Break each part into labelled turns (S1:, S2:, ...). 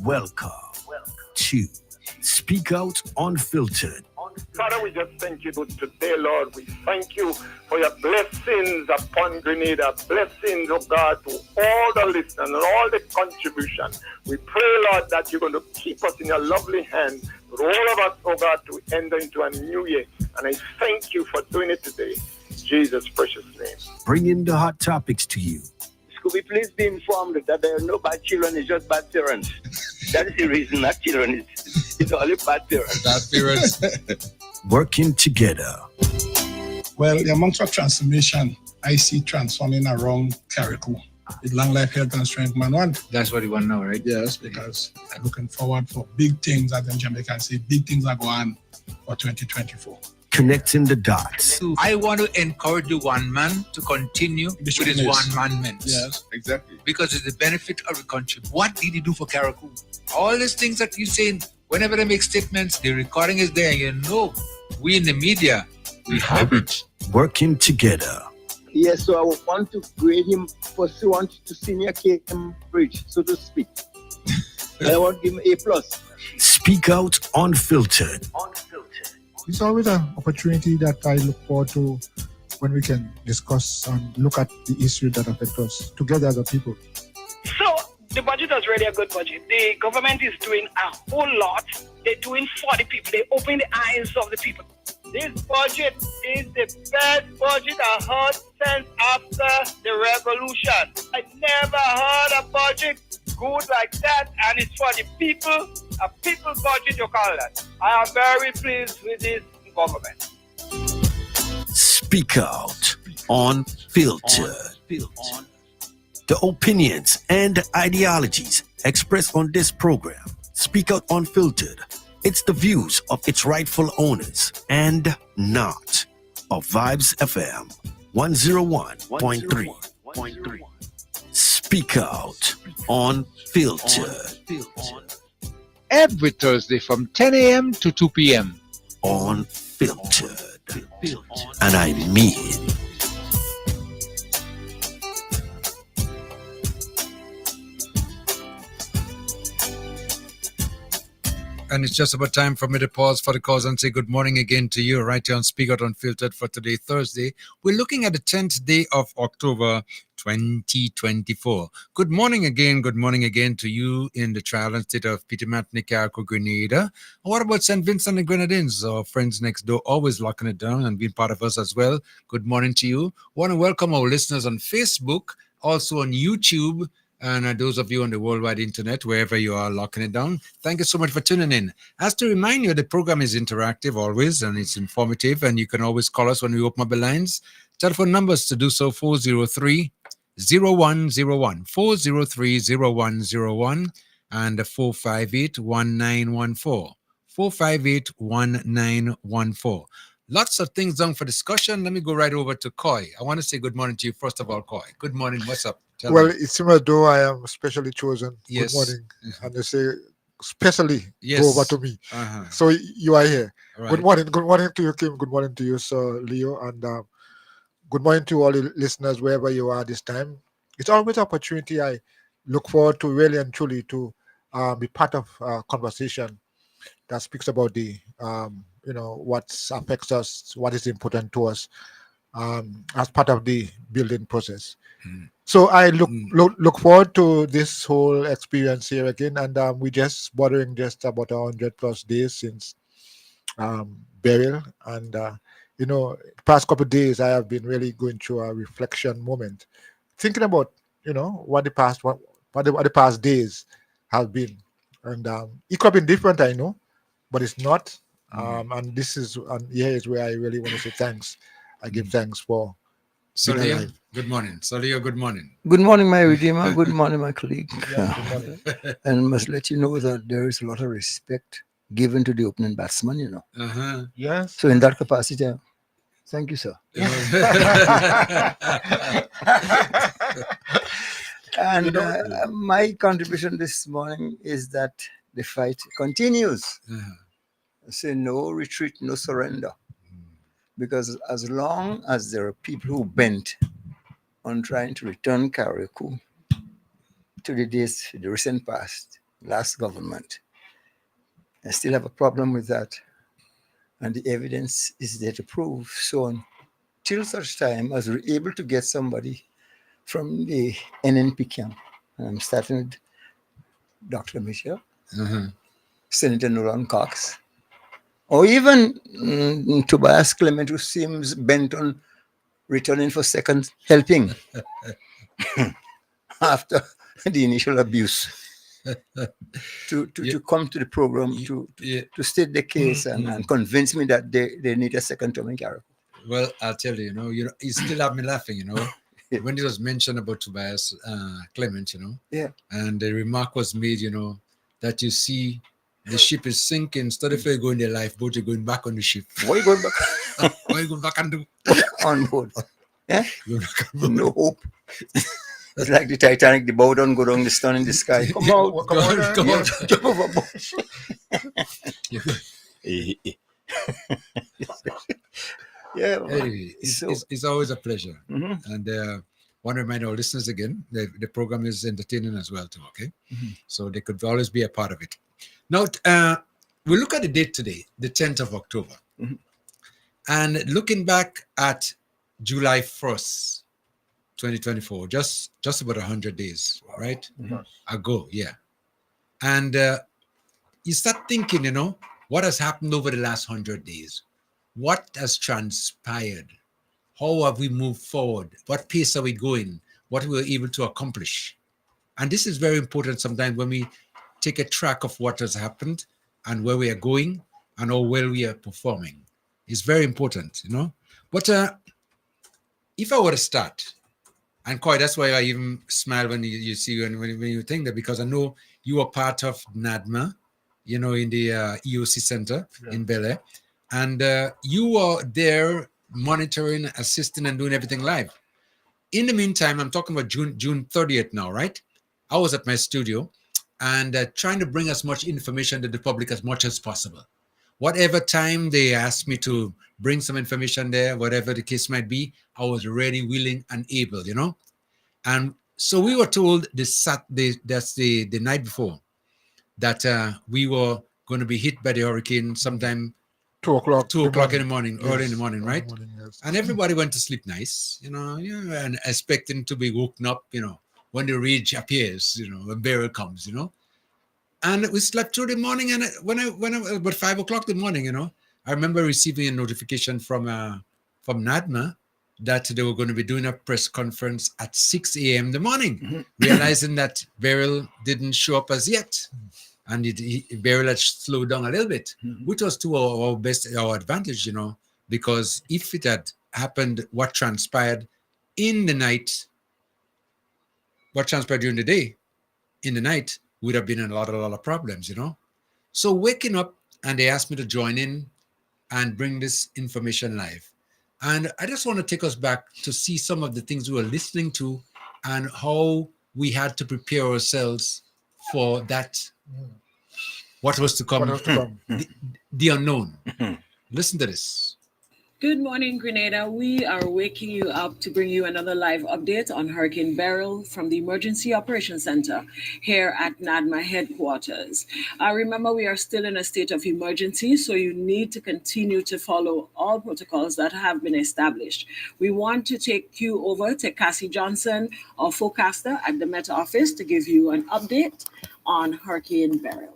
S1: Welcome to Speak Out Unfiltered.
S2: Father, we just thank you today, Lord. We thank you for your blessings upon Grenada, blessings, oh God, to all the listeners and all the contribution. We pray, Lord, that you're going to keep us in your lovely hand, for all of us, oh God, to enter into a new year. And I thank you for doing it today. In Jesus' precious name.
S1: Bringing the hot topics to you.
S3: Could we please be informed that there are no bad children, it's just bad parents. That is the reason that children it's only bad parents.
S4: Bad parents.
S1: Working together.
S5: Well, the amount of transformation I see transforming around Carriacou with long life, health, and strength, man. One.
S4: That's what you want now, right?
S5: Yes, because I'm looking forward for big things, as in Jamaican say, big things are going on for 2024.
S1: Connecting the dots.
S4: I want to encourage the one man to continue with his one-man men.
S5: Yes, exactly.
S4: Because it's the benefit of the country. What did he do for Carriacou? All these things that you say, whenever they make statements, the recording is there. You know, we in the media, we have it.
S1: Working together.
S3: Yes, so I want to grade him pursuant to senior Cambridge, so to speak. I want to give him A+.
S1: Speak Out Unfiltered.
S6: It's always an opportunity that I look forward to when we can discuss and look at the issues that affect us together as a people.
S7: So, the budget is really a good budget. The government is doing a whole lot. They're doing for the people. They open the eyes of the people. This budget is the best budget I heard since after the revolution. I never heard a budget good like that, and it's for the people. A people budget, you call that. I am very pleased with this government.
S1: Speak Out Unfiltered. The opinions and ideologies expressed on this program, Speak Out Unfiltered. It's the views of its rightful owners and not of Vibes FM 101.3. Speak Out Unfiltered.
S8: Every Thursday from 10 a.m. to 2 p.m.
S1: Unfiltered. And I mean.
S4: And it's just about time for me to pause for the cause and say good morning again to you right here on Speak Out Unfiltered for today, Thursday. We're looking at the 10th day of October 2024. Good morning again to you in the trial and state of Peter Matney, Carriacou, Grenada. What about St. Vincent and Grenadines, our friends next door, always locking it down and being part of us as well. Good morning to you. Want to welcome our listeners on Facebook, also on YouTube, and those of you on the worldwide internet, wherever you are locking it down. Thank you so much for tuning in. As to remind you, the program is interactive always, and it's informative, and you can always call us when we open up the lines. Telephone numbers to do so, 403-0101, 403-0101, and 458-1914, 458-1914. Lots of things done for discussion. Let me go right over to Coy. I want to say good morning to you, first of all, Coy. Good morning. What's up? Tell me.
S6: It seems as though I am specially chosen.
S4: Yes.
S6: Good morning. And they say, especially
S4: Yes.
S6: go over to me.
S4: Uh-huh.
S6: So you are here.
S4: Right.
S6: Good morning. Good morning to you, Kim. Good morning to you, Sir Leo. And good morning to all the listeners, wherever you are this time. It's always an opportunity I look forward to really and truly to be part of a conversation that speaks about the, what affects us, what is important to us as part of the building process.
S4: Mm.
S6: So I look forward to this whole experience here again, and we just bordering just about 100+ days since Beryl, and the past couple of days I have been really going through a reflection moment, thinking about what the past days have been, and it could have been different, I know, but it's not. And this is here is where I really want to say thanks. I give thanks for.
S4: Solio, good morning. Solio, good morning.
S9: Good morning, my Redeemer. Good morning, my colleague.
S6: Yeah, good morning.
S9: And must let you know that there is a lot of respect given to the opening batsman,
S4: Uh-huh.
S6: Yes.
S9: So in that capacity, thank you, sir. And my contribution this morning is that the fight continues.
S4: Uh-huh.
S9: Say no retreat, no surrender. Because as long as there are people who bent on trying to return Carriacou to the days, the recent past, last government. I still have a problem with that. And the evidence is there to prove. So until such time as we're able to get somebody from the NNP camp, and I'm starting with Dr. Mitchell, Senator Nolan Cox, or even Tobias Clement, who seems bent on returning for second helping after the initial abuse. To come to the program to state the case and convince me that they need a second term in character.
S4: Well, I'll tell you, you still have me laughing, when it was mentioned about Tobias Clement,
S9: Yeah.
S4: and the remark was made, that you see the ship is sinking. Instead of you going the lifeboat, you're going back on the ship.
S9: Why are you going back?
S4: Why are you going back and do?
S9: On board. Yeah? No hope. It's like the Titanic, the bow don't go down, the sun in the sky. Come out, come out. Jump overboard. Yeah.
S4: Anyway, it's always a pleasure. And want to remind our listeners again, the program is entertaining as well too, okay? So they could always be a part of it. Now, we look at the date today, the 10th of October. And looking back at July 1st, 2024, just about 100 days, right? Ago, yeah. And you start thinking, what has happened over the last 100 days? What has transpired? How have we moved forward? What pace are we going? What we were able to accomplish? And this is very important sometimes when we take a track of what has happened and where we are going and how well we are performing. It's very important, But if I were to start, and quite that's why I even smile when you see when you think that, because I know you are part of NADMA, in the EOC Center in Bel Air, and you are there monitoring, assisting, and doing everything live. In the meantime, I'm talking about June 30th now, right? I was at my studio and trying to bring as much information to the public as much as possible. Whatever time they asked me to bring some information there, whatever the case might be, I was ready, willing, and able, And so we were told that's the night before, that we were going to be hit by the hurricane sometime
S6: 2 o'clock.
S4: 2 o'clock in the morning,
S6: Yes.
S4: early in the morning, right?
S6: Yes.
S4: And everybody went to sleep nice, and expecting to be woken up, when the rage appears, when Beryl comes, And we slept through the morning, and when I about 5 o'clock in the morning, I remember receiving a notification from NADMA that they were going to be doing a press conference at 6 a.m. in the morning, realizing that Beryl didn't show up as yet. And Beryl had slowed down a little bit, which was to our advantage, because if it had happened, what transpired in the night, what transpired during the day, in the night, would have been a lot of problems, So waking up, and they asked me to join in and bring this information live. And I just want to take us back to see some of the things we were listening to and how we had to prepare ourselves for that, what was to come, the unknown. Listen to this.
S10: Good morning, Grenada. We are waking you up to bring you another live update on Hurricane Beryl from the Emergency Operations Center here at NADMA headquarters. Remember, we are still in a state of emergency, so you need to continue to follow all protocols that have been established. We want to take you over to Cassie Johnson, our forecaster at the Met Office, to give you an update on Hurricane Beryl.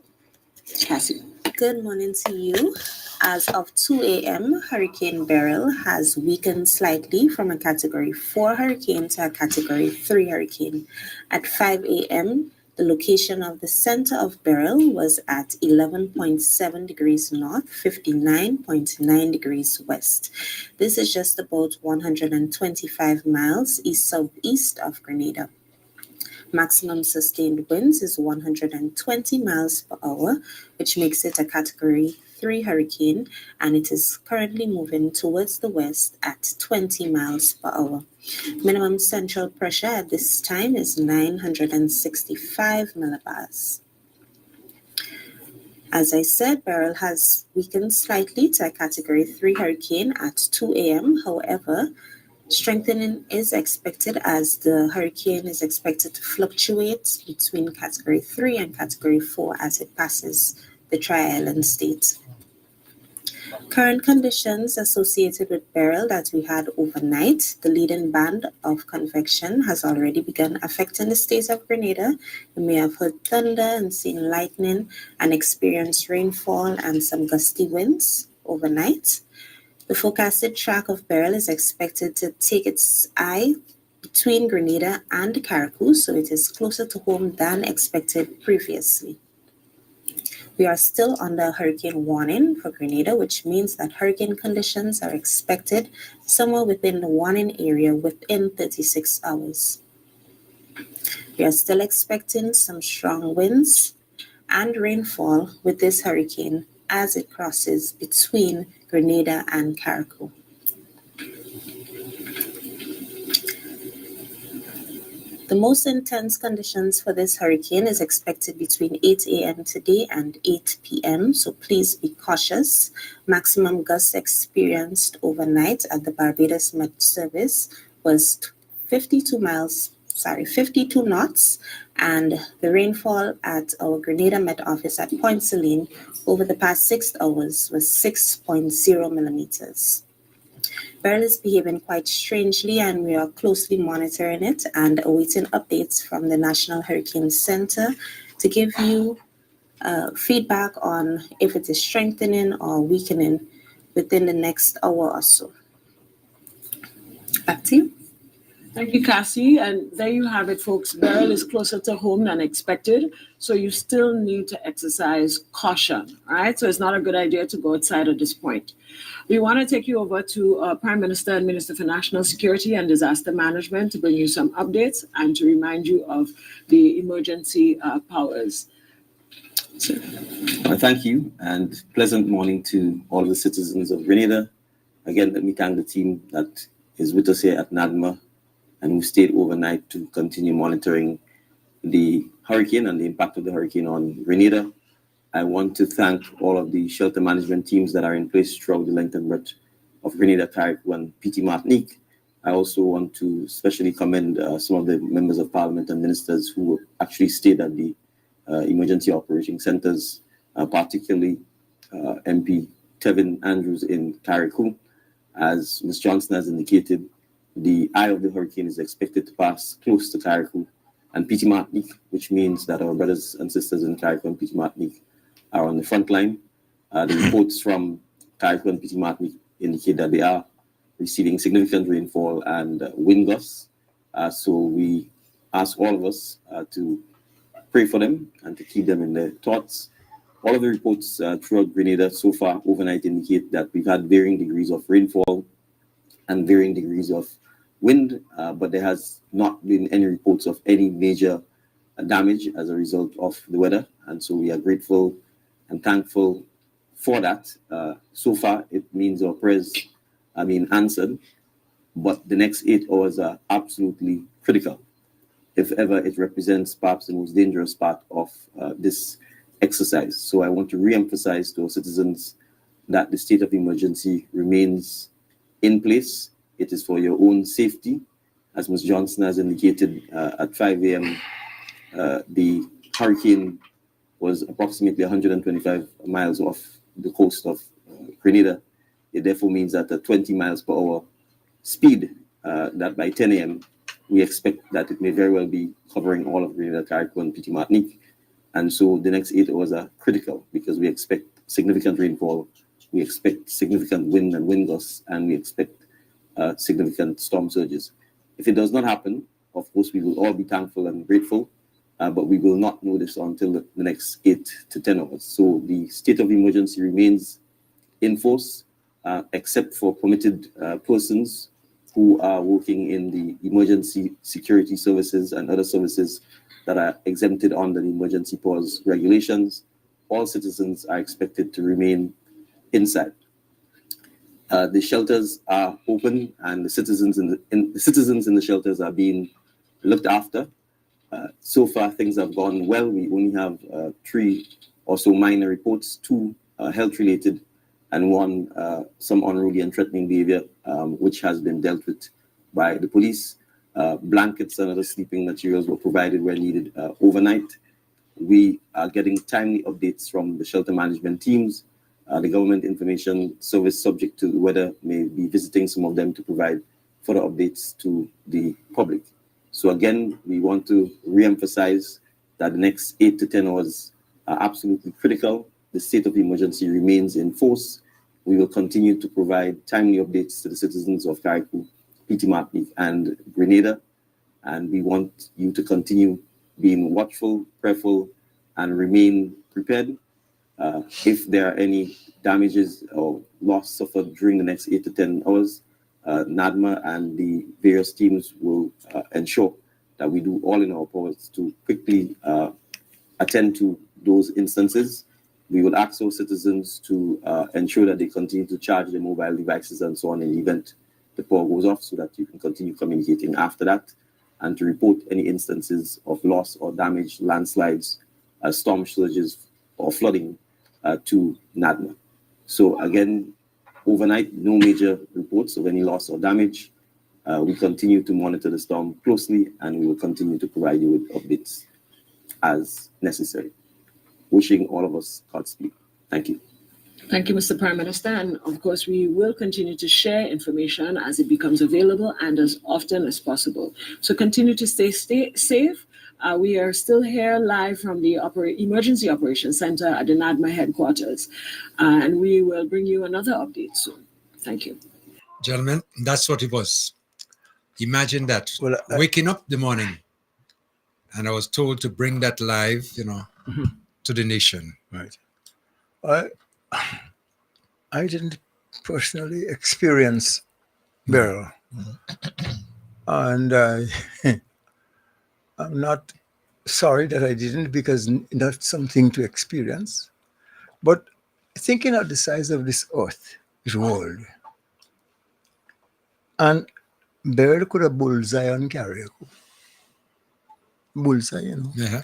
S10: Cassie.
S11: Good morning to you. As of 2 a.m., Hurricane Beryl has weakened slightly from a Category 4 hurricane to a Category 3 hurricane. At 5 a.m., the location of the center of Beryl was at 11.7 degrees north, 59.9 degrees west. This is just about 125 miles east-southeast of Grenada. Maximum sustained winds is 120 miles per hour, which makes it a Category 3 hurricane, and it is currently moving towards the west at 20 miles per hour. Minimum central pressure at this time is 965 millibars. As I said, Beryl has weakened slightly to a Category 3 hurricane at 2 a.m. However, Strengthening is expected as the hurricane is expected to fluctuate between Category 3 and Category 4 as it passes the Tri-Island state. Current conditions associated with Beryl that we had overnight, the leading band of convection has already begun affecting the state of Grenada. You may have heard thunder and seen lightning and experienced rainfall and some gusty winds overnight. The forecasted track of Beryl is expected to take its eye between Grenada and Caracou, so it is closer to home than expected previously. We are still under hurricane warning for Grenada, which means that hurricane conditions are expected somewhere within the warning area within 36 hours. We are still expecting some strong winds and rainfall with this hurricane as it crosses between Grenada and Caracou. The most intense conditions for this hurricane is expected between 8 a.m. today and 8 p.m., so please be cautious. Maximum gusts experienced overnight at the Barbados Met Service was 52 knots, and the rainfall at our Grenada Met Office at Point Celine over the past 6 hours was 6.0 millimeters. Beryl is behaving quite strangely, and we are closely monitoring it and awaiting updates from the National Hurricane Center to give you feedback on if it is strengthening or weakening within the next hour or so. Back to you.
S10: Thank you, Cassie. And there you have it, folks. Beryl is closer to home than expected, so you still need to exercise caution, right? So it's not a good idea to go outside at this point. We want to take you over to Prime Minister and Minister for National Security and Disaster Management to bring you some updates and to remind you of the emergency powers.
S12: Thank you, and pleasant morning to all the citizens of Grenada. Again, let me thank the team that is with us here at NADMA and who stayed overnight to continue monitoring the hurricane and the impact of the hurricane on Grenada. I want to thank all of the shelter management teams that are in place throughout the length and breadth of Grenada, Caracou, and PT Martinique. I also want to especially commend some of the members of parliament and ministers who actually stayed at the emergency operating centers, particularly MP Tevin Andrews in Caracou. As Ms. Johnson has indicated, the eye of the hurricane is expected to pass close to Caracou and PT Martinique, which means that our brothers and sisters in Caracou and PT Martinique are on the front line. The reports from Caracou and PT Martinique indicate that they are receiving significant rainfall and wind gusts. So we ask all of us to pray for them and to keep them in their thoughts. All of the reports throughout Grenada so far overnight indicate that we've had varying degrees of rainfall and varying degrees of wind, but there has not been any reports of any major damage as a result of the weather. And so we are grateful and thankful for that. So far, it means our prayers are being answered, but the next 8 hours are absolutely critical. If ever, it represents perhaps the most dangerous part of this exercise. So I want to re-emphasize to our citizens that the state of emergency remains in place. It is for your own safety. As Ms. Johnson has indicated, at 5 a.m., the hurricane was approximately 125 miles off the coast of Grenada. It therefore means that at 20 miles per hour speed, that by 10 a.m., we expect that it may very well be covering all of Grenada, Caracou, and PT Martinique. And so the next 8 hours are critical because we expect significant rainfall, we expect significant wind and wind gusts, and we expect significant storm surges. If it does not happen, of course, we will all be thankful and grateful, but we will not know this until the next 8 to 10 hours. So the state of emergency remains in force, except for permitted persons who are working in the emergency security services and other services that are exempted under the emergency pause regulations. All citizens are expected to remain inside. The shelters are open, and the citizens in the shelters are being looked after. So far, things have gone well. We only have 3 or so minor reports, 2 health-related, and 1 some unruly and threatening behavior, which has been dealt with by the police. Blankets and other sleeping materials were provided where needed overnight. We are getting timely updates from the shelter management teams. The Government Information Service, subject to the weather, may be visiting some of them to provide further updates to the public. So again, we want to re-emphasize that the next 8 to 10 hours are absolutely critical. The state of emergency remains in force. We will continue to provide timely updates to the citizens of Carriacou, Petite Martinique, and Grenada. And we want you to continue being watchful, prayerful, and remain prepared. If there are any damages or loss suffered during the next 8 to 10 hours, NADMA and the various teams will ensure that we do all in our powers to quickly attend to those instances. We will ask our citizens to ensure that they continue to charge their mobile devices and so on in the event the power goes off, so that you can continue communicating after that, and to report any instances of loss or damage, landslides, storm surges, or flooding to NADMA. So again, overnight, no major reports of any loss or damage. We continue to monitor the storm closely, and we will continue to provide you with updates as necessary. Wishing all of us Godspeed. Thank you.
S10: Thank you, Mr. Prime Minister. And of course, we will continue to share information as it becomes available and as often as possible. So continue to stay safe. We are still here live from the Emergency Operations Center at the NADMA headquarters. And we will bring you another update soon. Thank you.
S4: Gentlemen, that's what it was. Imagine that. Well, waking up the morning, and I was told to bring that live, to the nation. Right.
S9: I didn't personally experience Beryl. And I'm not sorry that I didn't, because that's something to experience. But thinking of the size of this earth, this world, and Beryl could have bullseye on Carriacou. Bullseye,
S4: Yeah.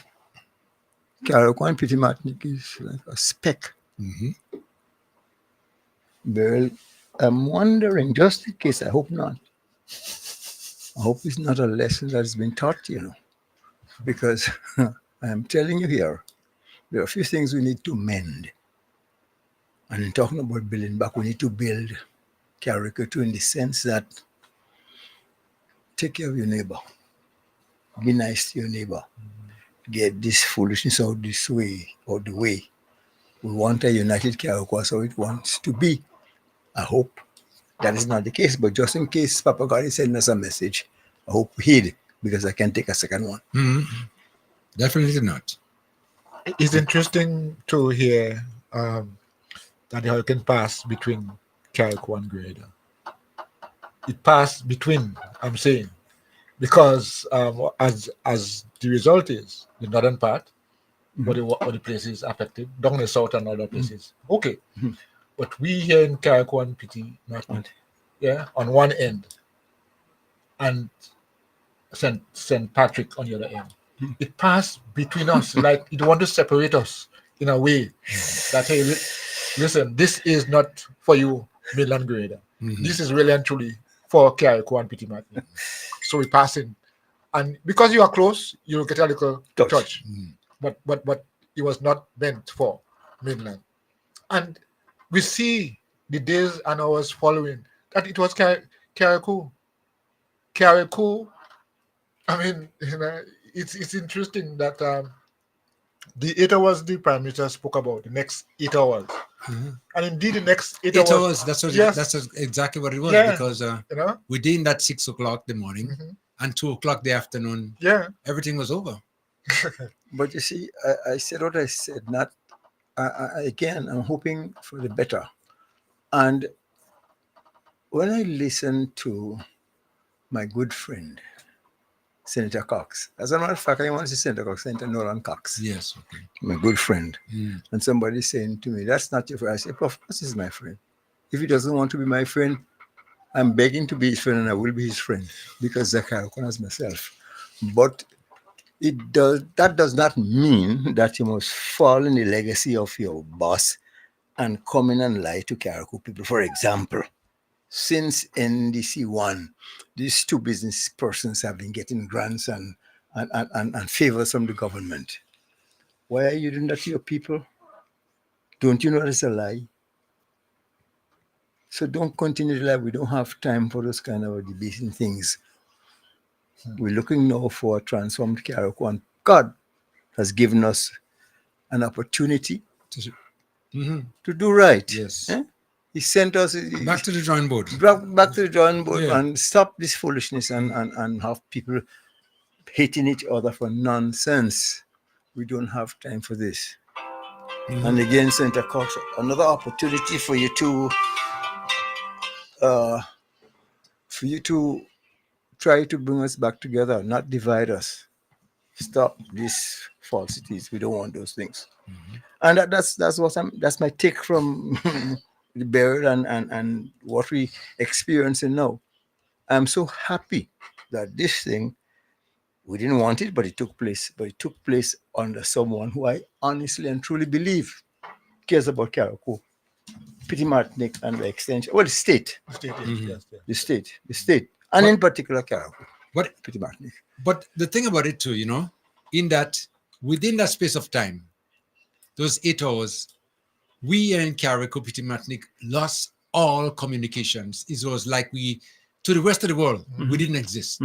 S9: Carriacou and Petite Martinique is like a speck. Beryl, I'm wondering, just in case, I hope not. I hope it's not a lesson that's been taught, because I am telling you here, there are a few things we need to mend. And in talking about building back, we need to build Carriacou in the sense that take care of your neighbor. Be nice to your neighbor. Get this foolishness out this way, or the way. We want a united Carriacou, so it wants to be. I hope that is not the case, but just in case Papa God is sending us a message, I hope we heed it, because I can take a second one.
S4: Definitely not.
S6: It's interesting to hear that the hurricane passed between Carriacou and Grenada. It passed between, I'm saying, because as the result is, the northern part, where the places affected, down the south and other places. Okay. But we here in Carriacou and Petite Martinique, on one end, and St. Patrick on the other end. It passed between us, like it want to separate us in a way that, hey, listen, this is not for you, mainland Grenada. This is really and truly for Carriacou and Petite Martinique. So we pass in. And because you are close, you'll get a little touch. But it was not meant for mainland. And we see the days and hours following that it was Carriacou. Carriacou, I mean, it's interesting that the 8 hours the Prime Minister spoke about, the next 8 hours. And indeed, the next 8 hours.
S4: That's exactly what it was, because within that 6 o'clock the morning and 2 o'clock the afternoon, everything was over.
S9: But you see, I said what I said, not again, I'm hoping for the better. And when I listen to my good friend, Senator Cox, as a matter of fact, I want to say Senator Cox, Senator Nolan Cox.
S4: Yes, okay.
S9: My good friend. And somebody saying to me, that's not your friend. I say, Prof, this is my friend. If he doesn't want to be my friend, I'm begging to be his friend, and I will be his friend, because Zachary as myself. But that does not mean that you must fall in the legacy of your boss and come in and lie to Carriacou people. For example, since NDC 1, these two business persons have been getting grants and favors from the government. Why are you doing that to your people? Don't you know it's a lie? So don't continue to lie. We don't have time for those kind of debating things. We're looking now for a transformed Carriacou, and God has given us an opportunity to do right.
S4: Yes.
S9: He sent us
S4: Back to the drawing board.
S9: back to the drawing board
S4: Yeah.
S9: and stop this foolishness and have people hating each other for nonsense. We don't have time for this. And again, Senator Cox, another opportunity for you to try to bring us back together, not divide us. Stop these falsities. We don't want those things. And that's my take from the Beryl and what we experiencing now. I'm so happy that this thing, we didn't want it, but it took place. But it took place under someone who I honestly and truly believe cares about Carriacou, Pity Martinique, and the extension. Well, the state. The state. And in particular, Carriacou. Pity Martinique.
S4: But the thing about it too, in that within that space of time, those 8 hours, we in Carriacou, Pity Martinique lost all communications. It was like to the rest of the world, we didn't exist.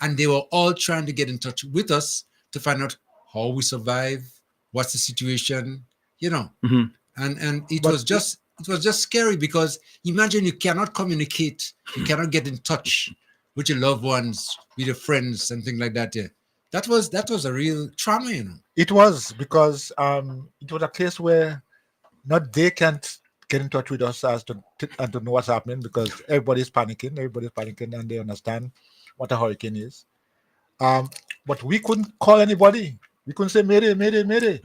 S4: And they were all trying to get in touch with us to find out how we survive, what's the situation, And it was just scary because imagine you cannot communicate, you cannot get in touch with your loved ones, with your friends, and things like that. Yeah, that was a real trauma,
S6: It was because it was a case where not they can't get in touch with us and to know what's happening because everybody's panicking, and they understand what a hurricane is. But we couldn't call anybody. We couldn't say Mayday, Mayday, Mayday.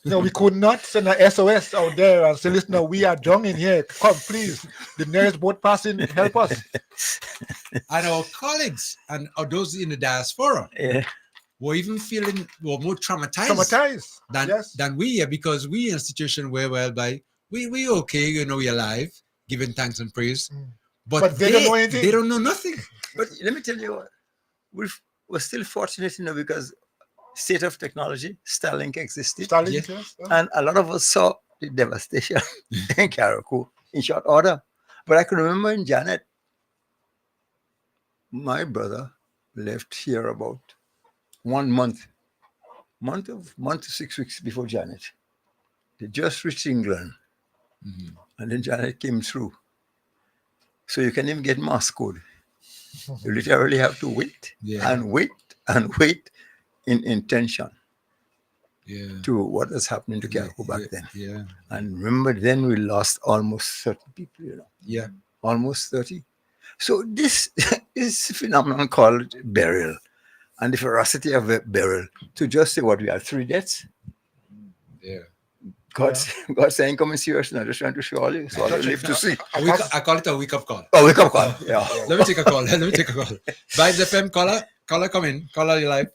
S6: We could not send an SOS out there and say, listen, we are drunk in here. Come, please. The nearest boat passing, help us.
S4: And our colleagues and those in the diaspora were even were more traumatized than we are, because we in a situation whereby we okay, we're alive, giving thanks and praise. But
S6: they don't know anything.
S4: They don't know nothing.
S9: But let me tell you what, we're still fortunate, because state of technology, Starlink existed. And a lot of us saw the devastation in Carriacou in short order. But I can remember in Janet, my brother left here about 1 month to 6 weeks before Janet. They just reached England. And then Janet came through. So you can even get mass code. You literally have to wait and wait and wait in tension to what was happening to Carriacou back then.
S4: Yeah.
S9: And remember, then we lost almost 30 people,
S4: Yeah.
S9: Almost 30. So this is a phenomenon called Beryl, and the ferocity of Beryl. To just say what we have 3 deaths.
S4: Yeah.
S9: God saying, come and see us now. Just trying to show all you. So I'll live to see.
S4: I call it a wake-up call.
S9: A wake-up call, yeah.
S4: Let me take a call. Vibes FM, caller, come in. Caller, you live.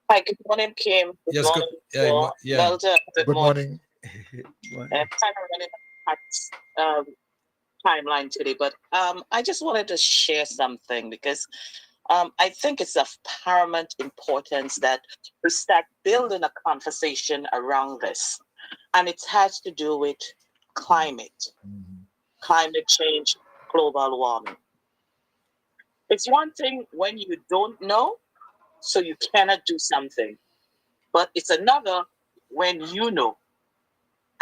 S13: Hi, good morning, Kim. Good morning, Melda.
S6: Good morning.
S13: I'm kind of running a timeline today, but I just wanted to share something because I think it's of paramount importance that we start building a conversation around this. And it has to do with climate change, global warming. It's one thing when you don't know, so you cannot do something. But it's another when you know.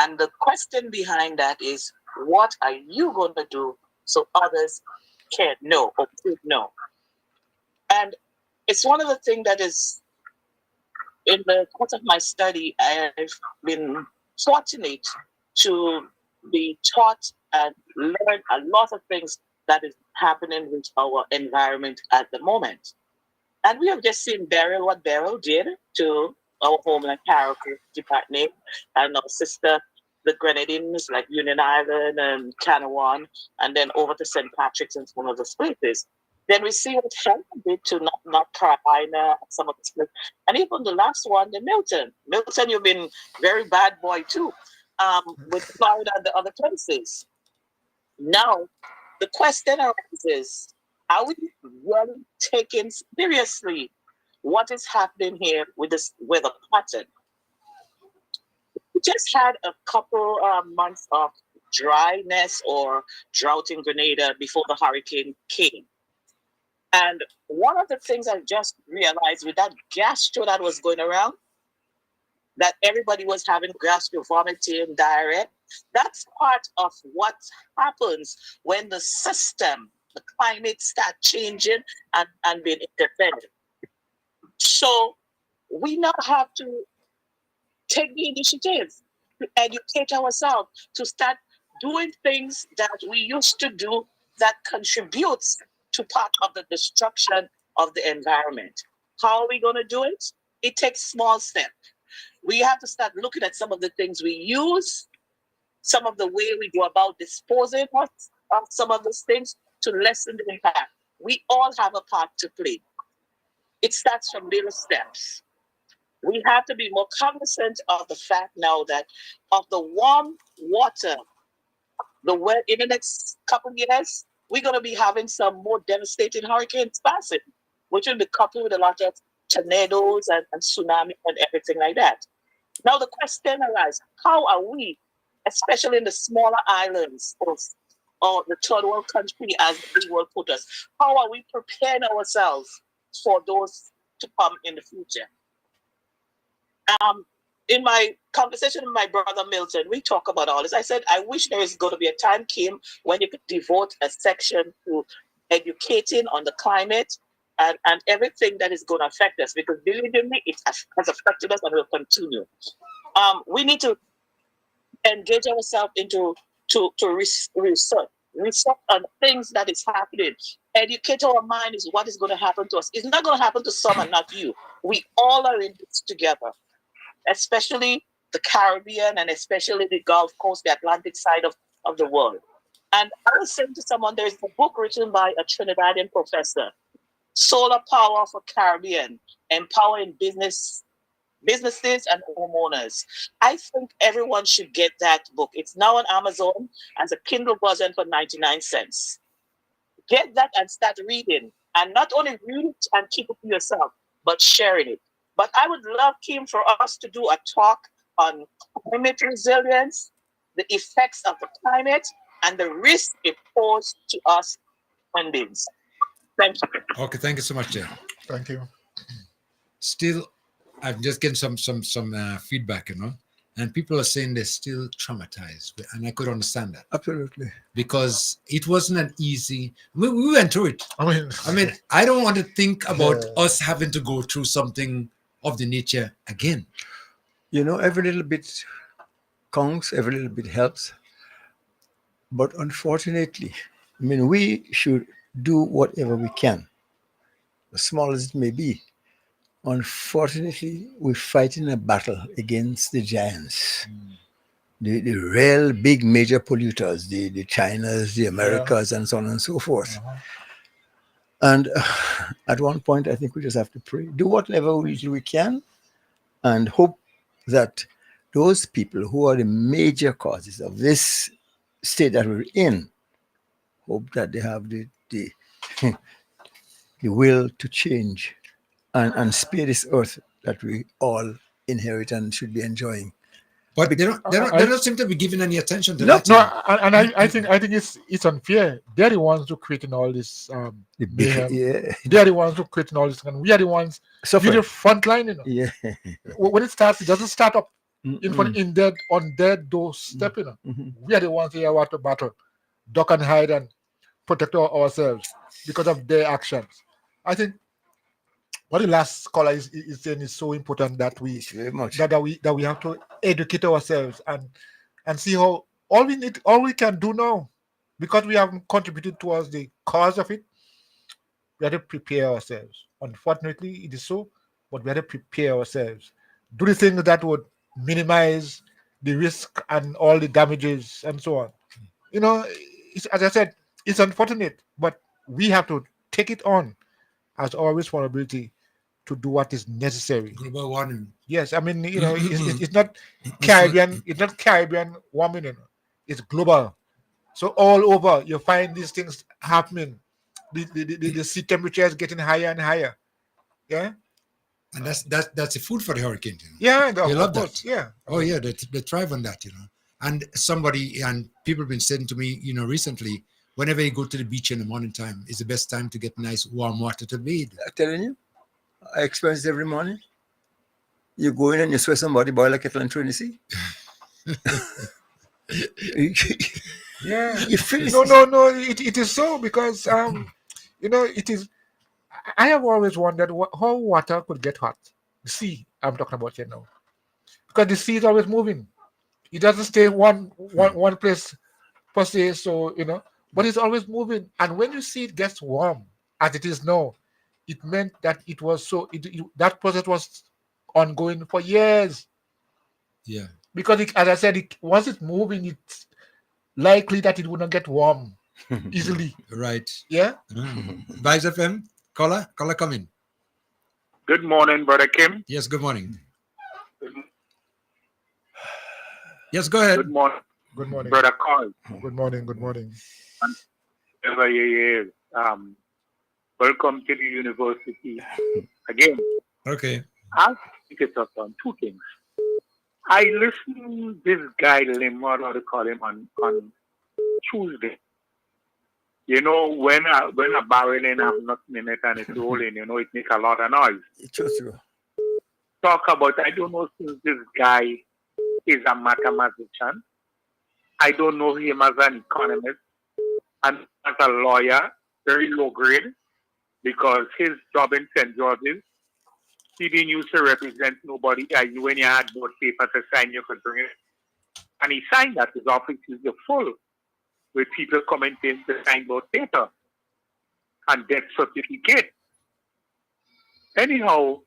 S13: And the question behind that is, what are you going to do so others can't know or could know? And it's one of the things that is, in the course of my study, I've been fortunate to be taught and learn a lot of things that is happening with our environment at the moment. And we have just seen Beryl, what Beryl did to our homeland Carriacou department, and our sister, the Grenadines, like Union Island and Canawan, and then over to St. Patrick's and some of the places. Then we see what Shelton did to North Carolina, some of the places. And even the last one, the Milton. Milton, you've been very bad boy too, with Florida and the other places. Now, the question arises, are we really taking seriously what is happening here with this weather pattern? We just had a couple months of dryness or drought in Grenada before the hurricane came. And one of the things I just realized with that gastro that was going around, that everybody was having gastro, vomiting, diarrhea, that's part of what happens when the system, the climate start changing and being interfered. So we now have to take the initiative to educate ourselves, to start doing things that we used to do that contributes to part of the destruction of the environment. How are we going to do it? It takes small steps. We have to start looking at some of the things we use, some of the way we go about disposing of some of those things to lessen the impact. We all have a part to play. It starts from little steps. We have to be more cognizant of the fact now that of the warm water, in the next couple of years, we're going to be having some more devastating hurricanes passing, which will be coupled with a lot of tornadoes and tsunami and everything like that. Now the question arises, how are we, especially in the smaller islands or the third world country as the world put us, how are we preparing ourselves for those to come in the future? In my conversation with my brother Milton, we talk about all this. I said, I wish there is going to be a time came when you could devote a section to educating on the climate and everything that is going to affect us, because believe me, it has affected us and will continue. We need to engage ourselves into research on things that is happening. Educate our mind is what is going to happen to us. It's not going to happen to some and not you. We all are in this together, especially the Caribbean and especially the Gulf Coast, the Atlantic side of the world. And I was saying to someone, there's a book written by a Trinidadian professor, Solar Power for Caribbean, Empowering Businesses and Homeowners. I think everyone should get that book. It's now on Amazon as a Kindle version for 99 cents. Get that and start reading. And not only read it and keep it to yourself, but sharing it. But I would love, Kim, for us to do a talk on climate resilience, the effects of the climate, and the risk it poses to us human beings. Thank you.
S4: Okay, thank you so much, Jay.
S6: Thank you.
S4: Still, I'm just getting some feedback, and people are saying they're still traumatized, and I could understand that.
S9: Absolutely.
S4: Because it wasn't an easy. We went through it. I mean, I don't want to think about us having to go through something of the nature again.
S9: Every little bit counts, every little bit helps. But unfortunately, we should do whatever we can, as small as it may be. Unfortunately, we're fighting a battle against the giants, the real big major polluters, the Chinas, the Americas, and so on and so forth. And at one point, I think we just have to pray, do whatever we can, and hope that those people who are the major causes of this state that we're in, hope that they have the will to change and spare this earth that we all inherit and should be enjoying.
S4: But they don't seem to be giving any attention to that.
S6: No, and I think it's unfair. They're the ones who creating all this mayhem. They're the ones who creating all this, and we are the ones in the front line.
S9: Yeah.
S6: When it starts, it doesn't start up on their doorstep. We are the ones here what to battle, duck and hide and protect ourselves because of their actions. I think what the last caller is saying is so important that we have to educate ourselves and see how all we can do now, because we haven't contributed towards the cause of it. We have to prepare ourselves. Unfortunately, it is so, but we have to prepare ourselves. Do the things that would minimize the risk and all the damages and so on. As I said, it's unfortunate, but we have to take it on as our responsibility to do what is necessary.
S4: Global warming.
S6: Yes, it's not Caribbean. It's not Caribbean warming. It's global. So all over, you find these things happening. The sea temperature is getting higher and higher. Yeah.
S4: And that's a food for the hurricane.
S6: Yeah,
S4: They
S6: of
S4: love
S6: course.
S4: that.
S6: Yeah.
S4: Oh yeah, they thrive on that. And people have been saying to me, recently, whenever you go to the beach in the morning time, is the best time to get nice warm water to bathe.
S9: I'm telling you, I experience it every morning. You go in and you sweat somebody boil a kettle and throw in the sea.
S6: Yeah.
S9: You feel
S6: No. It is so because it is. I have always wondered how water could get hot. The sea, I'm talking about here now, because the sea is always moving. It doesn't stay one place per se. So but it's always moving. And when you see it gets warm, as it is now, it meant that it was that process was ongoing for years.
S4: Yeah.
S6: Because as I said, once it's moving, it's likely that it would not get warm easily.
S4: Right.
S6: Yeah.
S4: Vice FM, caller come in.
S2: Good morning, Brother Kim.
S4: Yes, good morning. Yes, go ahead.
S2: Good morning.
S6: Good morning.
S2: Brother Carl.
S6: Good morning. Good morning.
S2: Wherever you is, welcome to the university again.
S4: Okay.
S2: I'll pick it up on two things. I listened to this guy, what do they call him, on Tuesday. When a barrel in have nothing in it and it's rolling, it makes a lot of noise.
S9: It's true.
S2: Talk about, I don't know since this guy is a mathematician. I don't know him as an economist and as a lawyer, very low grade, because his job in St. George's, he didn't used to represent nobody. When you had both paper to sign, you could bring it. And he signed that. His office is full with people coming in to sign both paper and death certificate. Anyhow,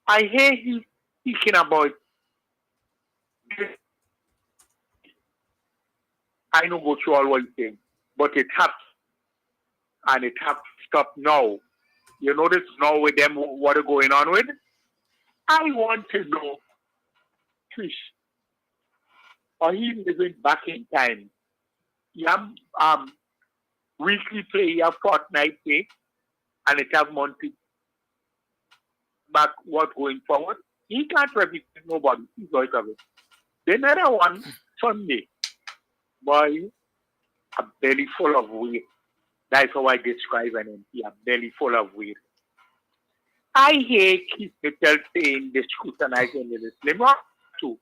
S2: I hear he speaking about this. I don't go through all what he's saying, but it has, and it has to stop now. You notice now with them what are going on with? I want to know, Trish, are he living back in time? You have weekly play, you have fortnight play, and it have monthly back what going forward. He can't represent nobody. He's out of it. The another one, Sunday, boy, a belly full of weight. That's how I describe an MP, a belly full of weight. I hear Keith Mitchell saying the scrutinizing the Slim Rock too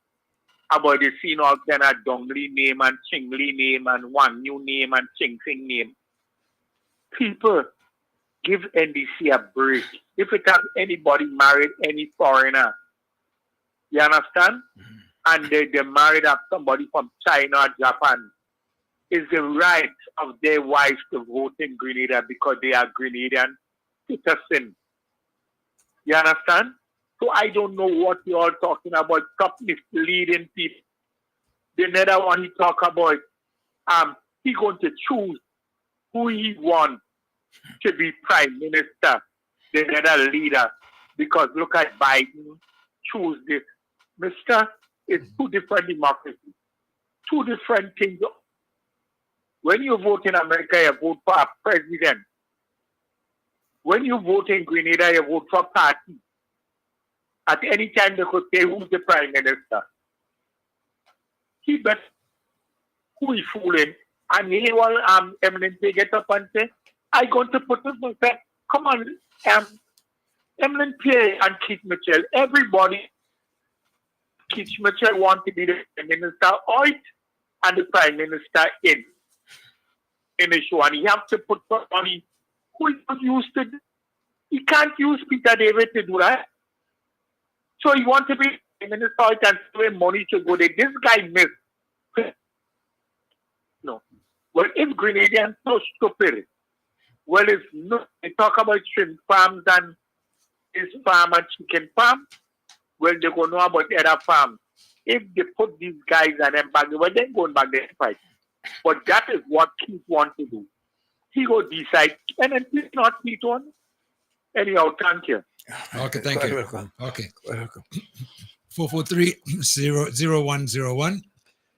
S2: about the scene all kind of Dongli name and Chingli name and Wang Yu name and Ching Sing name. People, give NDC a break. If it has anybody married any foreigner, you understand? And they married up somebody from China or Japan, it's the right of their wives to vote in Grenada because they are Grenadian citizens. You understand? So I don't know what you're all talking about. Stop misleading people. The another one he talk about, he going to choose who he wants to be prime minister, the another leader. Because look at Biden, choose this. Mister, it's two different democracies. Two different things. When you vote in America, you vote for a president. When you vote in Grenada, you vote for a party. At any time, they could say, who's the prime minister? He bet who is fooling. And he will eminently get up and say, I'm going to put this and say, come on, Emlyn Pierre and Keith Mitchell, everybody, Keith Mitchell wants to be the prime minister out and the prime minister in the show. And he have to put money who is used to. He can't use Peter David to do that. So he wants to be prime minister out and spend money to go there. This guy missed. No. Well, if Grenadians so stupid, well, it's no. They talk about shrimp farms and this farm and chicken farm. Well, they go know about the other farms. If they put these guys and them back, well, they're going back there to fight. But that is what Keith wants to do. He will decide, and then he's not Keith on. Anyhow, thank you.
S4: Okay, thank you.
S9: Welcome.
S4: Okay.
S9: Welcome.
S4: 443-0101.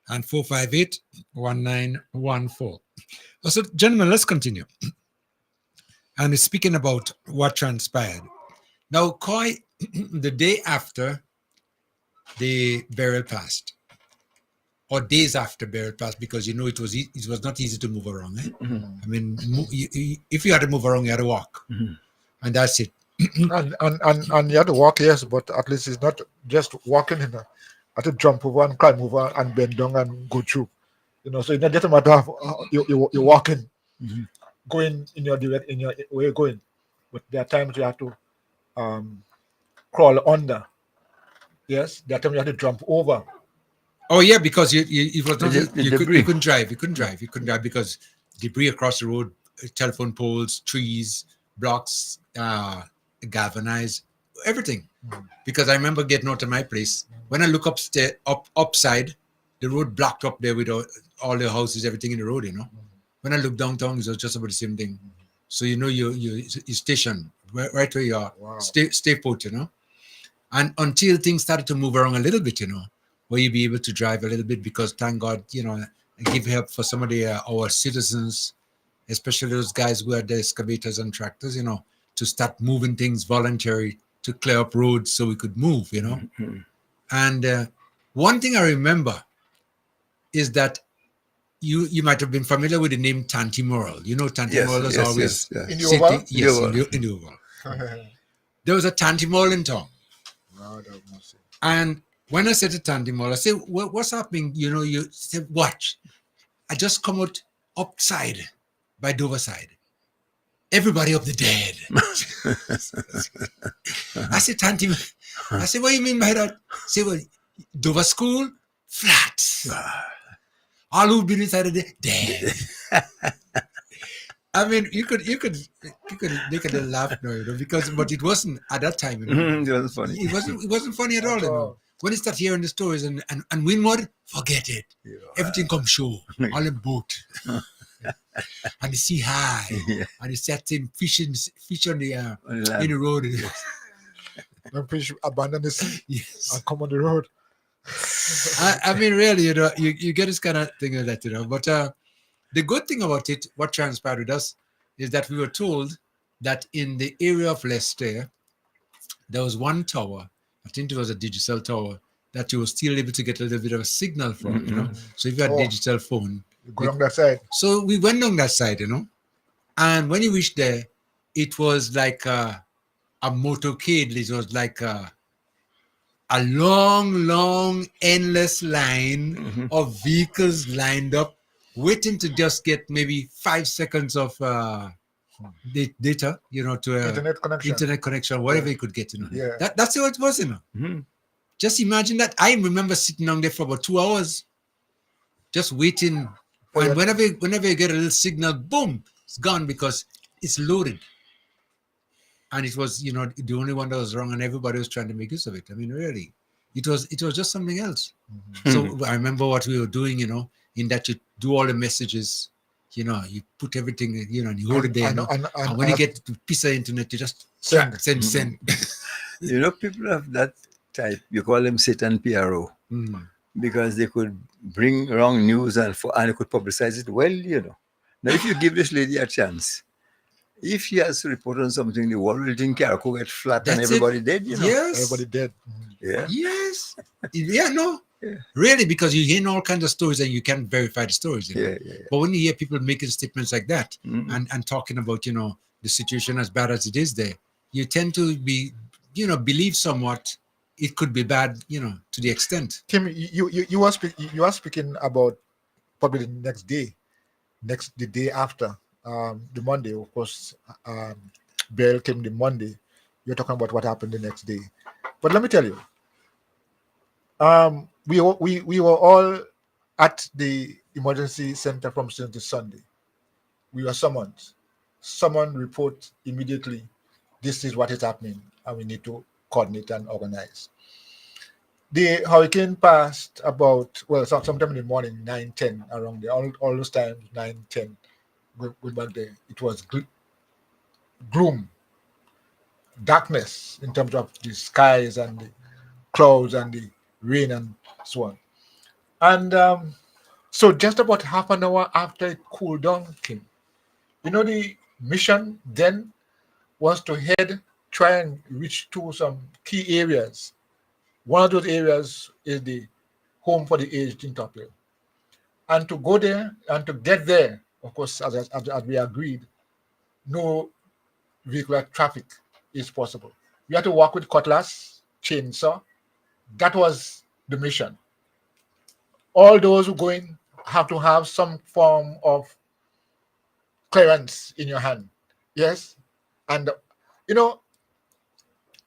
S4: and 458-1914. So, gentlemen, let's continue. And it's speaking about what transpired. Now, Koi, the day after the burial passed, or days after burial passed, because it was not easy to move around. I mean, if you had to move around, you had to walk, and that's it.
S6: and you have to walk, yes, but at least it's not just walking in a, have to jump over and climb over and bend down and go through. So it's not just a matter of you're walking, going in your direct in your where you're going, but there are times you have to crawl under. Yes, there are times you have to jump over.
S4: Oh yeah, because it was not you couldn't drive because debris across the road, telephone poles, trees, blocks, galvanized, everything. Because I remember getting out of my place. When I look upside, the road blocked up there with all the houses, everything in the road, When I look downtown, it was just about the same thing. So you stationed right where you are. Wow. Stay put, And until things started to move around a little bit, where you be able to drive a little bit, because thank God, give help for some of our citizens, especially those guys who had the excavators and tractors, to start moving things voluntary to clear up roads so we could move, And one thing I remember is that you might have been familiar with the name Tanti Moral. Tanti Moral is always
S6: in the Oval?
S4: Yes, in the Oval. There was a Tanti Moral in town. And when I said to Tanti Moral, I said, what's happening? You said, watch. I just come out upside by Dover side. Everybody up the dead. I said, Tanti, I said, what do you mean by that? I said, well, Dover School, flat. All who've been inside of the dead. I mean, you could make a laugh now, but it wasn't at that time.
S9: It wasn't funny.
S4: It wasn't funny at all. When you start hearing the stories and Winwood, forget it. Yeah. Everything comes show. All in boat. And the sea high. Yeah. And you start seeing fish on the in the road.
S6: When fish abandon the sea and come on the road.
S4: I mean, really, you get this kind of thing like that, But the good thing about it, what transpired with us, is that we were told that in the area of Leicester, there was one tower, I think it was a digital tower, that you were still able to get a little bit of a signal from, So if you had a digital phone.
S6: You go on that side.
S4: So we went on that side, And when you reached there, it was like a motorcade. It was like a long, endless line of vehicles lined up, waiting to just get maybe 5 seconds of data, to internet connection, whatever you could get,
S6: Yeah.
S4: That's how it was, Just imagine that. I remember sitting down there for about 2 hours, just waiting. And whenever you get a little signal, boom, it's gone because it's loaded. And it was, the only one that was wrong, and everybody was trying to make use of it. I mean, really, it was just something else. So I remember what we were doing, in that you do all the messages, you put everything, and you hold it there, and when you get to piece of internet, you just send.
S9: People of that type, you call them Satan PRO, because they could bring wrong news and they could publicize it well, Now, if you give this lady a chance, if she has to report on something, the world will think Caracol get flat and everybody dead,
S4: Yes.
S6: Everybody dead.
S9: Yeah.
S4: Yes. Yeah, no. Yeah. Really, because you hear all kinds of stories and you can't verify the stories.
S9: Yeah.
S4: But when you hear people making statements like that and talking about, the situation as bad as it is there, you tend to be, believe somewhat it could be bad, to the extent.
S6: Tim, you are speaking about probably the next day, the day after. The Monday, of course, Beryl came the Monday. You're talking about what happened the next day. But let me tell you, we were all at the emergency center from Sunday to Sunday. We were summoned. Someone report immediately, this is what is happening, and we need to coordinate and organize. The hurricane passed about, sometime in the morning, 9:10, around there. All those times, 9:10. Going back there, it was gloom, darkness in terms of the skies and the clouds and the rain and so on. And so just about half an hour after it cooled down, Kim, the mission then was to try and reach to some key areas. One of those areas is the home for the aged in Topil. And to go there and to get there, of course, as we agreed, no vehicular traffic is possible. We had to walk with cutlass, chainsaw. That was the mission. All those who go in have to have some form of clearance in your hand. Yes. And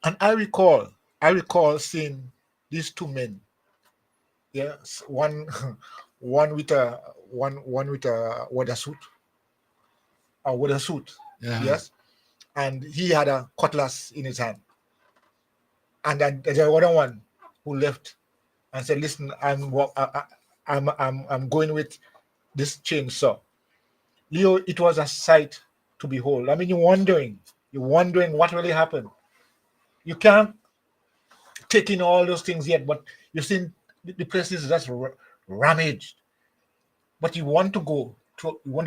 S6: and I recall seeing these two men. Yes, one one with a weather suit.
S4: Yeah.
S6: Yes, and he had a cutlass in his hand. And then there's another one who left and said, "Listen, I'm going with this chainsaw." It was a sight to behold. I mean, you're wondering what really happened. You can't take in all those things yet, but you've seen the place is just ramaged. But you want to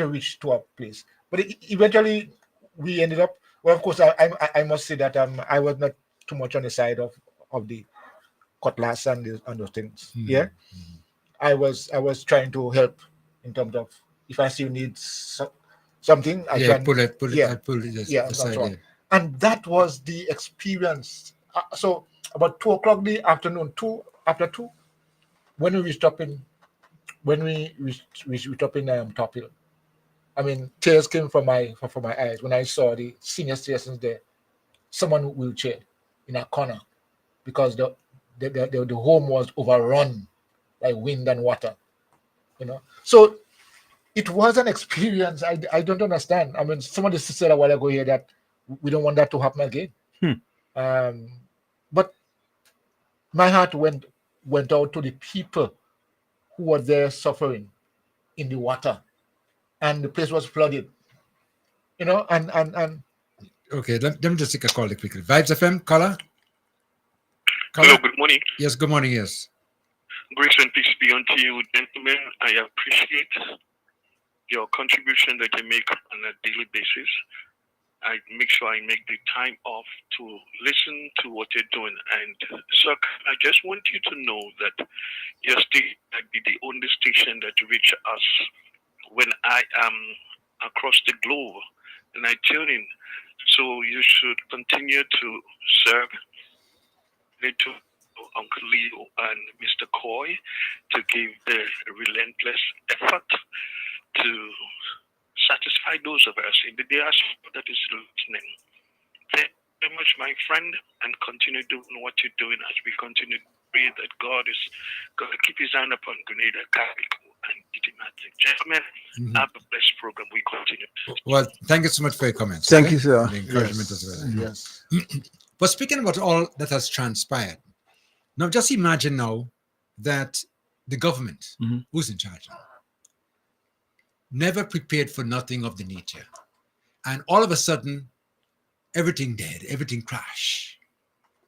S6: reach to a place. But eventually, we ended up. Well, of course, I must say that I was not too much on the side of the cutlass and those things.
S4: Mm-hmm.
S6: Yeah, I was trying to help in terms of if I still need something, I can
S4: pull it
S6: yeah,
S4: aside.
S6: so on. And that was the experience. So about 2:00 the afternoon, after 2, when we reached up in Topil, I mean, tears came from my eyes when I saw the senior citizens there, someone wheelchair in a corner because the home was overrun by wind and water. So it was an experience. I don't understand. I mean, somebody said a while ago here that we don't want that to happen again. But my heart went out to the people who were there suffering in the water, and the place was flooded. And
S4: Okay, let me just take a call quickly. Vibes FM, caller.
S14: Hello, good morning.
S4: Yes, good morning. Yes.
S14: Grace and peace be unto you, gentlemen. I appreciate your contribution that you make on a daily basis. I make sure I make the time off to listen to what you're doing. And, sir, I just want you to know that your station might be the only station that reach us when I am across the globe and I tune in. So you should continue to serve to Uncle Leo and Mr. Coy to give the relentless effort to satisfy those of us in the diaspora that is listening. Thank you very much, my friend, and continue doing what you're doing as we continue to pray that God is going to keep his hand upon Grenada, Carico, and Idiomatic. Gentlemen, have a blessed program. We continue.
S4: Well, thank you so much for your comments.
S9: Thank you, sir.
S4: And the encouragement as well.
S6: Yes.
S4: But speaking about all that has transpired, now just imagine now that the government, who's in charge now, never prepared for nothing of the nature. And all of a sudden, everything dead, everything crash.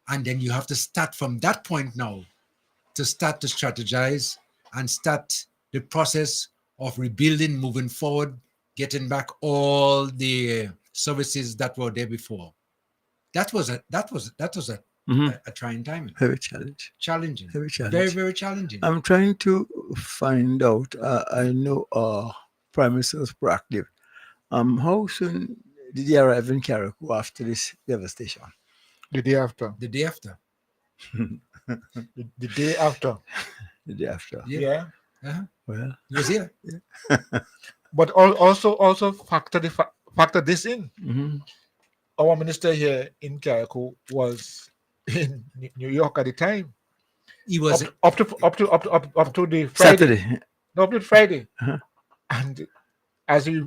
S4: And then you have to start from that point now to start to strategize and start the process of rebuilding, moving forward, getting back all the services that were there before. That was a trying time.
S9: Very
S4: challenging.
S9: Very challenging.
S4: Very, very challenging.
S9: I'm trying to find out. I know Prime Minister was proactive. How soon did he arrive in Carriacou after this devastation?
S6: The day after.
S4: The day after.
S6: the day after.
S9: The day after.
S6: Yeah.
S4: Uh-huh.
S9: Well,
S4: he was here.
S9: Yeah.
S6: But also factor this in. Our minister here in Carriacou was in New York at the time.
S4: He was
S6: up to the Friday.
S9: Saturday.
S6: No, up to Friday. And as he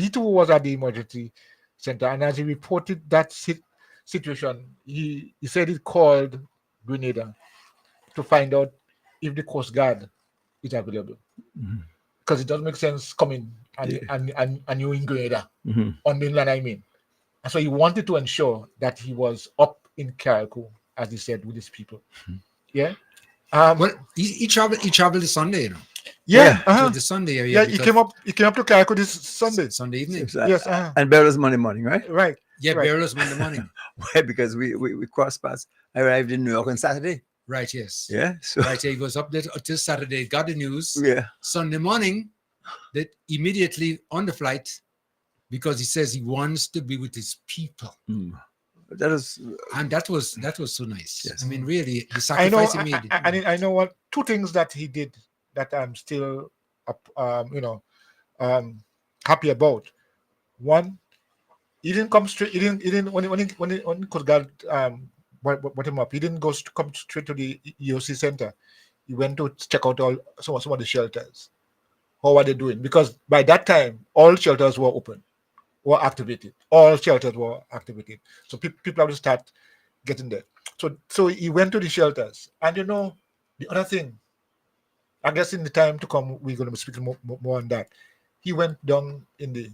S6: too was at the emergency center, and as he reported that situation, he said he called Grenada to find out if the Coast Guard is available, because it doesn't make sense coming and you in Grenada on mainland. I mean, and so he wanted to ensure that he was up in Carriacou, as he said, with his people. Yeah,
S4: Well, he traveled this Sunday, you know.
S6: Yeah.
S4: So the Sunday,
S6: Yeah, he came up to Carriacou this Sunday.
S4: Sunday evening.
S6: Yes.
S9: And Beryl's Monday morning, right?
S6: Right.
S4: Yeah,
S6: right.
S4: Beryl's Monday morning.
S9: Why? Because we crossed paths. I arrived in New York on Saturday.
S4: Right, yes.
S9: Yeah. So
S4: right, yeah, he was up there till Saturday, got the news.
S9: Yeah.
S4: Sunday morning, that immediately on the flight, because he says he wants to be with his people.
S9: That was
S4: so nice.
S9: Yes.
S4: I mean, really, the sacrifice he made.
S6: I know what two things that he did that I'm still, happy about. One, he didn't come straight. He didn't when he could get brought him up. He didn't come straight to the EOC center. He went to check out some of the shelters. How are they doing? Because by that time, all shelters were open, were activated. All shelters were activated. So people have to start getting there. So he went to the shelters. And the other thing, I guess in the time to come, we're going to be speaking more on that. He went down in the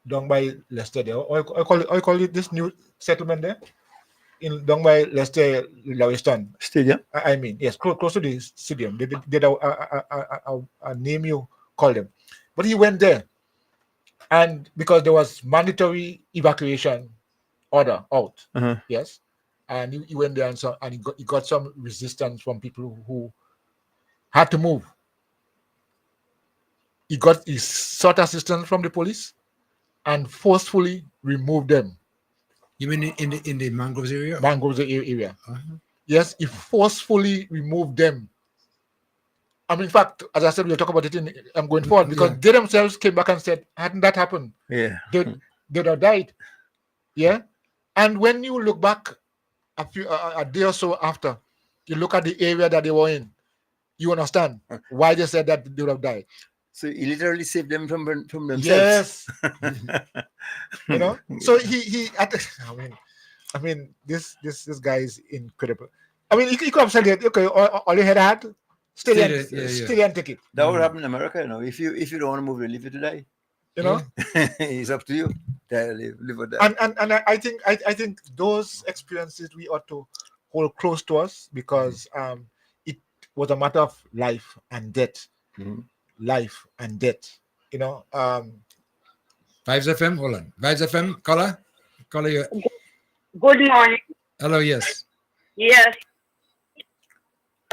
S6: down by Leicester there. I call it this new settlement there. Down by Leicester Lawiston
S9: Stadium.
S6: I mean, yes, close to the stadium. They did a name you call them, but he went there, and because there was mandatory evacuation order out, yes, and he went there and he got some resistance from people who had to move. He sought assistance from the police, and forcefully removed them.
S4: You mean in the mangroves area?
S6: Mangroves area. Yes, he forcefully removed them. I mean, in fact, as I said, we'll talk about it I'm going forward, because they themselves came back and said, hadn't that happened, they'd have died. Yeah. And when you look back a day or so after, you look at the area that they were in, you understand why they said that they would have died.
S9: So he literally saved them from themselves.
S6: Yes. So I mean, this guy is incredible. I mean, he could have said that, okay, all you had, stay and take it.
S9: That would happen in America, If you don't want to move, leave it to die. It's up to you. Live or die.
S6: And I think those experiences we ought to hold close to us, because it was a matter of life and death. Life and death.
S4: Vibes FM, hold on. Vibes FM, caller, you.
S15: Good morning.
S4: Hello, yes.
S15: Yes.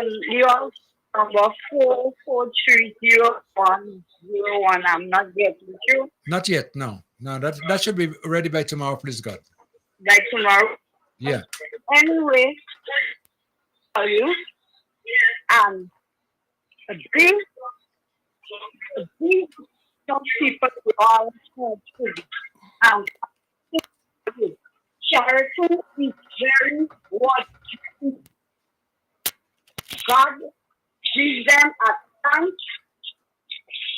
S15: You are number 4430101. I'm not getting you.
S4: Not yet, no. No, that should be ready by tomorrow, please God.
S15: By tomorrow?
S4: Yeah.
S15: Anyway, tell you, a big some people are charity is very what God gives them a chance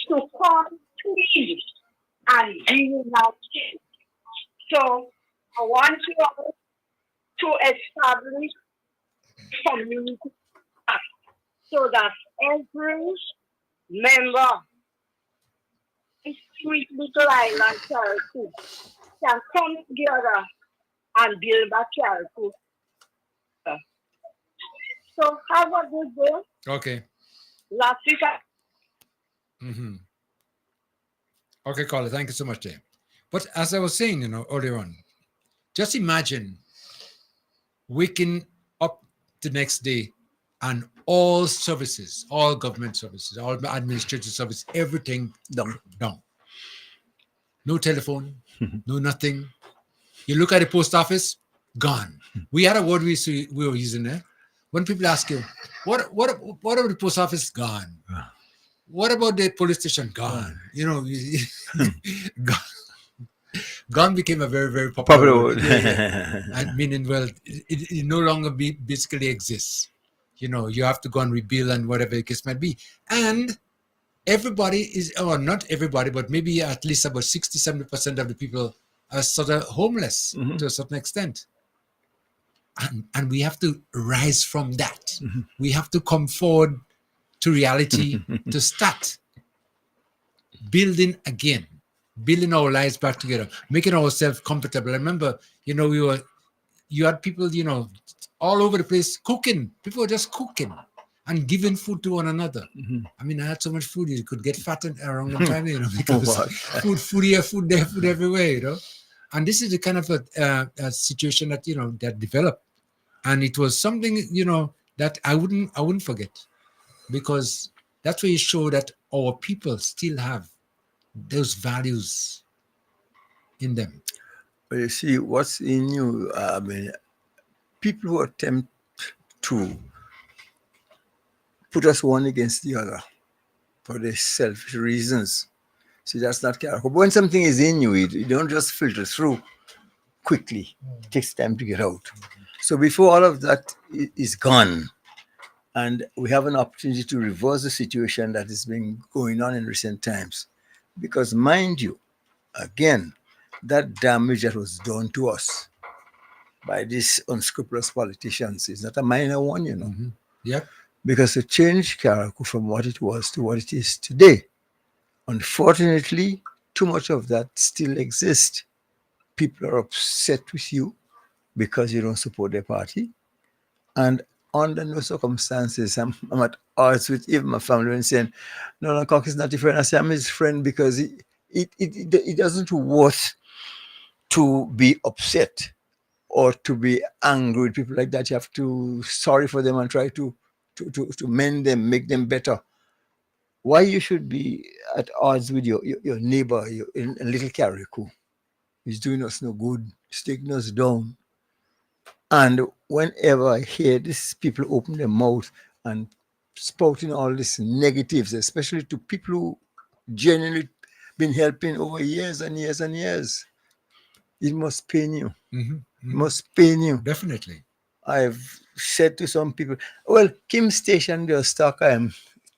S15: to come clean and be now. So I want you all to establish community so that every member is sweet little island charity can come together and build a charity. So have a good day.
S4: Okay.
S15: Last week.
S4: Okay, caller, thank you so much, Dave. But as I was saying, earlier on, just imagine waking up the next day and all services, all government services, all administrative services, everything down. No telephone, no nothing. You look at the post office, gone. We had a word we were using there. When people ask you, what about the post office? Gone. What about the police station? Gone. Gone became a very, very popular word. And meaning, well, it no longer basically exists. You have to go and rebuild and whatever the case might be. And everybody is, or not everybody, but maybe at least about 60-70% of the people are sort of homeless to a certain extent. And we have to rise from that. We have to come forward to reality to start building again, building our lives back together, making ourselves comfortable. I remember, we were you had people, all over the place cooking. People were just cooking and giving food to one another. I mean, I had so much food, you could get fattened around the time, because food here, food there, food everywhere, And this is the kind of a situation that, that developed. And it was something, that I wouldn't forget, because that's where you show that our people still have those values in them.
S9: Well, you see, what's in you, people who attempt to put us one against the other for their selfish reasons. See, that's not character. But when something is in you, you don't just filter through quickly. It takes time to get out. So before all of that is gone, and we have an opportunity to reverse the situation that has been going on in recent times. Because mind you, again, that damage that was done to us by these unscrupulous politicians is not a minor one,
S4: Yep.
S9: Because to change Karaku from what it was to what it is today, unfortunately, too much of that still exists. People are upset with you because you don't support their party. And under no circumstances, I'm at odds with even my family and saying, no, Cox is not your friend. I say I'm his friend because it doesn't worth to be upset or to be angry with people like that. You have to sorry for them and try to mend them, make them better. Why you should be at odds with your neighbor, in little Karikou? He's doing us no good. He's taking us down. And whenever I hear these people open their mouth and spouting all these negatives, especially to people who genuinely been helping over years and years and years, it must pain you. It must pain you.
S4: Definitely.
S9: I've said to some people, well, Kim stationed their stock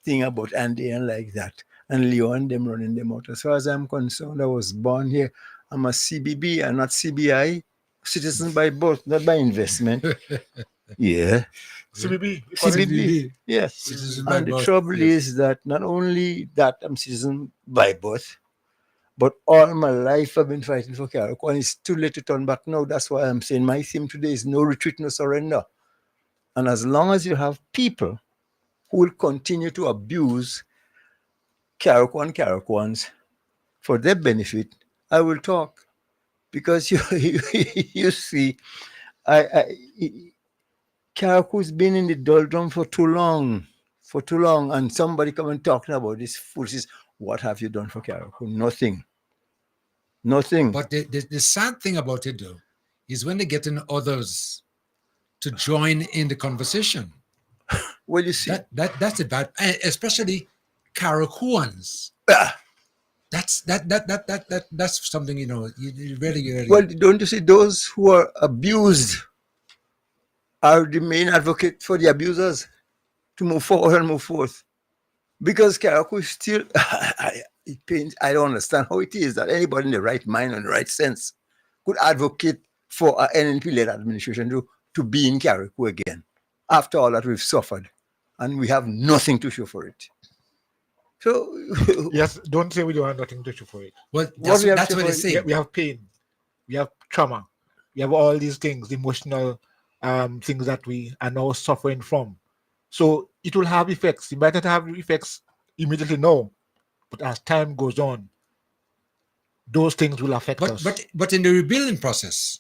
S9: thing about Andy and like that, and Leo and them running them out. As far as I'm concerned, I was born here. I'm a CBB and not CBI. Citizen by birth, not by investment. Yeah. CBB. Yes.
S4: Citizen by
S9: And the
S4: birth,
S9: trouble is that not only that I'm citizen by birth, but all my life I've been fighting for Karakou, and it's too late to turn back now. That's why I'm saying my theme today is no retreat, no surrender. And as long as you have people who will continue to abuse Karakou and Karakouans for their benefit, I will talk. Because you see, Karakou's been in the doldrum for too long, and somebody come and talking about this foolishness. What have you done for Karakou? Nothing.
S4: But the sad thing about it, though, is when they get in others to join in the conversation.
S9: Well, you see,
S4: that's it bad, especially Karakouans. That's something, you really.
S9: Well, don't you see those who are abused are the main advocate for the abusers to move forward and move forth? Because Karakou is still, it pains. I don't understand how it is that anybody in the right mind and the right sense could advocate for an NNP-led administration to be in Karakou again after all that we've suffered, and we have nothing to show for it. So
S6: yes, don't say we don't have nothing to show for it.
S4: Well, that's what they say.
S6: We have pain, we have trauma, we have all these things, emotional things that we are now suffering from. So it will have effects. It might not have effects immediately now, but as time goes on, those things will affect us.
S4: But in the rebuilding process,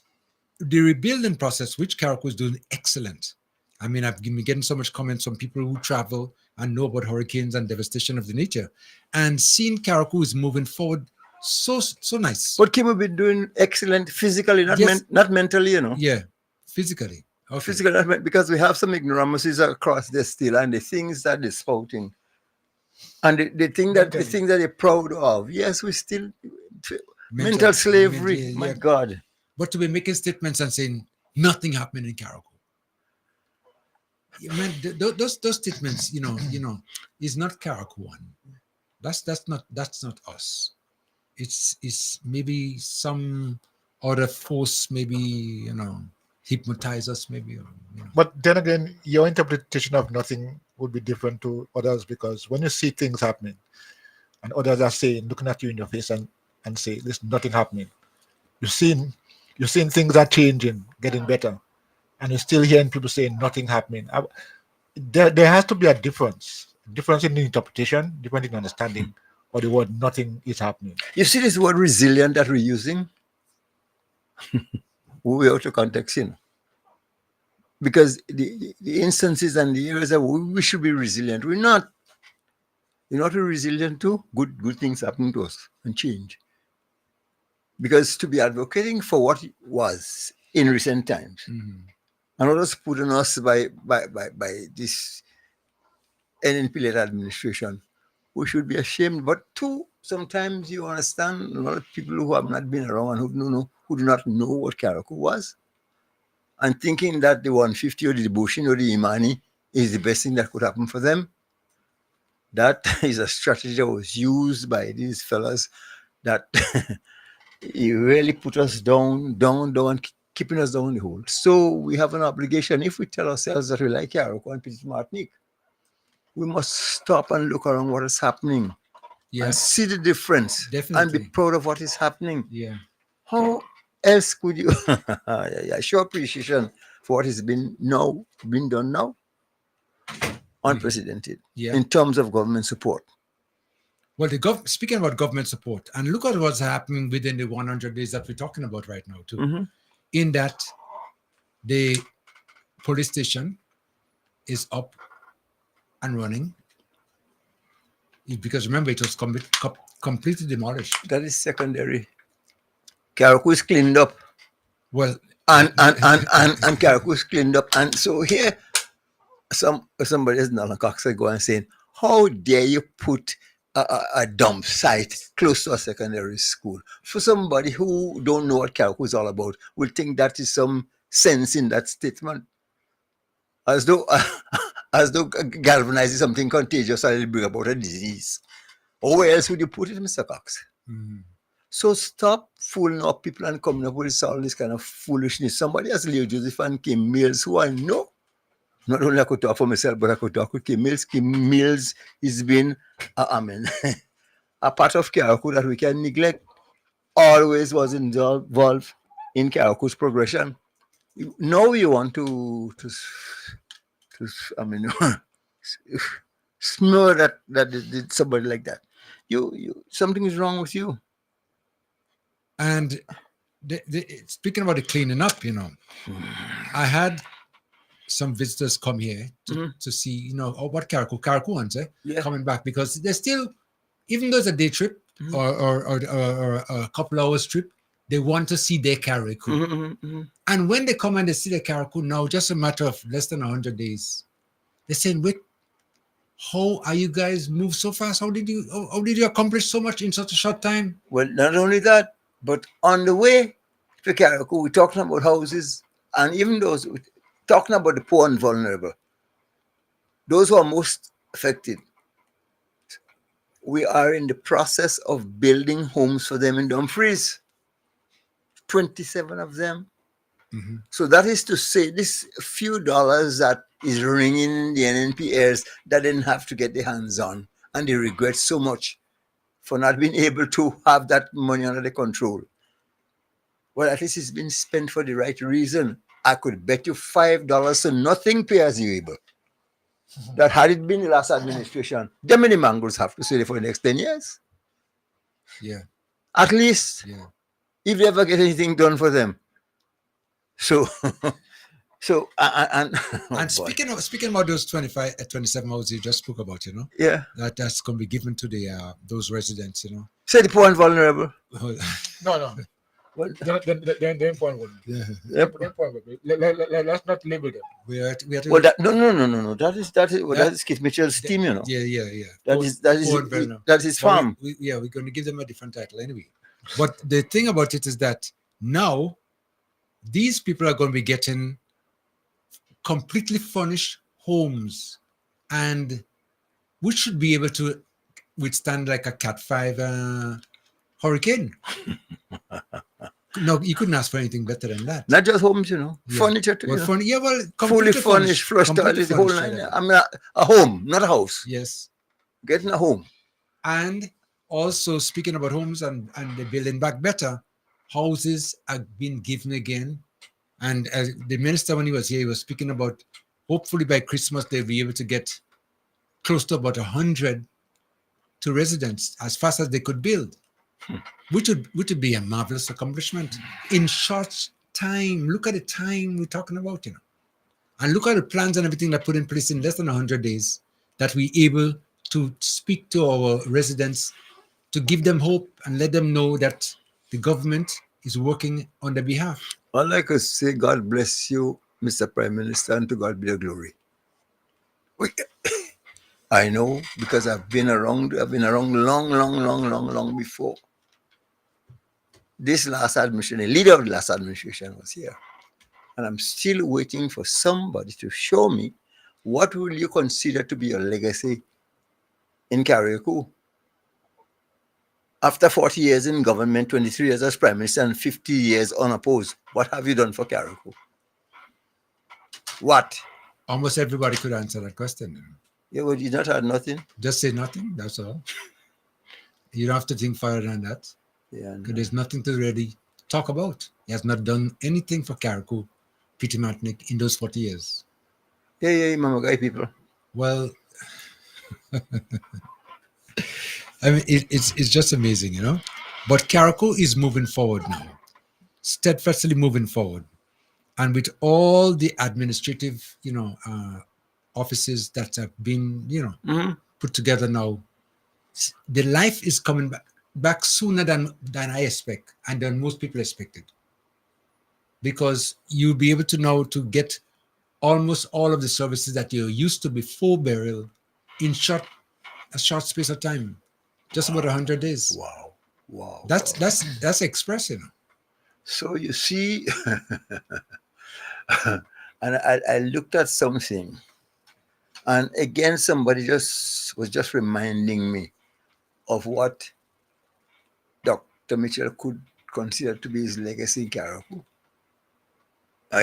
S4: which Karakou is doing excellent. I mean, I've been getting so much comments from people who travel and know about hurricanes and devastation of the nature, and seeing Karakou is moving forward so nice.
S9: But Kim have been doing excellent physically, not mentally,
S4: Yeah, physically. Okay.
S9: Physically, because we have some ignoramuses across there still, and the things that they're spouting, and the thing that they're proud of. Yes, we still mental slavery. My God!
S4: But to be making statements and saying nothing happened in Karakou. Man, those statements, is not Karakou one. That's not us. It's maybe some other force, maybe hypnotize us, maybe.
S6: But then again, your interpretation of nothing would be different to others, because when you see things happening, and others are saying, looking at you in your face and say, "There's nothing happening," you've seen You're seeing things are changing, getting better, and you're still hearing people saying nothing happening. There has to be a difference in the interpretation, difference in understanding, or the word nothing is happening.
S9: You see this word resilient that we're using? We're out of context, you know. Because the instances and the areas that we should be resilient, we're not. You know what we're resilient to? Good things happen to us and change. Because to be advocating for what it was in recent times, and what was put on us by this NNP-led administration, we should be ashamed. But two, sometimes you understand a lot of people who have not been around and who do not know what Karaku was, and thinking that the 150 or the Bushin or the Imani is the best thing that could happen for them. That is a strategy that was used by these fellas that it really put us down, keeping us down the hole. So we have an obligation, if we tell ourselves that we like Karaku and Petit Martinique, we must stop and look around what is happening and see the difference and be proud of what is happening.
S4: Yeah.
S9: How else could you show appreciation for what has been done now? Unprecedented in terms of government support.
S4: Well, speaking about government support, and look at what's happening within the 100 days that we're talking about right now, too. In that the police station is up and running. Because remember, it was completely demolished.
S9: That is secondary. Karaku is cleaned up.
S4: Well,
S9: and Karaku is cleaned up. And so here, somebody is Nalan Cox go and saying, how dare you put a dump site close to a secondary school? For somebody who don't know what Karaku is all about, will think that is some sense in that statement. As though galvanizing something contagious and bring about a disease. Or where else would you put it, Mr. Cox? So stop fooling up people and coming up with all this kind of foolishness. Somebody as Leo Joseph and Kim Mills, who I know, not only I could talk for myself, but I could talk with Kim Mills. Kim Mills has been, a part of Karaku that we can neglect. Always was involved in Karaku's progression. Now you want to smell that somebody like that. You something is wrong with you.
S4: And speaking about the cleaning up, I had some visitors come here to see, what Karakuans coming back, because they're still, even though it's a day trip or a couple hours trip, they want to see their Karaku. And when they come and they see their Karaku now, just a matter of less than 100 days, they're saying, wait, how are you guys move so fast? How did you accomplish so much in such a short time?
S9: Well, not only that, but on the way to Karaku, we're talking about houses, and even those talking about the poor and vulnerable, those who are most affected. We are in the process of building homes for them in Dumfries. 27 of them. So that is to say, this few dollars that is ringing in the NNP airs that didn't have to get their hands on, and they regret so much for not being able to have that money under their control. Well, at least it's been spent for the right reason. I could bet you $5 so nothing pays you able. That had it been the last administration, the many mangoes have to stay for the next 10 years.
S4: Yeah.
S9: At least.
S4: Yeah.
S9: If they ever get anything done for them. So and
S4: speaking about those 27 houses you just spoke about,
S9: yeah,
S4: that's going to be given to the those residents,
S9: Say the poor and vulnerable.
S5: No. Well, they're important.
S4: Yeah.
S5: Let's not label them.
S9: No. That is Keith Mitchell's team,
S4: Yeah.
S9: That is his farm.
S4: We're going to give them a different title anyway. But the thing about it is that now these people are going to be getting completely furnished homes, and we should be able to withstand like a Cat 5 hurricane. No, you couldn't ask for anything better than that.
S9: Not just homes, furniture too. Fully furnished, flush toilet, the whole line. I mean, a home, not a house.
S4: Yes,
S9: getting a home.
S4: And also speaking about homes and the building back better, houses have been given again. And the minister, when he was here, he was speaking about hopefully by Christmas they'll be able to get close to about 100 to residents as fast as they could build, which would be a marvelous accomplishment in short time. Look at the time we're talking about, and look at the plans and everything that put in place in less than 100 days that we able to speak to our residents to give them hope and let them know that the government is working on their behalf.
S9: All I could say, God bless you, Mr. Prime Minister, and to God be the glory. I know because I've been around long before. This last administration, the leader of the last administration was here. And I'm still waiting for somebody to show me what will you consider to be your legacy in Carriacou. After 40 years in government, 23 years as Prime Minister, and 50 years unopposed, what have you done for Carriacou? What?
S4: Almost everybody could answer that question.
S9: Yeah, but you not had nothing?
S4: Just say nothing, that's all. You don't have to think further than that.
S9: Yeah,
S4: because there's nothing to really talk about. He has not done anything for Carriacou, Peter Matnick, in those 40 years.
S9: Yeah, Mama Guy people.
S4: Well, I mean, it's just amazing, But Carriacou is moving forward now, steadfastly moving forward. And with all the administrative, offices that have been, put together now, the life is coming back sooner than I expect and than most people expected. Because you'll be able to now to get almost all of the services that you used to before Beryl in a short space of time, just about 100 days.
S9: Wow.
S4: That's expressive.
S9: So you see, and I looked at something, and again somebody was just reminding me of what Dr. Mitchell could consider to be his legacy in Carriacou.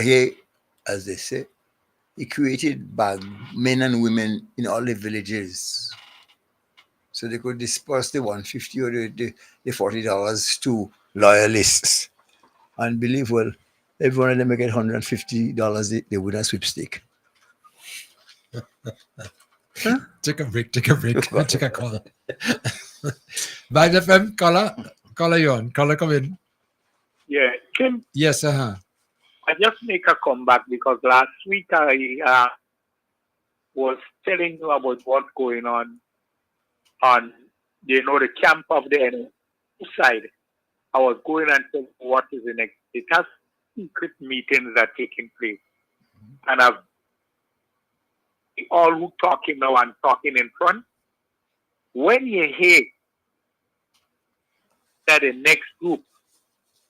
S9: Here, as they say, he created men and women in all the villages, so they could disperse the $150 or the $40 to loyalists. And believe well, if one of them get $150, they would have sweepstake.
S4: Huh? Take a break. Take a call. Bye, FM. Caller, you on. Caller, come in.
S2: Yeah, Kim.
S4: Yes,
S2: I just make a comeback because last week I was telling you about what's going on the camp of the enemy side. I was going and telling what is the next. It has secret meetings that are taking place. And I've all who talking now and talking in front. When you hear that the next group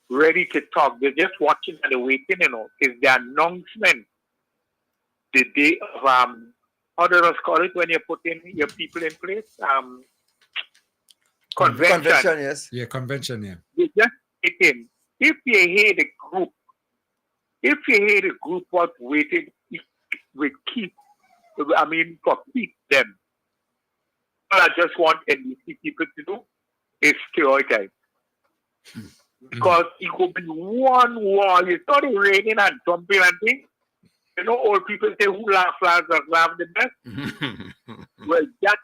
S2: ready to talk, they're just watching and they're waiting, is the announcement the day of how do you call it when you're putting your people in place? Convention.
S4: Yes. Yeah, convention, yeah.
S2: They just sit in. If you hear the group was waiting with for keep them. All I just want NBC people to do is stereotype. Because it could be one wall. You started raining and jumping and things. Old people say who laugh last laugh the best. Well, that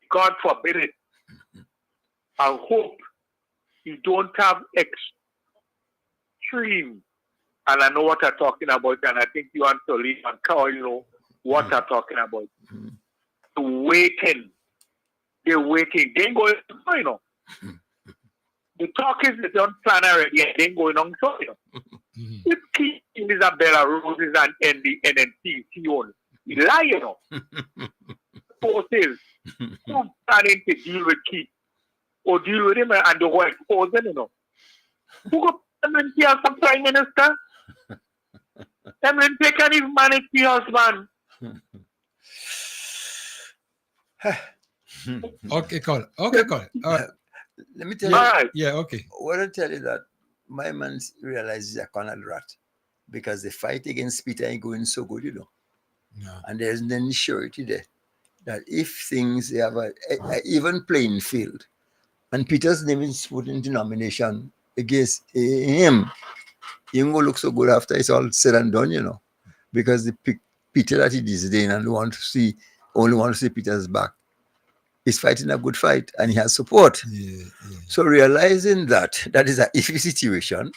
S2: God forbid it. I hope you don't have extreme. And I know what I'm talking about, and I think you and Tolly and Carl what I'm talking about. The waiting. They're waiting. They ain't going on, The talk is they don't plan already and they ain't going on, If King Isabella Roses and the NNC, he lie, Forces who planning to deal with Keith or deal with him and the white forces, Who got MNP as a prime minister? MNP can even manage the husband.
S4: Okay, call. All right.
S9: Let me tell you.
S2: All right.
S4: Yeah, okay.
S9: I want to tell you that my man realizes a cornered rat because the fight against Peter ain't going so good,
S4: No.
S9: And there's any surety there that if things have a even playing field, and Peter's name is put into nomination against him, he ain't gonna look so good after it's all said and done, because the Peter that he disdain and only want to see Peter's back. He's fighting a good fight and he has support. So realizing that is an iffy situation,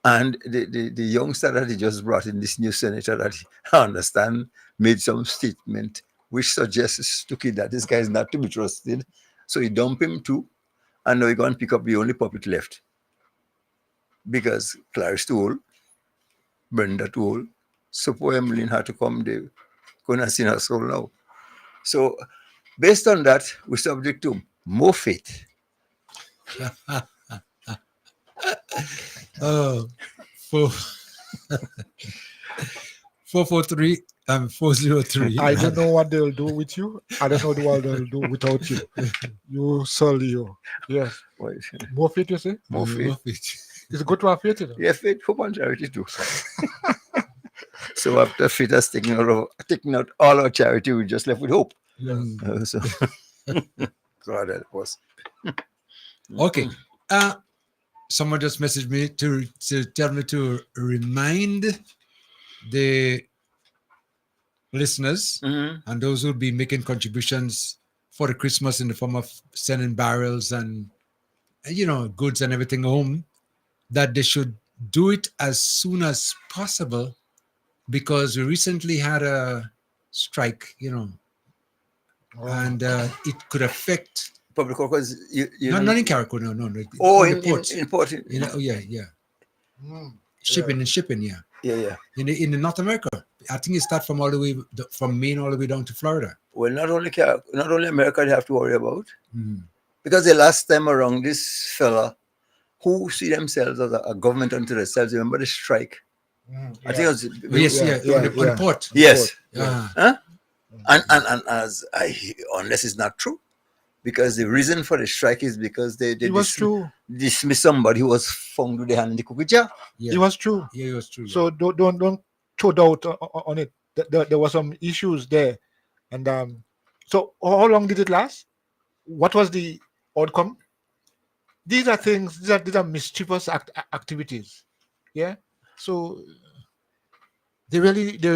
S9: and the youngster that he just brought in, this new senator that I understand made some statement which suggests to kid that this guy is not to be trusted. So he dumped him too, and now he going to pick up the only puppet left. Because Clarice too old, Brenda too old, so poor Emmeline had to come, they couldn't see her soul now. So based on that, we're subject to more faith.
S4: Oh, 443 and 403.
S6: I don't know what they'll do with you. I don't know what they'll do without you. You solely you. Yes. More faith, you say?
S9: More faith.
S6: It's good to have faith,
S9: Yeah, faith, hope, and charity too. So after faith has taken out all our charity, we just left with hope. So God help us.
S4: Okay. Someone just messaged me to tell me to remind the listeners and those who'll be making contributions for the Christmas in the form of sending barrels and goods and everything home, that they should do it as soon as possible, because we recently had a strike, and it could affect
S9: public because
S4: not in Carriacou, no.
S9: Oh,
S4: in ports.
S9: In port.
S4: Shipping, yeah.
S9: Yeah.
S4: In North America, I think it starts from all the way from Maine all the way down to Florida.
S9: Well, not only America they have to worry about, because the last time around, this fella who see themselves as a government unto themselves, remember the strike? I think it was
S4: on the port.
S9: Yes.
S4: Yeah.
S9: And unless it's not true, because the reason for the strike is because they dismiss somebody who was found with the hand in the cookie jar.
S6: It was true.
S4: Yeah, it was true.
S6: So don't throw doubt on it. There were some issues there, and so how long did it last? What was the outcome? These are things. These are mischievous activities. Yeah. So they really, I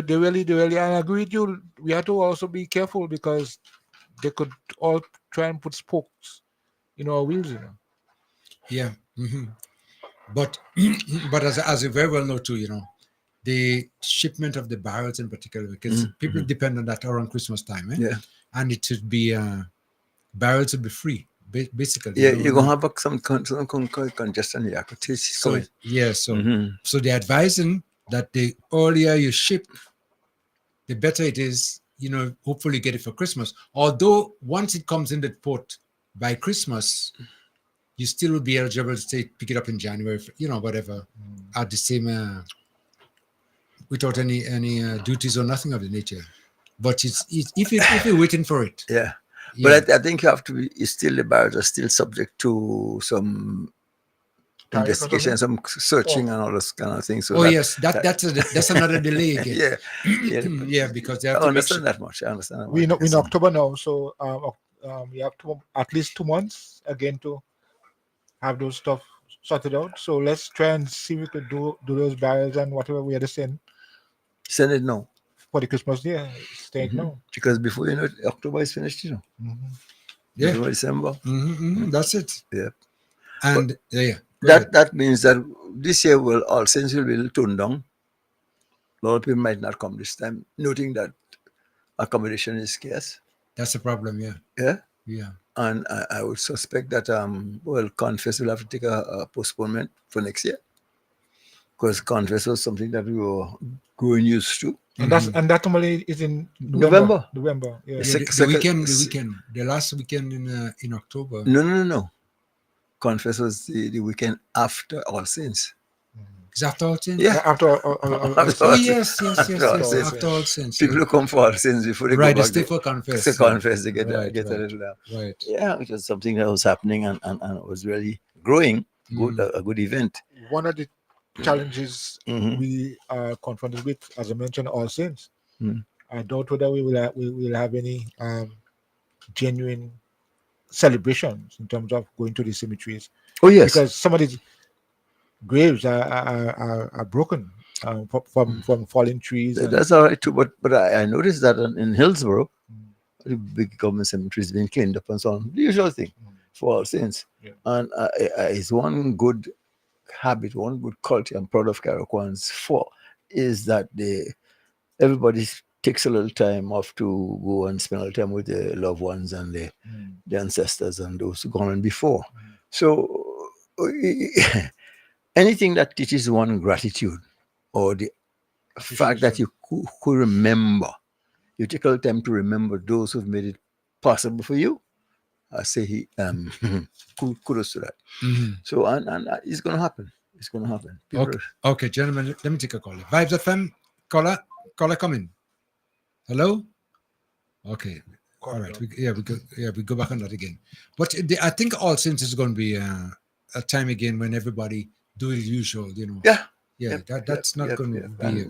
S6: agree with you. We have to also be careful because they could all try and put spokes in our wheels,
S4: Yeah. But as you very well know too, the shipment of the barrels in particular, because people depend on that around Christmas time, and it should be barrels should be free, basically.
S9: Yeah, you're gonna have some congestion here.
S4: So they're advising that the earlier you ship, the better it is. Hopefully get it for Christmas. Although once it comes in the port by Christmas, you still will be eligible to pick it up in January, whatever, at the same, without any duties or nothing of the nature. But it's if you're waiting for it.
S9: Yeah. But I think you have to be, the barrels are still subject to some investigation, some searching and all those kind of things. So
S6: that's
S4: another delay again.
S9: Yeah,
S4: because they
S9: have to understand that much. I understand that.
S6: We're in October now, so we have at least 2 months again to have those stuff sorted out. So let's try and see if we could do those barrels and whatever we had to send.
S9: Send it now.
S6: For the Christmas day, stay now.
S9: Because before October is finished,
S4: Yeah.
S9: Before December.
S4: That's it.
S9: Yeah.
S4: And
S9: that means that this year All Saints will be a little toned down. A lot of people might not come this time, noting that accommodation is scarce.
S4: That's a problem, yeah.
S9: Yeah?
S4: Yeah.
S9: And I would suspect that, Confess will have to take a postponement for next year. Because Confess was something that we were growing used to.
S6: And that normally is in
S9: November.
S6: Yeah.
S4: The last weekend in October.
S9: No. Confess was the weekend after All Saints.
S4: Is after All Saints?
S9: Yeah.
S6: After
S4: Yes. After All Saints.
S9: People who come for All Saints before they go back.
S4: They stay for Confess.
S9: To Confess, they get a little down.
S4: Right.
S9: Yeah, which was something that was happening and it was really growing. A good event.
S6: One of the challenges we are confronted with, as I mentioned, All Saints. I doubt whether we will have any genuine celebrations in terms of going to the cemeteries.
S9: Oh, yes.
S6: Because some of these graves are broken from falling trees. And
S9: That's all right too. But I noticed that in Hillsborough, the big government cemetery is being cleaned up and so on. The usual thing for all saints.
S6: Yeah.
S9: And it's one good habit, one good culture I'm proud of Caraquans for, is that everybody takes a little time off to go and spend a little time with their loved ones and their ancestors and those who gone on before. So anything that teaches one gratitude or the fact that you could remember, you take a little time to remember those who've made it possible for you. I say kudos to that. So and it's going to happen. It's going to happen. People
S4: Okay, gentlemen, let me take a call. Vibes FM, caller, come in. Hello. Okay. All right. We go back on that again. But I think All Saints is going to be a time again when everybody do the usual. That's not going to be.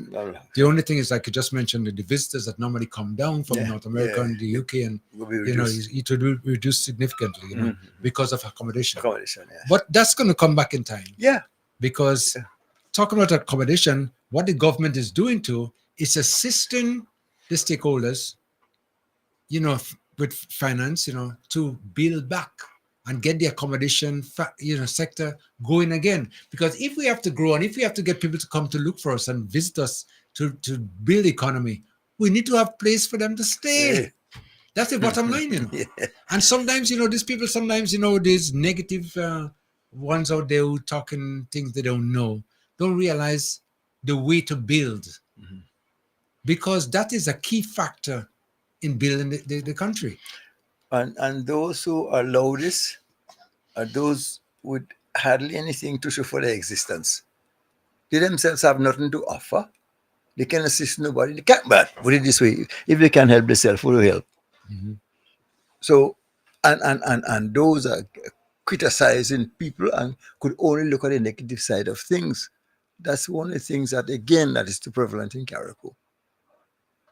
S4: The only thing is, like you just mentioned, the visitors that normally come down from North America and the UK, and it will reduce significantly, because of accommodation. But that's going to come back in time.
S9: Yeah.
S4: Because talking about accommodation, what the government is doing is assisting the stakeholders, with finance, to build back and get the accommodation, sector going again. Because if we have to grow and if we have to get people to come to look for us and visit us to build the economy, we need to have place for them to stay. That's the bottom line, And sometimes, these people, these negative ones out there who talking things they don't know, don't realize the way to build. Because that is a key factor in building the country.
S9: And those who are loudest are those with hardly anything to show for their existence. They themselves have nothing to offer. They can assist nobody. They can't, but put it this way, if they can help themselves, who will help? So, and those are criticizing people and could only look at the negative side of things. That's one of the things that, again, that is too prevalent in Carriacou.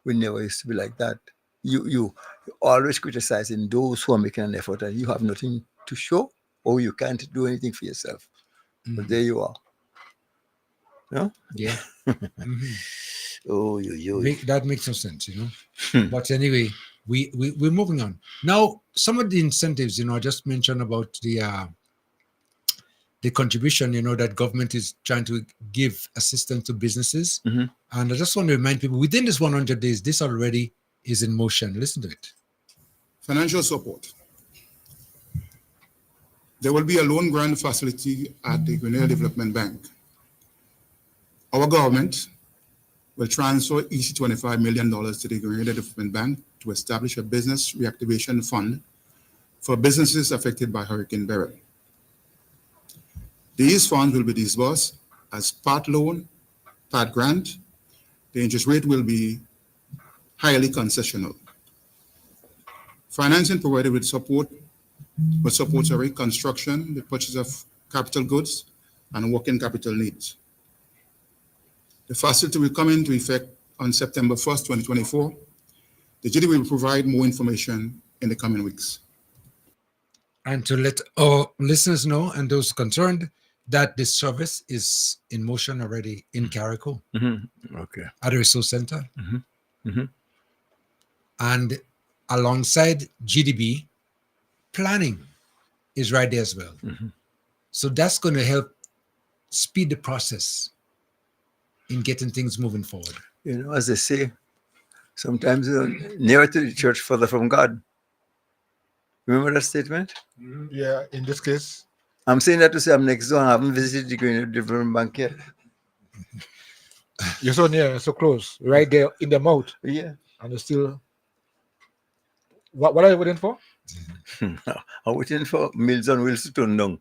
S9: We never used to be like that. You always criticizing those who are making an effort and you have nothing to show or you can't do anything for yourself. But there you are. No?
S4: Yeah.
S9: That
S4: makes no sense, But anyway, we're moving on. Now, some of the incentives, I just mentioned about the contribution, that government is trying to give assistance to businesses. And I just want to remind people, within this 100 days, this already is in motion. Listen to it.
S16: Financial support. There will be a loan grant facility at the Grenada Development Bank. Our government will transfer each $25 million to the Grenada Development Bank to establish a business reactivation fund for businesses affected by Hurricane Beryl. These funds will be disbursed as part loan, part grant. The interest rate will be highly concessional. Financing provided with support construction, the purchase of capital goods, and working capital needs. The facility will come into effect on September 1st, 2024. The GD will provide more information in the coming weeks.
S4: And to let our listeners know and those concerned that this service is in motion already in Carriacou.
S9: Okay.
S4: At the resource center. And alongside GDB, planning is right there as well. So that's going to help speed the process in getting things moving forward.
S9: As they say, sometimes nearer to the church, further from God. Remember that statement?
S6: Yeah, in this case.
S9: I'm saying that to say I'm next door. I haven't visited the Grenada Development Bank yet.
S6: You're so near, so close, right there in the mouth.
S9: Yeah.
S6: And you're still. What are you waiting for?
S9: I'm waiting for Mills on Wheels to turn down.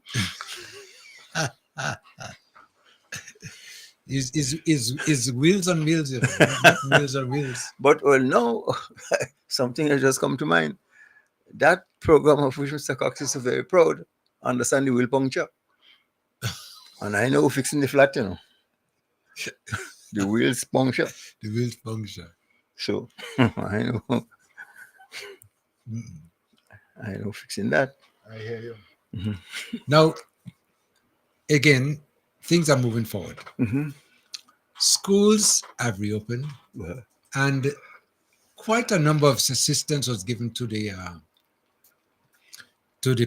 S4: Is wheels on wheels, not wheels on wheels.
S9: But no, something has just come to mind. That program of which Mr. Cox is so very proud, understand the wheel puncture. And I know fixing the flat, The wheels puncture.
S4: The wheels puncture.
S9: So, I know. I know fixing that.
S6: I hear you.
S4: Now, again, things are moving forward. Schools have reopened, and quite a number of assistance was given to the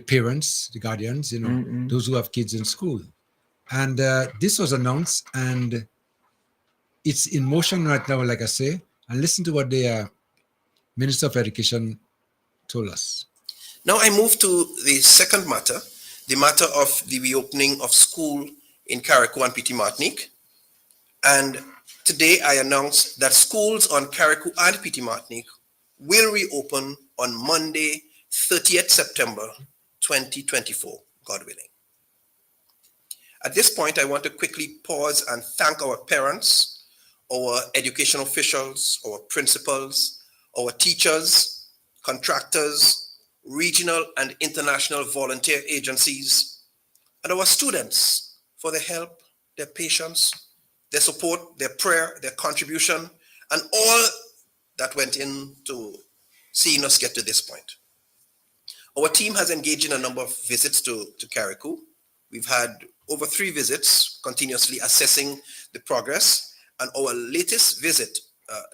S4: parents, the guardians, those who have kids in school. And this was announced, and it's in motion right now, like I say. And listen to what the Minister of Education told us.
S17: Now I move to the second matter, the matter of the reopening of school in Carriacou and Petite Martinique. And today I announce that schools on Carriacou and Petite Martinique will reopen on Monday, 30th September 2024, God willing. At this point, I want to quickly pause and thank our parents, our education officials, our principals, our teachers, contractors, regional and international volunteer agencies, and our students for their help, their patience, their support, their prayer, their contribution, and all that went into seeing us get to this point. Our team has engaged in a number of visits to Carriacou. We've had over 3 visits, continuously assessing the progress, and our latest visit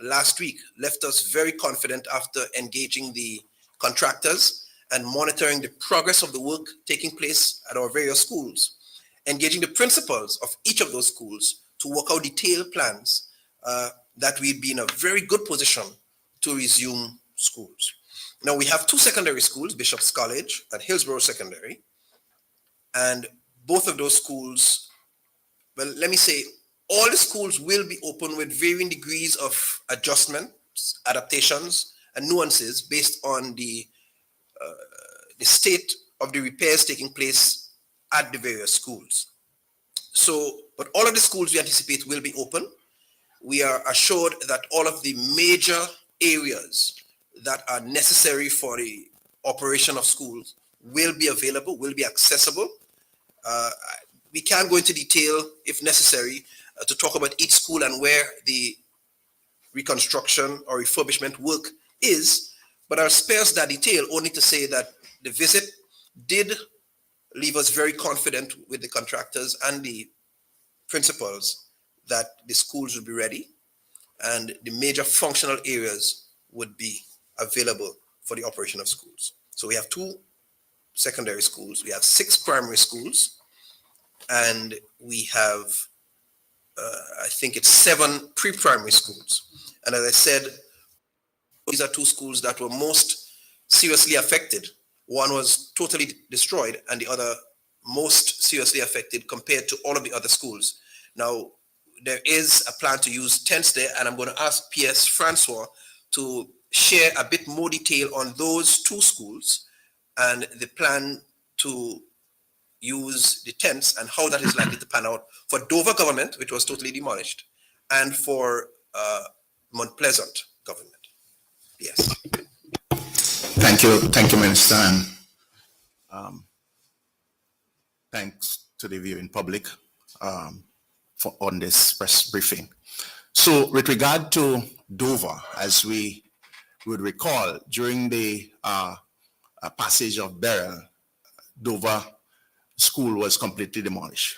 S17: last week left us very confident after engaging the contractors and monitoring the progress of the work taking place at our various schools, engaging the principals of each of those schools to work out detailed plans that we'd be in a very good position to resume schools. Now we have 2 secondary schools, Bishop's College and Hillsborough Secondary, and both of those schools, well, let me say, all the schools will be open with varying degrees of adjustments, adaptations, and nuances based on the state of the repairs taking place at the various schools. So, but all of the schools we anticipate will be open. We are assured that all of the major areas that are necessary for the operation of schools will be available, will be accessible. We can go into detail if necessary to talk about each school and where the reconstruction or refurbishment work is, but I'll spare us that detail only to say that the visit did leave us very confident with the contractors and the principals that the schools would be ready and the major functional areas would be available for the operation of schools. So we have 2 secondary schools, we have 6 primary schools, and we have, I think it's 7 pre-primary schools. And as I said, these are 2 schools that were most seriously affected. One was totally destroyed and the other most seriously affected compared to all of the other schools. Now, there is a plan to use tents there, and I'm going to ask P.S. Francois to share a bit more detail on those 2 schools and the plan to use the tents and how that is likely to pan out for Dover government, which was totally demolished, and for Mount Pleasant government. Yes.
S18: Thank you, Minister, and thanks to the viewing public on this press briefing. So, with regard to Dover, as we would recall, during the passage of Beryl, Dover school was completely demolished.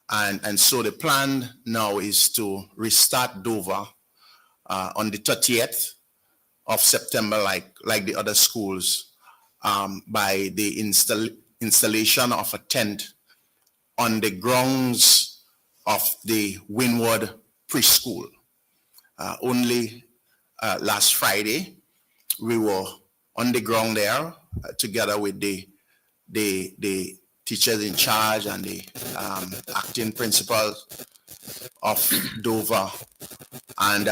S18: And so the plan now is to restart Dover on the 30th of September, like the other schools, by the installation of a tent on the grounds of the Windward preschool. Only last Friday, we were on the ground there together with the teachers in charge and the acting principal of Dover, and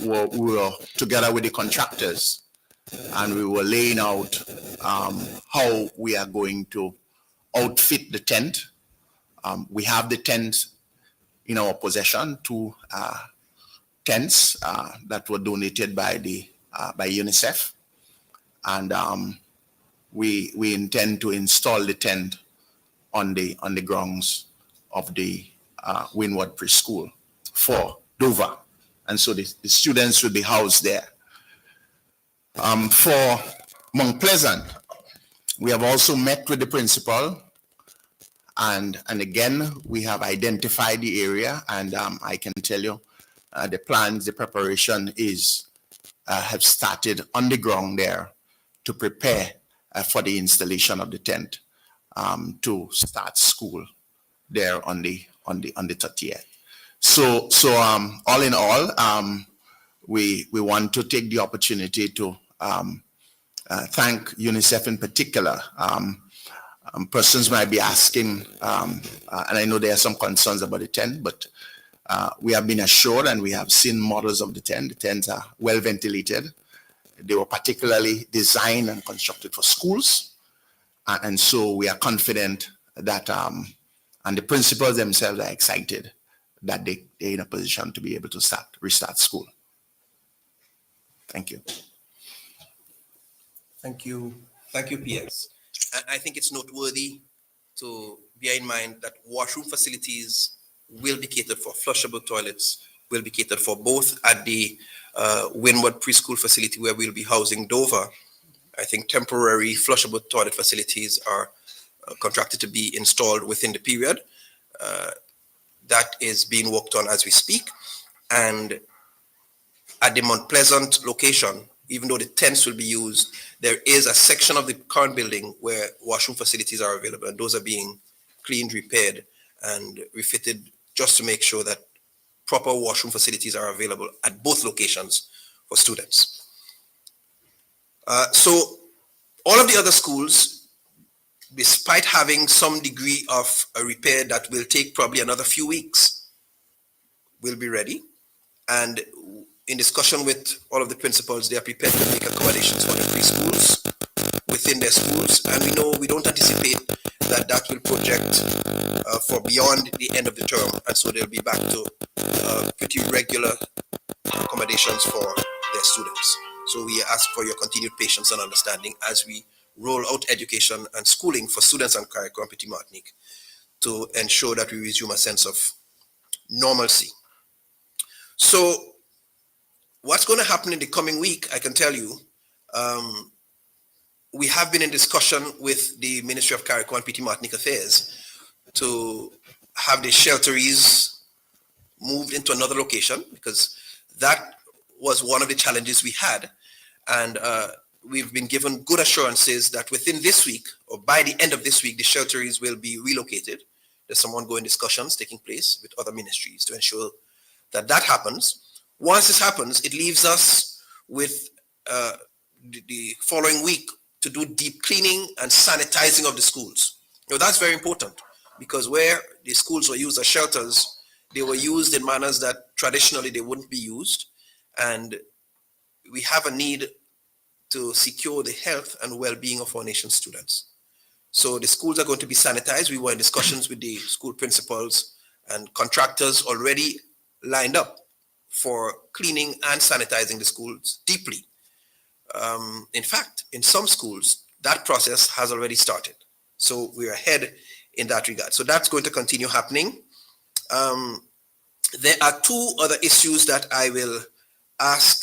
S18: we were together with the contractors, and we were laying out how we are going to outfit the tent. We have the tent in our possession, 2 tents that were donated by UNICEF, and we intend to install the tent on the grounds of the Windward Preschool for Dover, and so the students will be housed there. For Mount Pleasant, we have also met with the principal, and again, we have identified the area, and I can tell you the plans, the preparation have started on the ground there to prepare for the installation of the tent to start school there on the 30th. So all in all, we want to take the opportunity to thank UNICEF in particular. Persons might be asking, and I know there are some concerns about the tent, but we have been assured and we have seen models of the tent. The tents are well ventilated. They were particularly designed and constructed for schools. And so we are confident that, and the principals themselves are excited that they're in a position to be able to restart school. Thank you.
S17: Thank you. Thank you, PS. And I think it's noteworthy to bear in mind that washroom facilities will be catered for. Flushable toilets will be catered for both at the Windward Preschool facility where we'll be housing Dover. I think temporary flushable toilet facilities are contracted to be installed within the period. That is being worked on as we speak. And at the Mount Pleasant location, even though the tents will be used, there is a section of the current building where washroom facilities are available, and those are being cleaned, repaired, and refitted just to make sure that proper washroom facilities are available at both locations for students. So all of the other schools, despite having some degree of a repair that will take probably another few weeks, will be ready. And in discussion with all of the principals, they are prepared to make accommodations for the preschools within their schools. And we know we don't anticipate that will project for beyond the end of the term. And so they'll be back to pretty regular accommodations for their students. So we ask for your continued patience and understanding as we roll out education and schooling for students on Carriacou and Petit Martinique to ensure that we resume a sense of normalcy. So what's going to happen in the coming week, I can tell you, we have been in discussion with the Ministry of Carriacou and Petit Martinique Affairs to have the shelteries moved into another location, because that was one of the challenges we had. And we've been given good assurances that within this week, or by the end of this week, the shelteries will be relocated. There's some ongoing discussions taking place with other ministries to ensure that that happens. Once this happens, it leaves us with the following week to do deep cleaning and sanitizing of the schools. Now, that's very important, because where the schools were used as shelters, they were used in manners that traditionally they wouldn't be used. And we have a need to secure the health and well-being of our nation's students. So the schools are going to be sanitized. We were in discussions with the school principals and contractors already lined up for cleaning and sanitizing the schools deeply. In fact, in some schools, that process has already started. So we're ahead in that regard. So that's going to continue happening. There are two other issues that I will ask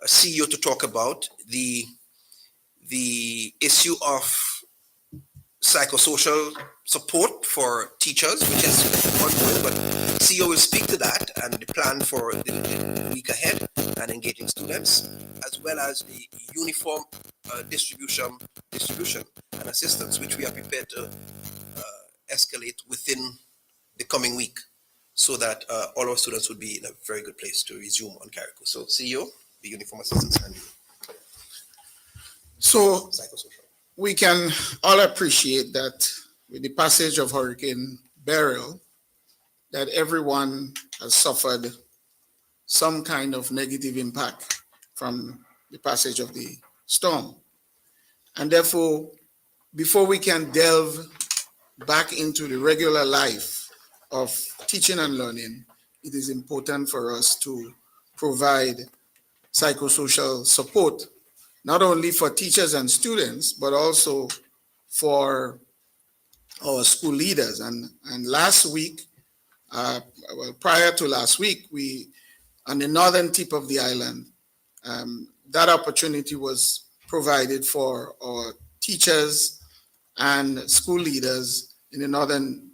S17: a CEO to talk about. The issue of psychosocial support for teachers, which is ongoing, but CEO will speak to that and the plan for the week ahead and engaging students, as well as the uniform distribution and assistance, which we are prepared to escalate within the coming week, so that all our students would be in a very good place to resume on Carriacou. So CEO, the uniform assistance and the
S16: So
S17: psychosocial.
S16: We can all appreciate that with the passage of Hurricane Beryl, that everyone has suffered some kind of negative impact from the passage of the storm. And therefore, before we can delve back into the regular life of teaching and learning, it is important for us to provide psychosocial support, not only for teachers and students, but also for our school leaders. And last week, prior to last week, we, on the northern tip of the island, that opportunity was
S19: provided for our teachers and school leaders in the northern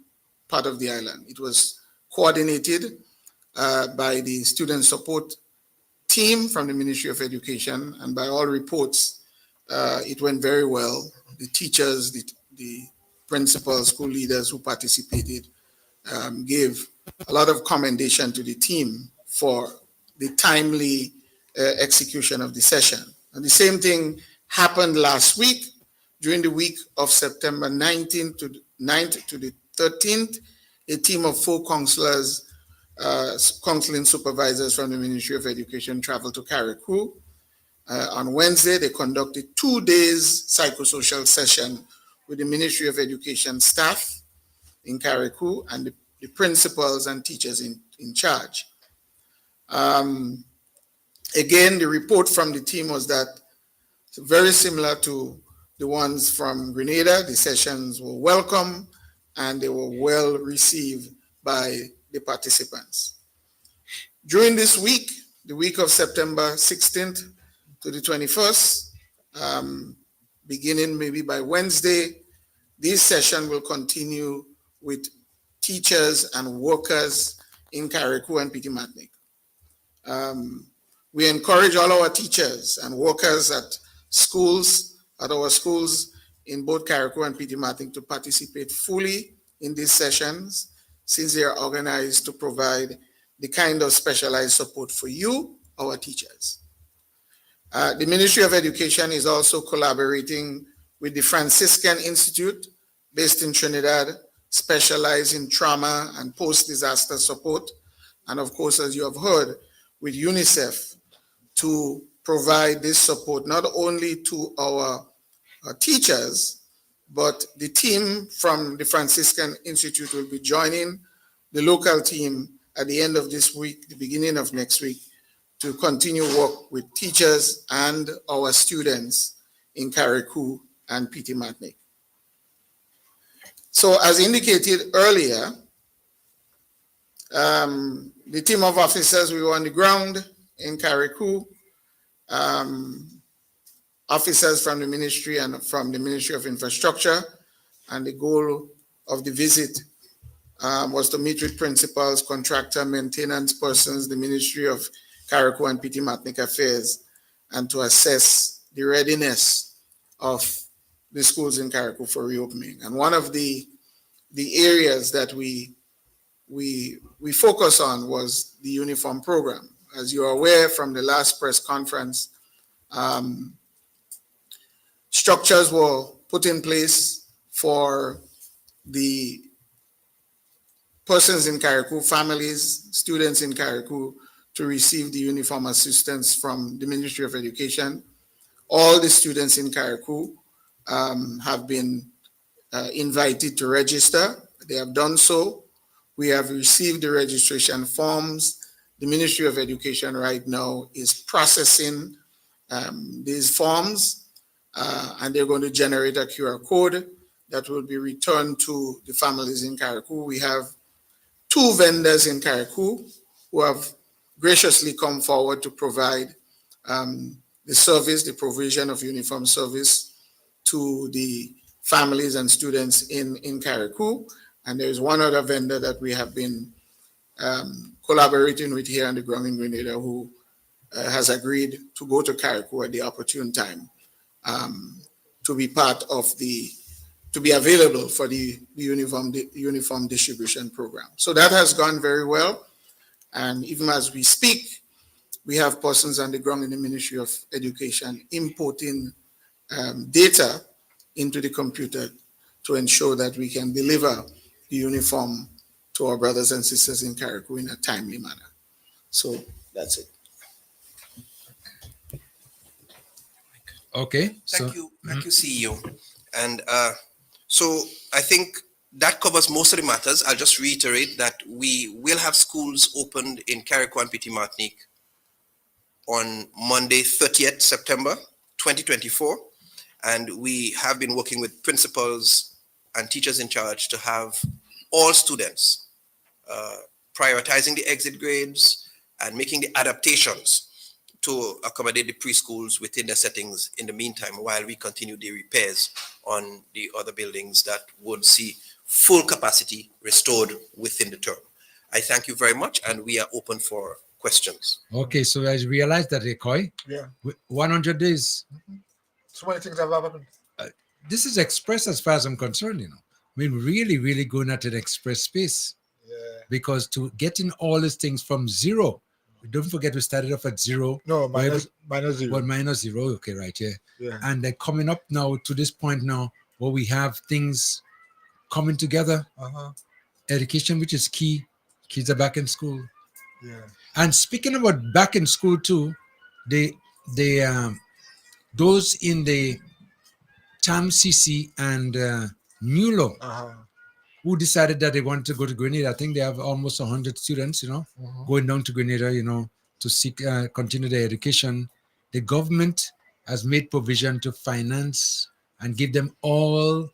S19: part of the island. It was coordinated by the student support team from the Ministry of Education, and by all reports, it went very well. The teachers, the principals, school leaders who participated gave a lot of commendation to the team for the timely execution of the session. And the same thing happened last week. During the week of September 19th to the 13th, a team of 4 counselors, counseling supervisors from the Ministry of Education traveled to Carriacou. On Wednesday, they conducted 2 days psychosocial session with the Ministry of Education staff in Carriacou and the principals and teachers in charge. Again, the report from the team was that very similar to the ones from Grenada. The sessions were welcome and they were well received by the participants. During this week, the week of September 16th to the 21st, beginning maybe by Wednesday, this session will continue with teachers and workers in Carriacou and Pitimatnik. We encourage all our teachers and workers at our schools in both Carriacou and Pitimatnik to participate fully in these sessions, since they are organized to provide the kind of specialized support for you, our teachers. The Ministry of Education is also collaborating with the Franciscan Institute based in Trinidad, specialized in trauma and post-disaster support. And of course, as you have heard, with UNICEF to provide this support not only to our teachers, but the team from the Franciscan Institute will be joining the local team at the end of this week, the beginning of next week, to continue work with teachers and our students in Carriacou and Pitimatnik. So as indicated earlier, the team of officers, we were on the ground in Carriacou, officers from the ministry and from the Ministry of Infrastructure, and the goal of the visit was to meet with principals, contractor, maintenance persons, the Ministry of Carriacou and Pitimatnik Affairs, and to assess the readiness of the schools in Carriacou for reopening. And one of the areas that we focus on was the uniform program. As you are aware from the last press conference, structures were put in place for the persons in Carriacou, families, students in Carriacou, to receive the uniform assistance from the Ministry of Education. All the students in Carriacou have been invited to register. They have done so. We have received the registration forms. The Ministry of Education right now is processing these forms, and they're going to generate a QR code that will be returned to the families in Carriacou. We have 2 vendors in Carriacou who have graciously come forward to provide the service, the provision of uniform service to the families and students in Carriacou. And there's one other vendor that we have been collaborating with here on the ground in Grenada who has agreed to go to Carriacou at the opportune time to be part of to be available for the uniform distribution program. So that has gone very well. And even as we speak, we have persons on the ground in the Ministry of Education importing data into the computer to ensure that we can deliver the uniform to our brothers and sisters in Carriacou in a timely manner. So that's it.
S4: Okay.
S17: Thank you, CEO. And so I think that covers most of the matters. I'll just reiterate that we will have schools opened in Carriacou and Pitimatnik on Monday, 30th September 2024. And we have been working with principals and teachers in charge to have all students prioritizing the exit grades and making the adaptations to accommodate the preschools within the settings in the meantime while we continue the repairs on the other buildings that would see full capacity restored within the term. I thank you very much, and we are open for questions.
S4: Okay, so I realized that, Koi,
S6: Yeah.
S4: 100 days.
S6: So many things have happened.
S4: This is express as far as I'm concerned, I mean, really, really going at an express space.
S6: Yeah.
S4: Because to getting all these things from zero, don't forget we started off at zero.
S6: No, minus zero.
S4: Well, minus zero. Okay, right, yeah.
S6: Yeah.
S4: And they're coming up now to this point now where we have things coming together.
S6: Uh-huh.
S4: Education, which is key. Kids are back in school.
S6: Yeah.
S4: And speaking about back in school too, those in the TAM CC and NULO who decided that they want to go to Grenada. I think they have almost 100 students, going down to Grenada, to seek continue their education. The government has made provision to finance and give them all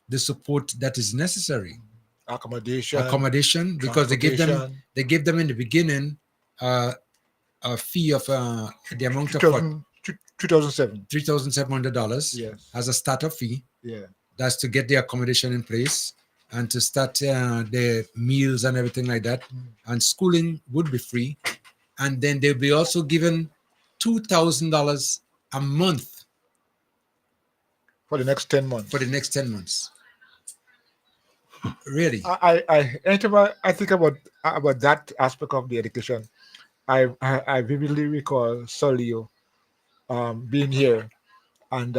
S4: the support that is necessary.
S6: Accommodation,
S4: because they give them in the beginning a fee of the amount of $3,700
S6: yes.
S4: as a starter fee.
S6: Yeah.
S4: That's to get the accommodation in place and to start the meals and everything like that. And schooling would be free. And then they'll be also given $2,000 a month
S6: for the next 10 months.
S4: Really?
S6: Anytime I think about that aspect of the education, I vividly recall Solio being here, and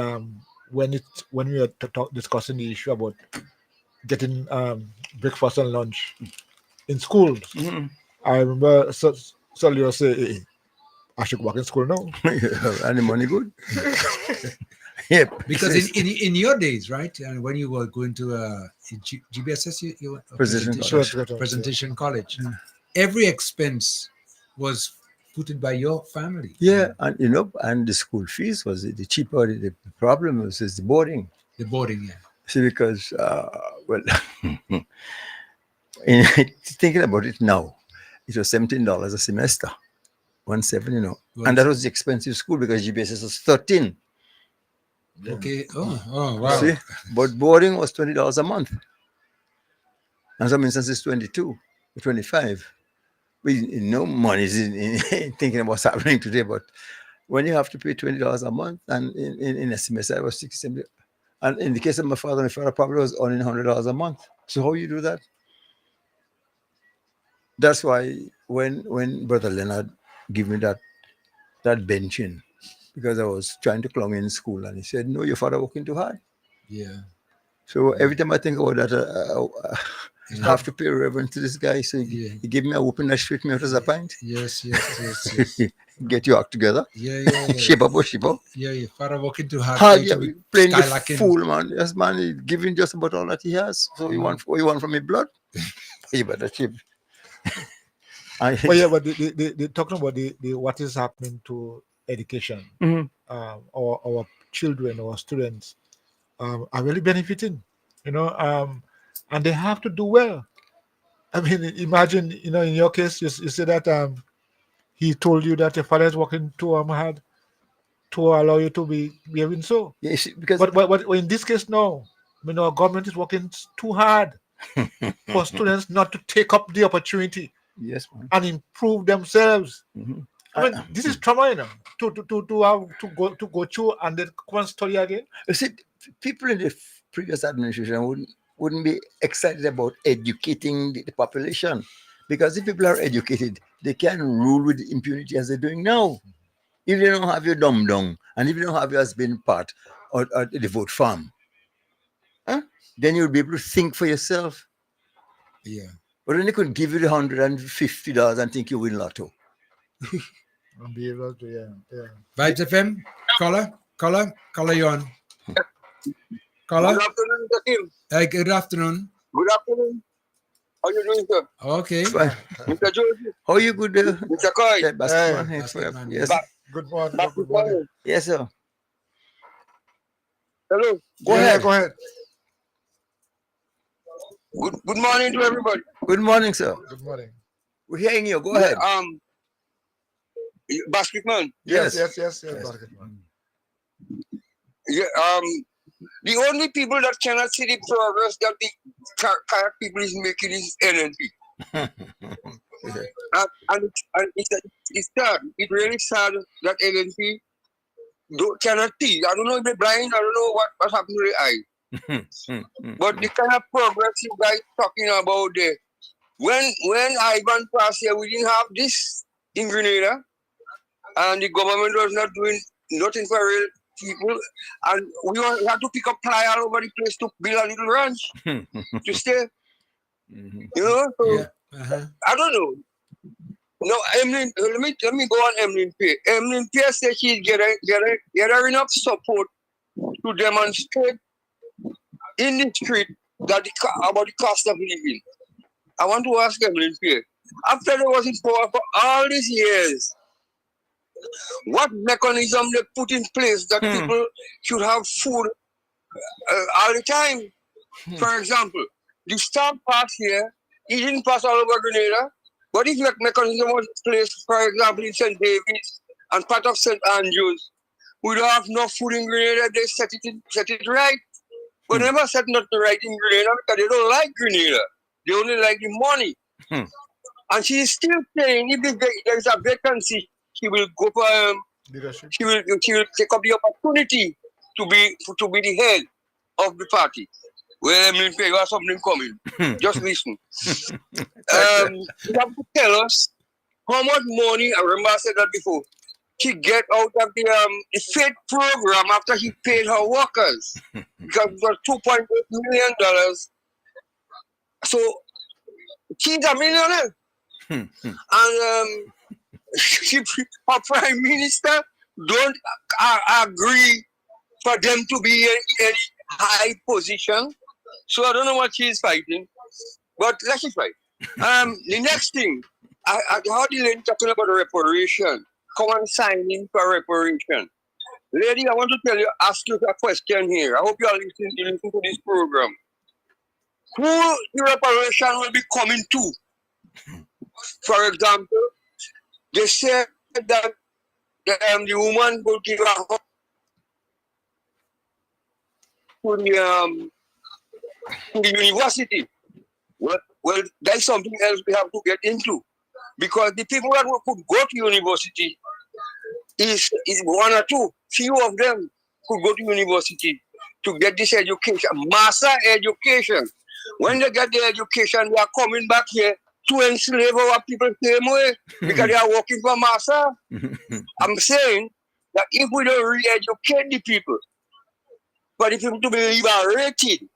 S6: when we were discussing the issue about getting breakfast and lunch in schools, I remember Solio say, hey, I should work in school now.
S9: And the money good. Yep.
S4: Because in your days, right, and when you were going to GBSS, presentation college, every expense was footed by your family.
S9: Yeah, and and the school fees was the cheaper. The problem was the boarding.
S4: The boarding, yeah.
S9: See, because thinking about it now, it was $17 a semester, 17, and that was the expensive school because GBSS was 13.
S4: Okay. Oh, wow.
S9: See, but boarding was $20 a month. And some instances 22, 25. Money is in thinking about what's happening today, but when you have to pay $20 a month, and in a semester it was $60. And in the case of my father probably was earning $100 a month. So how you do that? That's why when Brother Leonard gave me that benching, because I was trying to clung in school, and he said, no, your father working too hard.
S4: Yeah.
S9: So every time I think about that, I have to pay reverence to this guy. So he gave me a whooping that straight me out as a pint.
S4: Yes.
S9: Get your act together.
S4: Yeah.
S9: Shape up.
S4: Yeah, your father working too hard.
S9: Playing the fool, man. Yes, man, he's giving just about all that he has. So you want from his blood? You better chip.
S6: But they're talking about the what is happening to education. Our children, our students are really benefiting, and they have to do well. I mean, imagine, in your case, you say that he told you that your father is working too hard to allow you to be behaving so.
S9: Yes, because
S6: but in this case, no. Our government is working too hard for students not to take up the opportunity.
S9: Yes, man.
S6: And improve themselves. I mean, this is trauma, to go through and then come and study again.
S9: You see, people in the previous administration wouldn't be excited about educating the population, because if people are educated, they can rule with impunity as they're doing now. If they don't have your dum-dum, and if you don't have your husband part or the vote farm, then you'll be able to think for yourself.
S4: Yeah.
S9: But then they could give you the $150 and think you win lotto.
S6: And be able to, yeah.
S4: Vibes FM, caller, you on. Caller?
S20: Good afternoon, Team.
S4: Good afternoon.
S20: Good afternoon. How you doing, sir?
S4: Okay.
S9: Fine.
S20: Mr. Joseph.
S9: How are you good?
S20: Mr. Coy.
S9: Yes.
S6: Good morning.
S9: Yes, sir.
S20: Hello.
S6: Go ahead.
S20: Good morning to everybody.
S9: Good morning, sir.
S6: Good morning.
S9: We're hearing you. Go ahead.
S20: Basketman.
S6: Yes. Basketman.
S20: Yeah, the only people that cannot see the progress that the kayak people is making is NNP. And it's sad. It's really sad that NNP cannot see. I don't know if they're blind. I don't know what happened to the eye. But the kind of progress you guys talking about there. When Ivan passed here, we didn't have this in Grenada, and the government was not doing nothing for real people, and we had to pick up ply all over the place to build a little ranch to stay. You know, so I don't know. No, Emlyn, let me go on Emlyn Pierre. Emlyn Pierre said she's getting enough support to demonstrate in the street that about the cost of living. I want to ask Emlyn Pierre, after there was in power for all these years, what mechanism they put in place that people should have food all the time? For example, the stamp pass here, it didn't pass all over Grenada, but if mechanism was placed, for example, in St. David's and part of St. Andrews, we don't have enough food in Grenada, they set it right. But never set nothing right in Grenada because they don't like Grenada. They only like the money. And she is still saying if there is a vacancy, she will go for she will take up the opportunity to be the head of the party. Well, I mean, you have something coming. Just listen. You have to tell us how much money, I remember I said that before, she get out of the FAID program after she paid her workers. Because it was $2.8 million. So she's a millionaire. And her prime minister don't agree for them to be in any high position. So I don't know what she's fighting, but let's just fight. The next thing, I heard the lady talking about reparation. Come on, sign in for reparation. Lady, I want to ask you a question here. I hope you are listening to this program. Who the reparation will be coming to? For example, they said that the woman will give a to the university. Well, that's something else we have to get into, because the people that could go to university is one or two. Few of them could go to university to get this education, master education. When they get the education, they are coming back here to enslave our people the same way because they are working for master. I'm saying that if we don't re-educate the people, for the people to be liberated,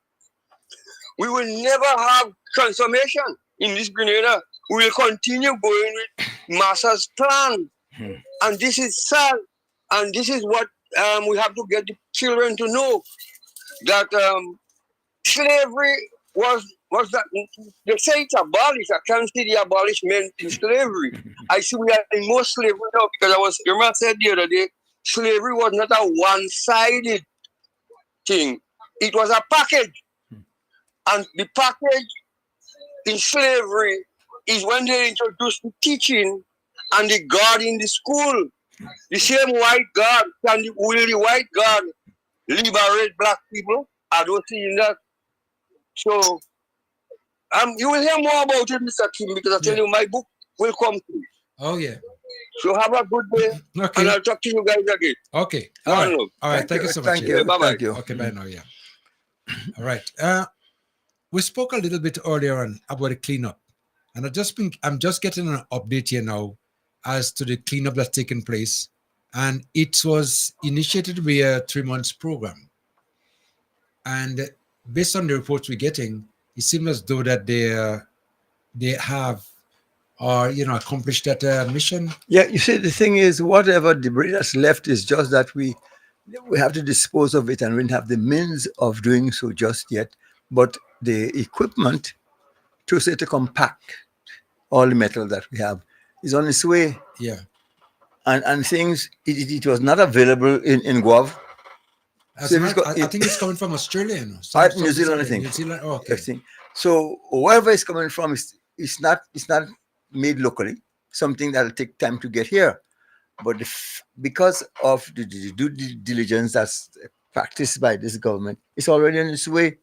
S20: we will never have transformation in this Grenada. We will continue going with master's plan. And this is sad. And this is what we have to get the children to know, that slavery was that they say it's abolished. I can't see the abolishment in slavery. I see we are in more slavery now, because Irma said the other day, slavery was not a one-sided thing. It was a package. And the package in slavery is when they introduced the teaching and the God in the school. The same white God, will the white God liberate black people? I don't see that. So you will hear more about it, Mr. Kim, because I tell you, my book will come through.
S4: Oh, yeah.
S20: So have a good day, and I'll talk to you guys again.
S4: Okay. All right. Thank you so much.
S9: Thank you.
S20: Bye-bye.
S9: Thank you.
S4: Okay, bye now, yeah. All right. We spoke a little bit earlier on about the cleanup, and I'm just getting an update here now as to the cleanup that's taken place, and it was initiated to be a 3-month program. And based on the reports we're getting, it seems as though that they have accomplished that mission.
S9: Yeah, you see, the thing is, whatever debris that's left is just that we have to dispose of it, and we don't have the means of doing so just yet. But the equipment to compact all the metal that we have is on its way.
S4: Yeah.
S9: And things, it was not available in Guav.
S4: I think it's coming from Australia.
S9: New Zealand, I think.
S4: New Zealand, okay.
S9: So wherever it's coming from, it's not made locally. Something that'll take time to get here. But because of the due diligence that's practiced by this government, it's already on its way.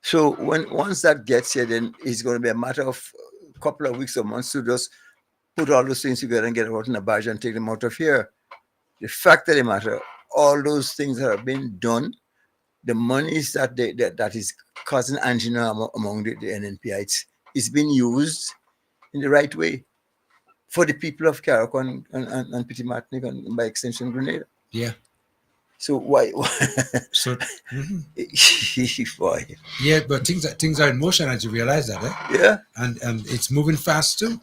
S9: So once that gets here, then it's going to be a matter of a couple of weeks or months to just put all those things together and get out in a barge and take them out of here. The fact of the matter, all those things that have been done, the monies that is causing angina among the NNPites is being used in the right way for the people of Carriacou and Petit Martinique and by extension Grenada.
S4: Yeah.
S9: So why?
S4: So,
S9: boy.
S4: Yeah, but things are in motion, as you realize that, eh?
S9: Yeah.
S4: And it's moving fast too,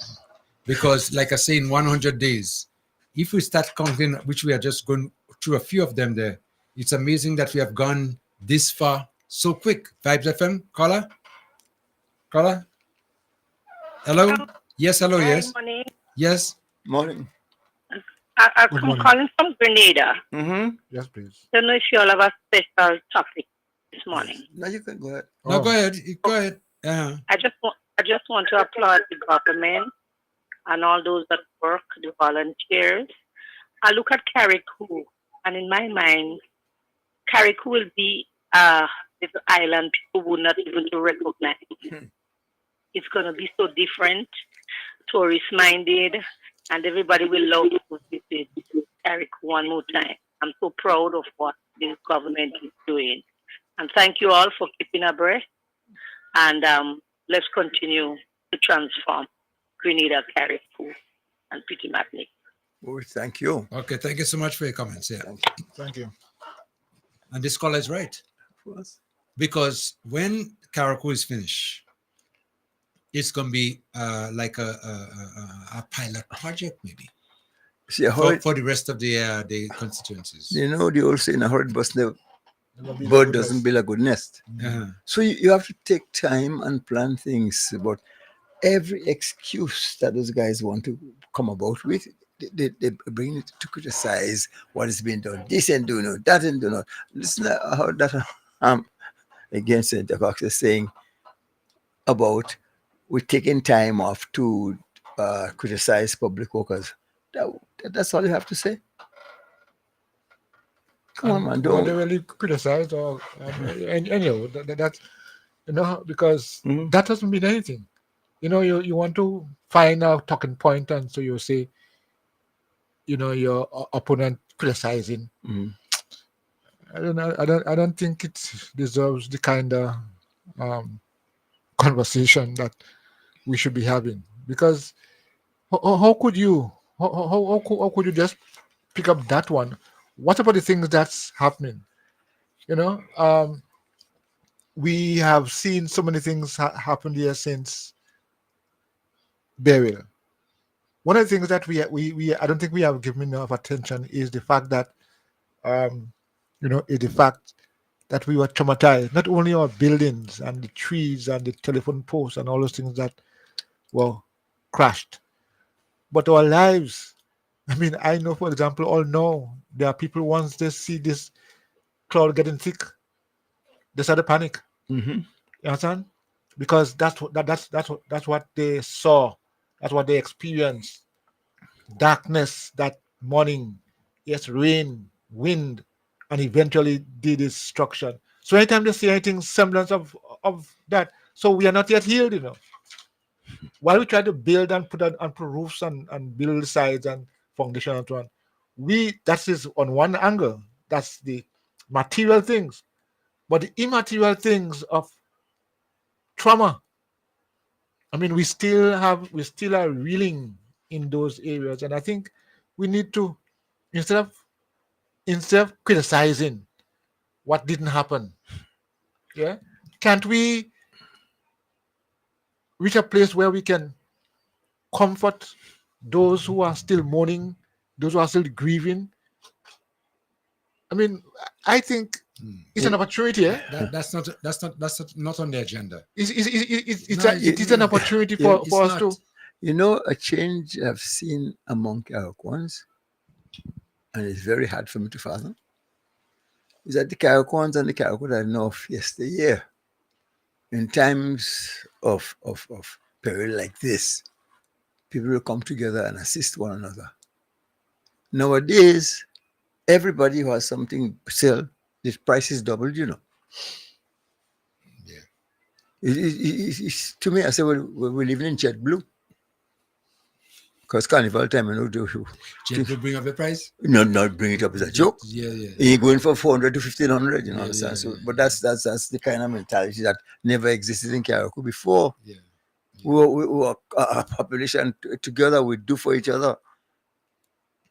S4: because like I say, in 100 days, if we start counting, which we are just going through a few of them there, it's amazing that we have gone this far so quick. Vibes FM, caller. Hello. Yes. Hello.
S15: Hi,
S4: Yes.
S15: morning.
S4: Yes.
S9: Morning.
S15: I'm
S6: morning.
S15: calling from Grenada.
S9: Mm-hmm.
S6: Yes, please.
S15: Don't know if you all have a special topic this morning.
S9: No, you can go ahead.
S4: No, go ahead. Go ahead.
S15: I just want to applaud the government and all those that work, the volunteers. I look at Carriacou, and in my mind, Carriacou will be a little island people would not even recognize. It's going to be so different, tourist-minded, and everybody will love to visit Carriacou one more time. I'm so proud of what this government is doing. And thank you all for keeping abreast. And let's continue to transform Grenada, Carriacou, and Petit Martinique.
S9: Oh, thank you.
S4: Okay, thank you so much for your comments. Yeah.
S6: Thank you.
S4: And this caller is right.
S9: Of course.
S4: Because when Carriacou is finished, it's going to be like a pilot project, maybe.
S9: See,
S4: for the rest of the constituencies.
S9: You know, the old saying, a hurried bus bird doesn't build a good nest.
S4: Uh-huh.
S9: So you have to take time and plan things. But every excuse that those guys want to come about with, they bring it to criticize what is being done. This and do not, that and do not. Listen to how that again Senator Cox is saying about we're taking time off to criticize public workers. That's all you have to say. Come on, man,
S6: What
S9: don't.
S6: they really criticize or anyhow, that's because that doesn't mean anything. You want to find a talking point, and so you say, your opponent criticizing. I don't think it deserves the kind of conversation that we should be having, because how could you just pick up that one? What about the things that's happening? We have seen so many things happen here since Beryl. One of the things that we I don't think we have given enough attention is the fact that we were traumatized. Not only our buildings and the trees and the telephone posts and all those things that were crashed, but our lives. I mean, I know, for example, all know there are people, once they see this cloud getting thick, they start to panic.
S9: Mm-hmm.
S6: You understand? Because that's what they saw, that's what they experienced. Darkness that morning, yes, rain, wind, and eventually the destruction. So anytime they see anything semblance of that, so we are not yet healed, While we try to build and put roofs and build sides and foundation and so on, that is on one angle. That's the material things, but the immaterial things of trauma. I mean, we still are reeling in those areas, and I think we need to, instead of criticizing what didn't happen, can't we reach a place where we can comfort those who are still mourning, those who are still grieving? I mean, I think it's an opportunity.
S4: That's not on the agenda.
S6: It's an opportunity for us to.
S9: A change I've seen among Carriacouans, and it's very hard for me to fathom, is that the Carriacouans and the Carriacou that I know of yesteryear, in times of peril like this, people will come together and assist one another. Nowadays, everybody who has something to sell, the price is doubled, you know. To me, I say, well, we're living in JetBlue. Because carnival time, you know,
S4: JetBlue bring up the price?
S9: No, not bring it up as a joke.
S4: Yeah.
S9: You're going for 400 to 1500, you know,
S4: Yeah,
S9: understand? So, but that's the kind of mentality that never existed in Carriacou before.
S4: Yeah.
S9: We were a population together, we do for each other.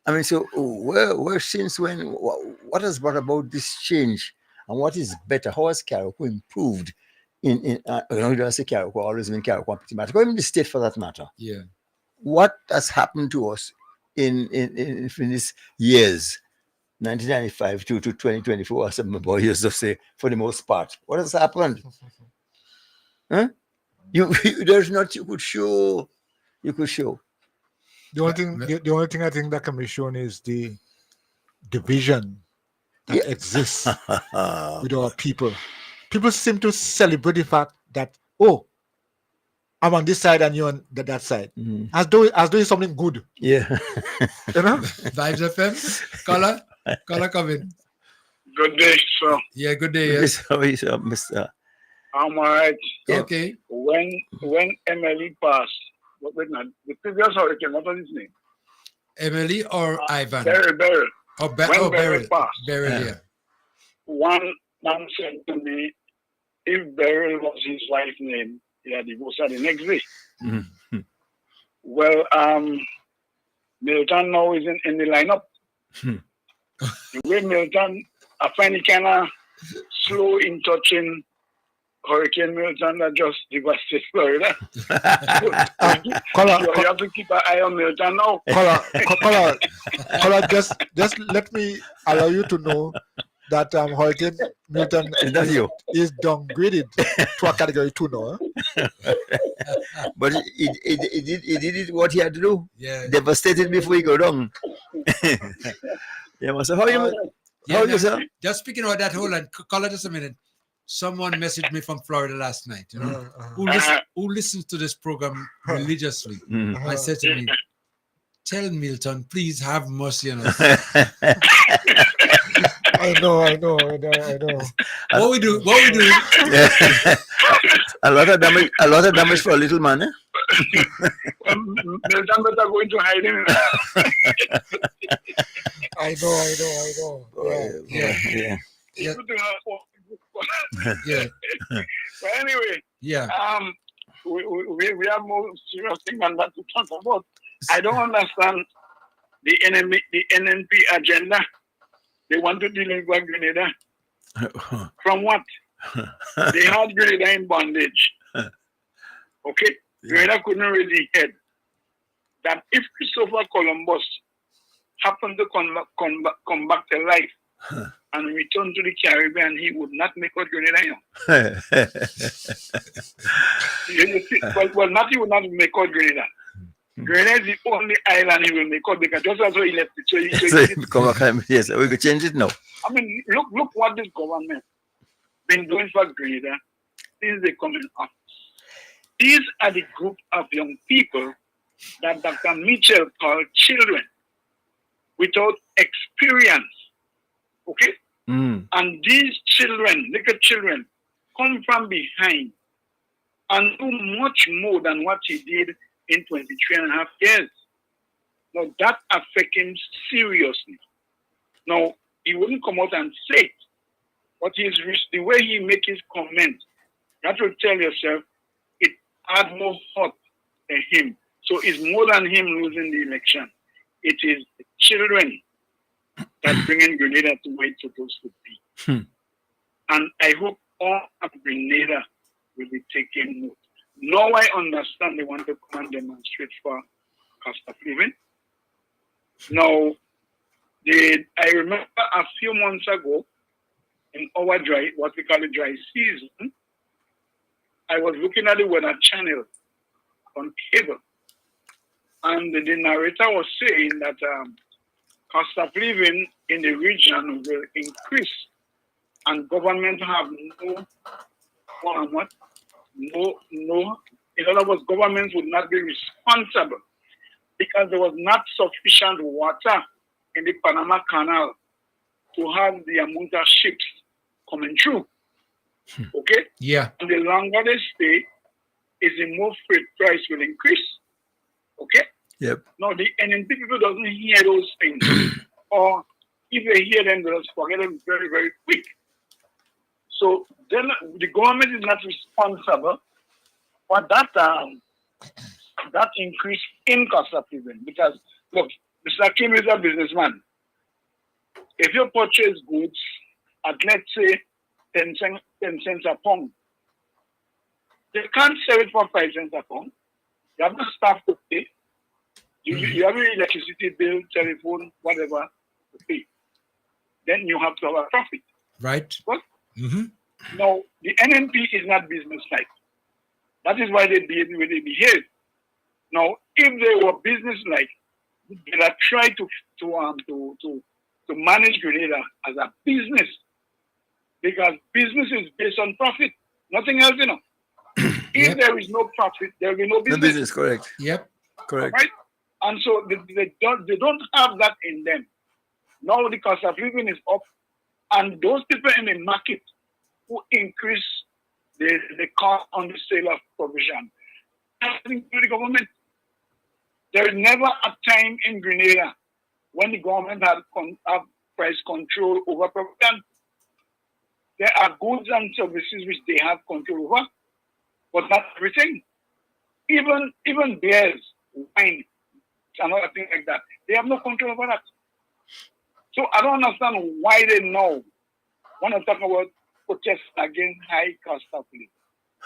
S9: I mean, so where since when, what has brought about this change? And what is better? How has Carriacou improved you don't say Carriacou, always been Carriacou, but even the state for that matter.
S4: Yeah.
S9: What has happened to us in these years, 1995 to 2024, as my boy used to say, for the most part? What has happened? Huh? There's not you could show.
S6: The only thing I think that can be shown is the division that exists with our people. People seem to celebrate the fact that, oh, I'm on this side and you're on that side. As though it's something good.
S9: Yeah.
S6: You know?
S4: Vibes FM. Caller coming.
S2: Good day, sir.
S4: Yeah, good day.
S9: Yes, how are you, sir, Mr.
S2: I'm all right.
S4: Okay.
S2: When Emily passed, the previous hurricane, what was his name?
S4: Emily or Ivan?
S2: Beryl.
S4: When
S2: Beryl
S4: Beryl
S2: passed.
S4: Beryl, yeah.
S2: One man said to me, if Beryl was his wife's name, he had divorced her the next day.
S9: Mm-hmm.
S2: Well, Milton now is in the lineup. The way Milton, I find it kind of slow in touching Hurricane Milton that just devastated Florida. You have to keep an eye on Milton now.
S6: Caller, just let me allow you to know that Hurricane Milton is downgraded to a category 2 now.
S9: But he did what he had to do.
S4: Yeah.
S9: Devastated before he go down. Yeah, so how you, sir?
S4: Just speaking about that, hold on. Caller, just a minute. Someone messaged me from Florida last night, you know, who listens to this program religiously. I said to me, tell Milton, please have mercy on us.
S6: I know.
S4: What we do?
S9: A lot of damage for a little man, eh?
S2: Milton better go into hiding.
S6: I know.
S9: Yeah.
S4: Yeah.
S2: But anyway,
S4: yeah.
S2: We have more serious thing than that to talk about. I don't understand the NNP agenda. They want to deliver Grenada. From what? They had Grenada in bondage. Okay? Grenada couldn't really head. That if Christopher Columbus happened to come back to life and return to the Caribbean, he would not make out Grenada. Well, not he would not make out Grenada. Grenada is the only island he will make out because just as he left it.
S9: Yes, we could change it now.
S2: I mean, look what this government been doing for Grenada since they come in office. These are the group of young people that Dr. Mitchell called children without experience. Okay? And these children, little children, come from behind and do much more than what he did in 23 and a half years. Now, that affects him seriously. Now, he wouldn't come out and say it, but the way he make his comment, that will tell yourself it had more hurt than him. So it's more than him losing the election. It is the children that bringing Grenada to where it's supposed to be. And I hope all of Grenada will be taking note. Now I understand they want to come and demonstrate for cost of living. Now, I remember a few months ago in our what we call a dry season, I was looking at the Weather Channel on cable, and the narrator was saying that cost of living in the region will increase, and government have in other words, governments would not be responsible because there was not sufficient water in the Panama Canal to have the amount of ships coming through. Okay?
S4: Yeah.
S2: And the longer they stay, is the more freight price will increase. Okay?
S9: Yep.
S2: Now, the NNP people doesn't hear those things. Or if they hear them, they'll forget them very, very quick. So then the government is not responsible for that increase in cost of living. Because, look, Mr. Kim is a businessman. If you purchase goods at, let's say, 10 cents a pound, they can't sell it for 5 cents a pound. You have the staff to pay. You have your electricity bill, telephone, whatever to pay. Then you have to have a profit.
S4: Right.
S2: What?
S4: Mm-hmm.
S2: No, the NNP is not business-like. That is why they behave the way they behave. Now, if they were business-like, they would try to manage Grenada as a business, because business is based on profit, nothing else, you know. If there is no profit, there will be no business.
S9: No business, correct.
S4: Yep.
S9: Correct.
S2: Right? And so they don't have that in them. Now the cost of living is up, and those people in the market who increase the cost on the sale of provision, nothing to the government. There is never a time in Grenada when the government had price control over provision. There are goods and services which they have control over, but not everything. Even beers, wine, and other things like that, they have no control over that. So I don't understand why they know when I talk about protest against high cost of living.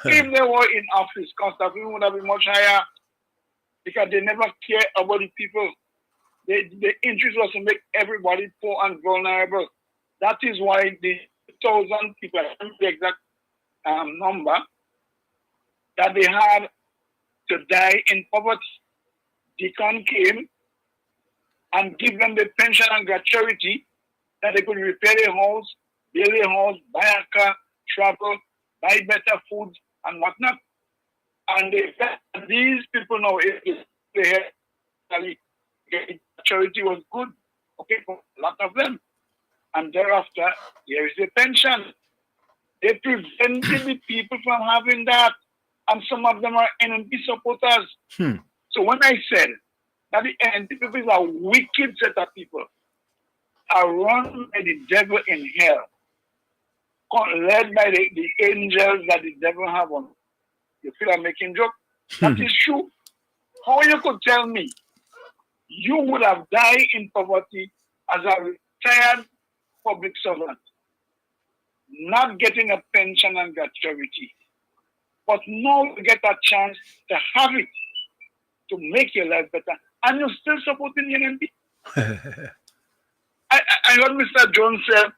S2: If they were in office, cost of living would have been much higher, because they never care about the people. The interest was to make everybody poor and vulnerable. That is why the 1,000 people, I don't know the exact number, that they had to die in poverty. Deacon came and give them the pension and gratuity that they could repair their house, build a house, buy a car, travel, buy better food and whatnot. And these people know if they had charity was good, okay, for a lot of them. And thereafter, there is a pension. They prevented the people from having that. And some of them are NNP supporters. So when I said that the NNP people is a wicked set of people, are run by the devil in hell, led by the angels that the devil have on. You feel I'm making joke? That is true. How you could tell me you would have died in poverty as a retired public servant, not getting a pension and gratuity, but now you get a chance to have it, to make your life better, and you're still supporting the NNP? I heard Mr. Jones say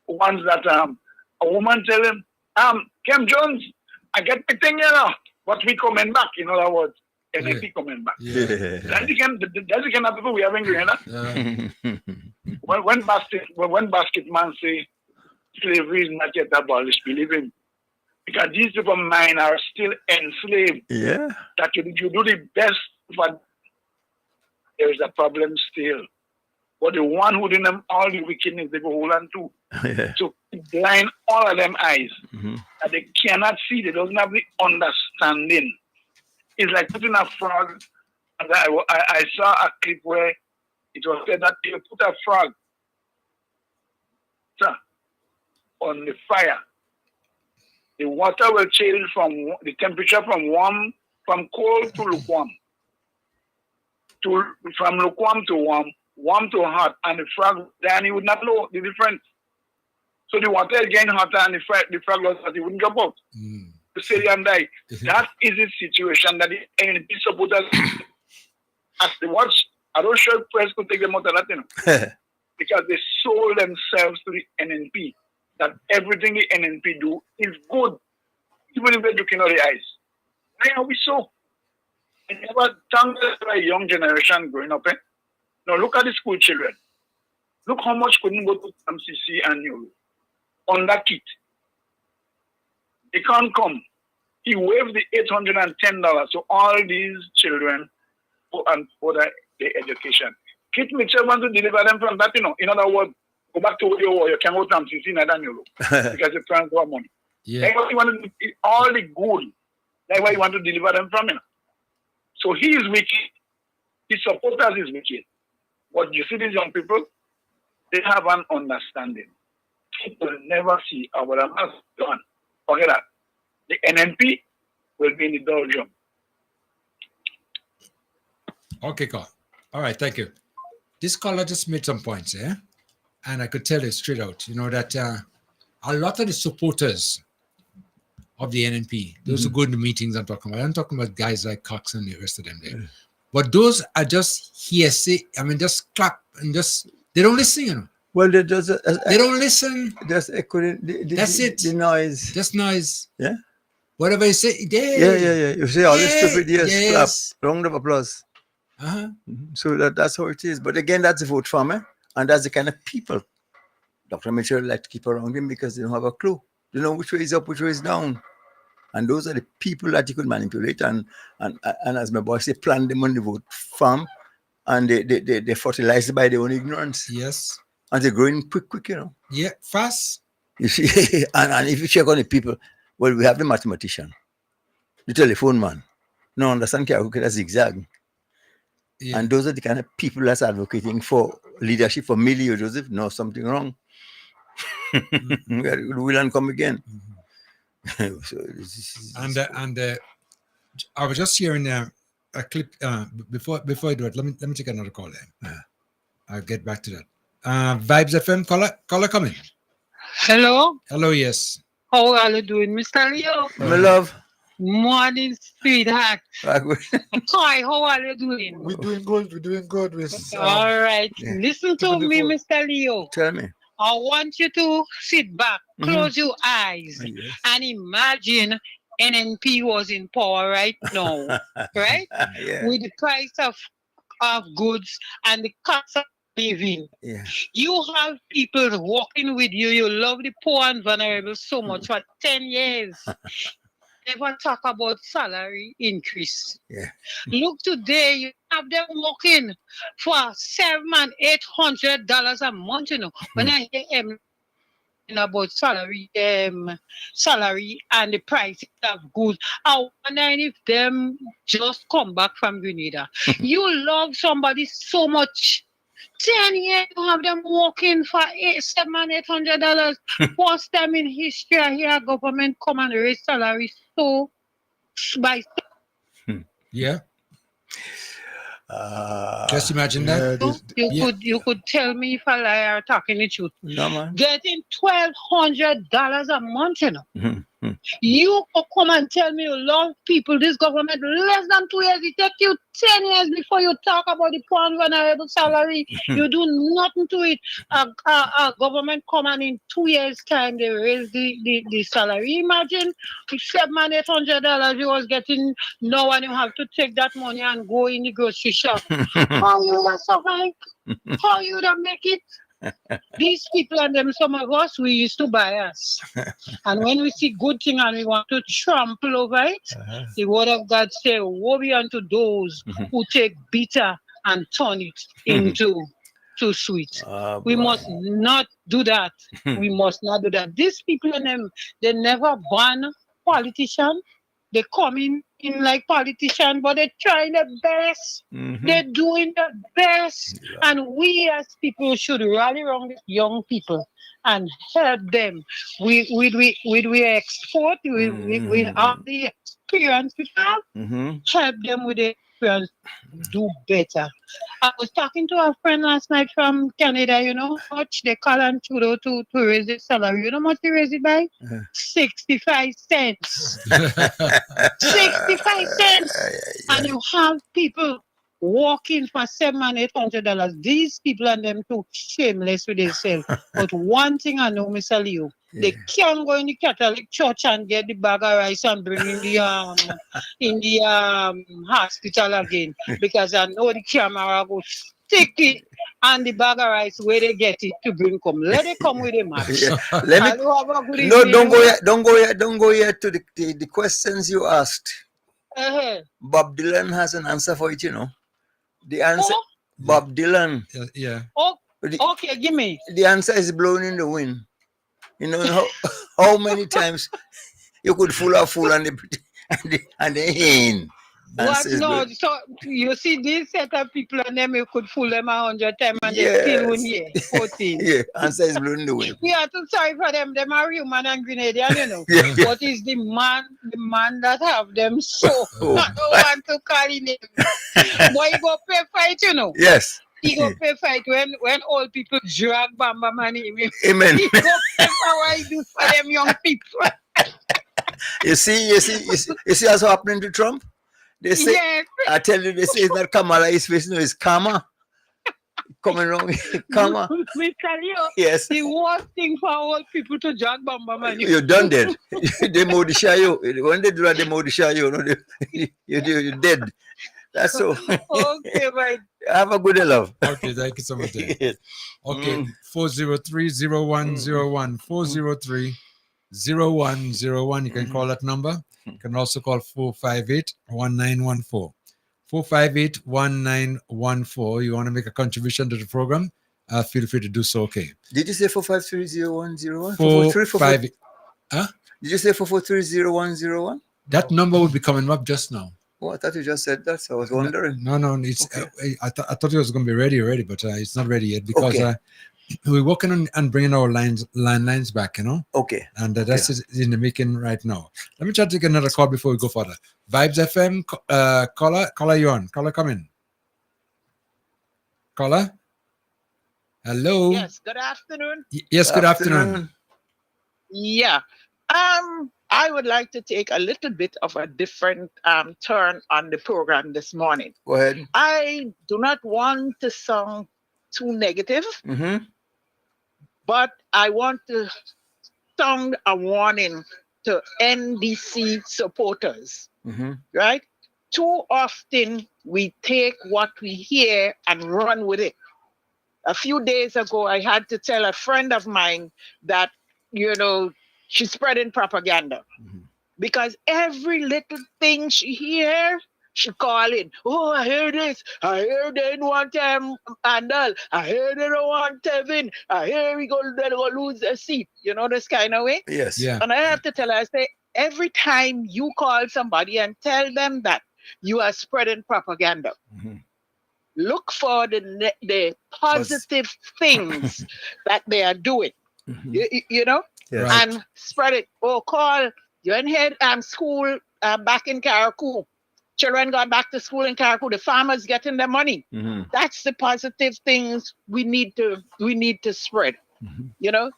S2: once that a woman tell him, Kim Jones, I get the thing, you know, but we coming back, in other words, NNP coming back.
S9: Yeah.
S2: That's the kind of people we have in Grenada. When basket man say slavery is not yet abolished, believe him. Because these people mine are still enslaved.
S9: Yeah.
S2: That you do the best, but there is a problem still. But the one who did them all the wickedness, they go hold on to.
S9: Yeah.
S2: So blind all of them eyes that they cannot see, they don't have the understanding. It's like putting a frog. And I saw a clip where it was said that you put a frog on the fire, the water will change from the temperature from cold to lukewarm, from lukewarm to warm to hot, and the frog then he would not know the difference. So the water is getting hotter, and the frog lost that he wouldn't jump out. To say and die. That is the situation that the NNP supporters as they watch. I don't sure press could take them out of that, you know. Because they sold themselves to the NNP. That everything the NNP do is good, even if they're looking at the eyes. Why are we so? I never thank a young generation growing up. Now look at the school children. Look how much couldn't go to MCC and on that kit. They can't come. He waived the $810 to all these children for their education. Kit Mitchell want to deliver them from that, In other words, go back to where you were. You can go from CC and you look because you transfer money.
S4: Yeah.
S2: That's what you want to do, all the good. That's why you want to deliver them from, So he is wicked. His supporters is wicked. But you see these young people, they have an understanding. People never see our has done. Forget that. The NNP will be in the doldrum.
S4: Okay, Carl. All right, thank you. This caller just made some points, and I could tell it straight out, that a lot of the supporters of the NNP, those who go to the meetings I'm talking about guys like Cox and the rest of them there. But those are just hearsay. Just clap and they don't listen,
S9: Well, they just
S4: they don't listen.
S9: Just echo
S4: That's it.
S9: The noise.
S4: Just noise.
S9: Yeah.
S4: Whatever you say,
S9: Yeah. You say all this stupid,
S4: yes.
S9: Clap, round of applause. So that's how it is. But again, that's the vote for me, and that's the kind of people Dr. Mitchell like to keep around him because they don't have a clue. They know which way is up, which way is down. And those are the people that you could manipulate and as my boss say, plant them on the vote farm, and they fertilize it by their own ignorance.
S4: Yes.
S9: And they're growing quick,
S4: Yeah, fast.
S9: You see, and if you check on the people, well, we have the mathematician, the telephone man. No, understand, that's zigzag. Yeah. And those are the kind of people that's advocating for leadership for Millie Joseph. No, something wrong. Will and come again. So
S4: I was just hearing a clip before I do it. Let me take another call there. I'll get back to that. Vibes FM caller coming.
S21: Hello.
S4: Hello. Yes.
S21: How are you doing, Mr. Leo?
S9: My love.
S21: Morning, sweetheart. Hi, how are you doing?
S6: We're doing good.
S21: All right.
S9: Yeah.
S21: Listen to me, Mr. Leo.
S9: Tell me.
S21: I want you to sit back, close your eyes, and imagine NNP was in power right now, right?
S9: Yeah.
S21: With the price of goods and the cost of living.
S9: Yeah.
S21: You have people walking with you. You love the poor and vulnerable so much for 10 years. Never talk about salary increase.
S9: Yeah.
S21: Look today, you have them working for $700 and $800 a month. When I hear them about salary and the prices of goods, I wonder if them just come back from Grenada. You love somebody so much. 10 years you have them working for $700 and $800. First time in history I hear government come and raise salary so by
S4: yeah. Just imagine that.
S21: You could tell me if I lie or talking the truth.
S9: No, man.
S21: Getting $1,200 a month, You could come and tell me you love people, this government, less than 2 years. It take you 10 years before you talk about the poor and vulnerable salary. You do nothing to it. A government come and in 2 years' time, they raise the salary. Imagine $700 and $800 you was getting now, and you have to take that money and go in the grocery shop. How you will survive? How you would make it? These people and them, some of us, we used to bias. And when we see good thing and we want to trample over it, the word of God says, woe be unto those who take bitter and turn it into sweet. We must not do that. We must not do that. These people and them, they never ban politicians. They come in like politicians, but they're trying their best. They're doing their best. And we as people should rally around these young people and help them. We export, we have the experience we have, help them with the experience, do better. I was talking to a friend last night from Canada, how much they call on Trudeau to raise the salary. You know how much they raise it by? 65 cents. 65 cents. And you have people walking for $700 and $800. These people and them too shameless with themselves. But one thing I know, Mr. Leo, they can't go in the Catholic church and get the bag of rice and bring in the hospital again, because I know the camera go stick it and the bag of rice where they get it to bring come. Let it come with a match.
S9: Don't go yet to the questions you asked. Bob Dylan has an answer for it, The answer. Bob Dylan.
S4: Yeah.
S21: Oh, okay, give me.
S9: The answer is blowing in the wind. You know how many times you could fool a fool and they ain't.
S21: What? No, so you see these set of people and them, you could fool them 100 times and they still won't hear. 14.
S9: Yeah, answer is blowing in the wind.
S21: We are too sorry for them. Them are human and Grenadian, you know.
S9: Yeah.
S21: What is the man that have them so? I don't want to call him name. Boy, he go pay fight, you know.
S9: Yes.
S21: He go pay fight when old people drag Bamba money.
S9: Amen.
S21: He go pay for what he do for them young people.
S9: You see what's happening to Trump? They say,
S21: Yes.
S9: I tell you, they say it's not Kamala, his face, no, it's Kama. Coming wrong, Kama.
S21: Me tell you,
S9: Yes.
S21: the worst thing for old people to drag Bamba money.
S9: You done dead. They modify you. When they do that, they modify you. No, you're dead. That's so.
S21: Okay, right.
S9: Have a good day, love.
S4: Okay, thank you so much. Okay, 403-0101, 403-0101. You can call that number. You can also call 458-1914. 458-1914. You want to make a contribution to the program? Feel free to do so. Okay.
S9: Did you say 4530101?
S4: 458. Huh?
S9: Did you say 4430101?
S4: That number will be coming up just now.
S9: Oh, I thought you just said that, so I was wondering.
S4: No, it's. Okay. I thought it was going to be ready already, but it's not ready yet because we're working on bringing our lines back. You know.
S9: Okay.
S4: And that's in the making right now. Let me try to take another call before we go further. Vibes FM, caller, you on? Caller, come in. Caller. Hello.
S3: Yes. Good afternoon.
S4: Yes. Good afternoon.
S3: Yeah. I would like to take a little bit of a different turn on the program this morning.
S9: Go ahead.
S3: I do not want to sound too negative, but I want to sound a warning to NDC supporters, right? Too often we take what we hear and run with it. A few days ago, I had to tell a friend of mine that, she's spreading propaganda because every little thing she hears, she call in. Oh, I hear this. I hear they don't want Andal. I hear they don't want Tevin. I hear they're going to lose their seat. You know, this kind of way.
S9: Yes.
S4: Yeah.
S3: And I have to tell her, I say, every time you call somebody and tell them that you are spreading propaganda, look for the positive things that they are doing. You know?
S9: Yes.
S3: And spread it. Oh, call. You're in here school back in Caracou. Children gone back to school in Caracou. The farmers getting their money. That's the positive things we need to spread.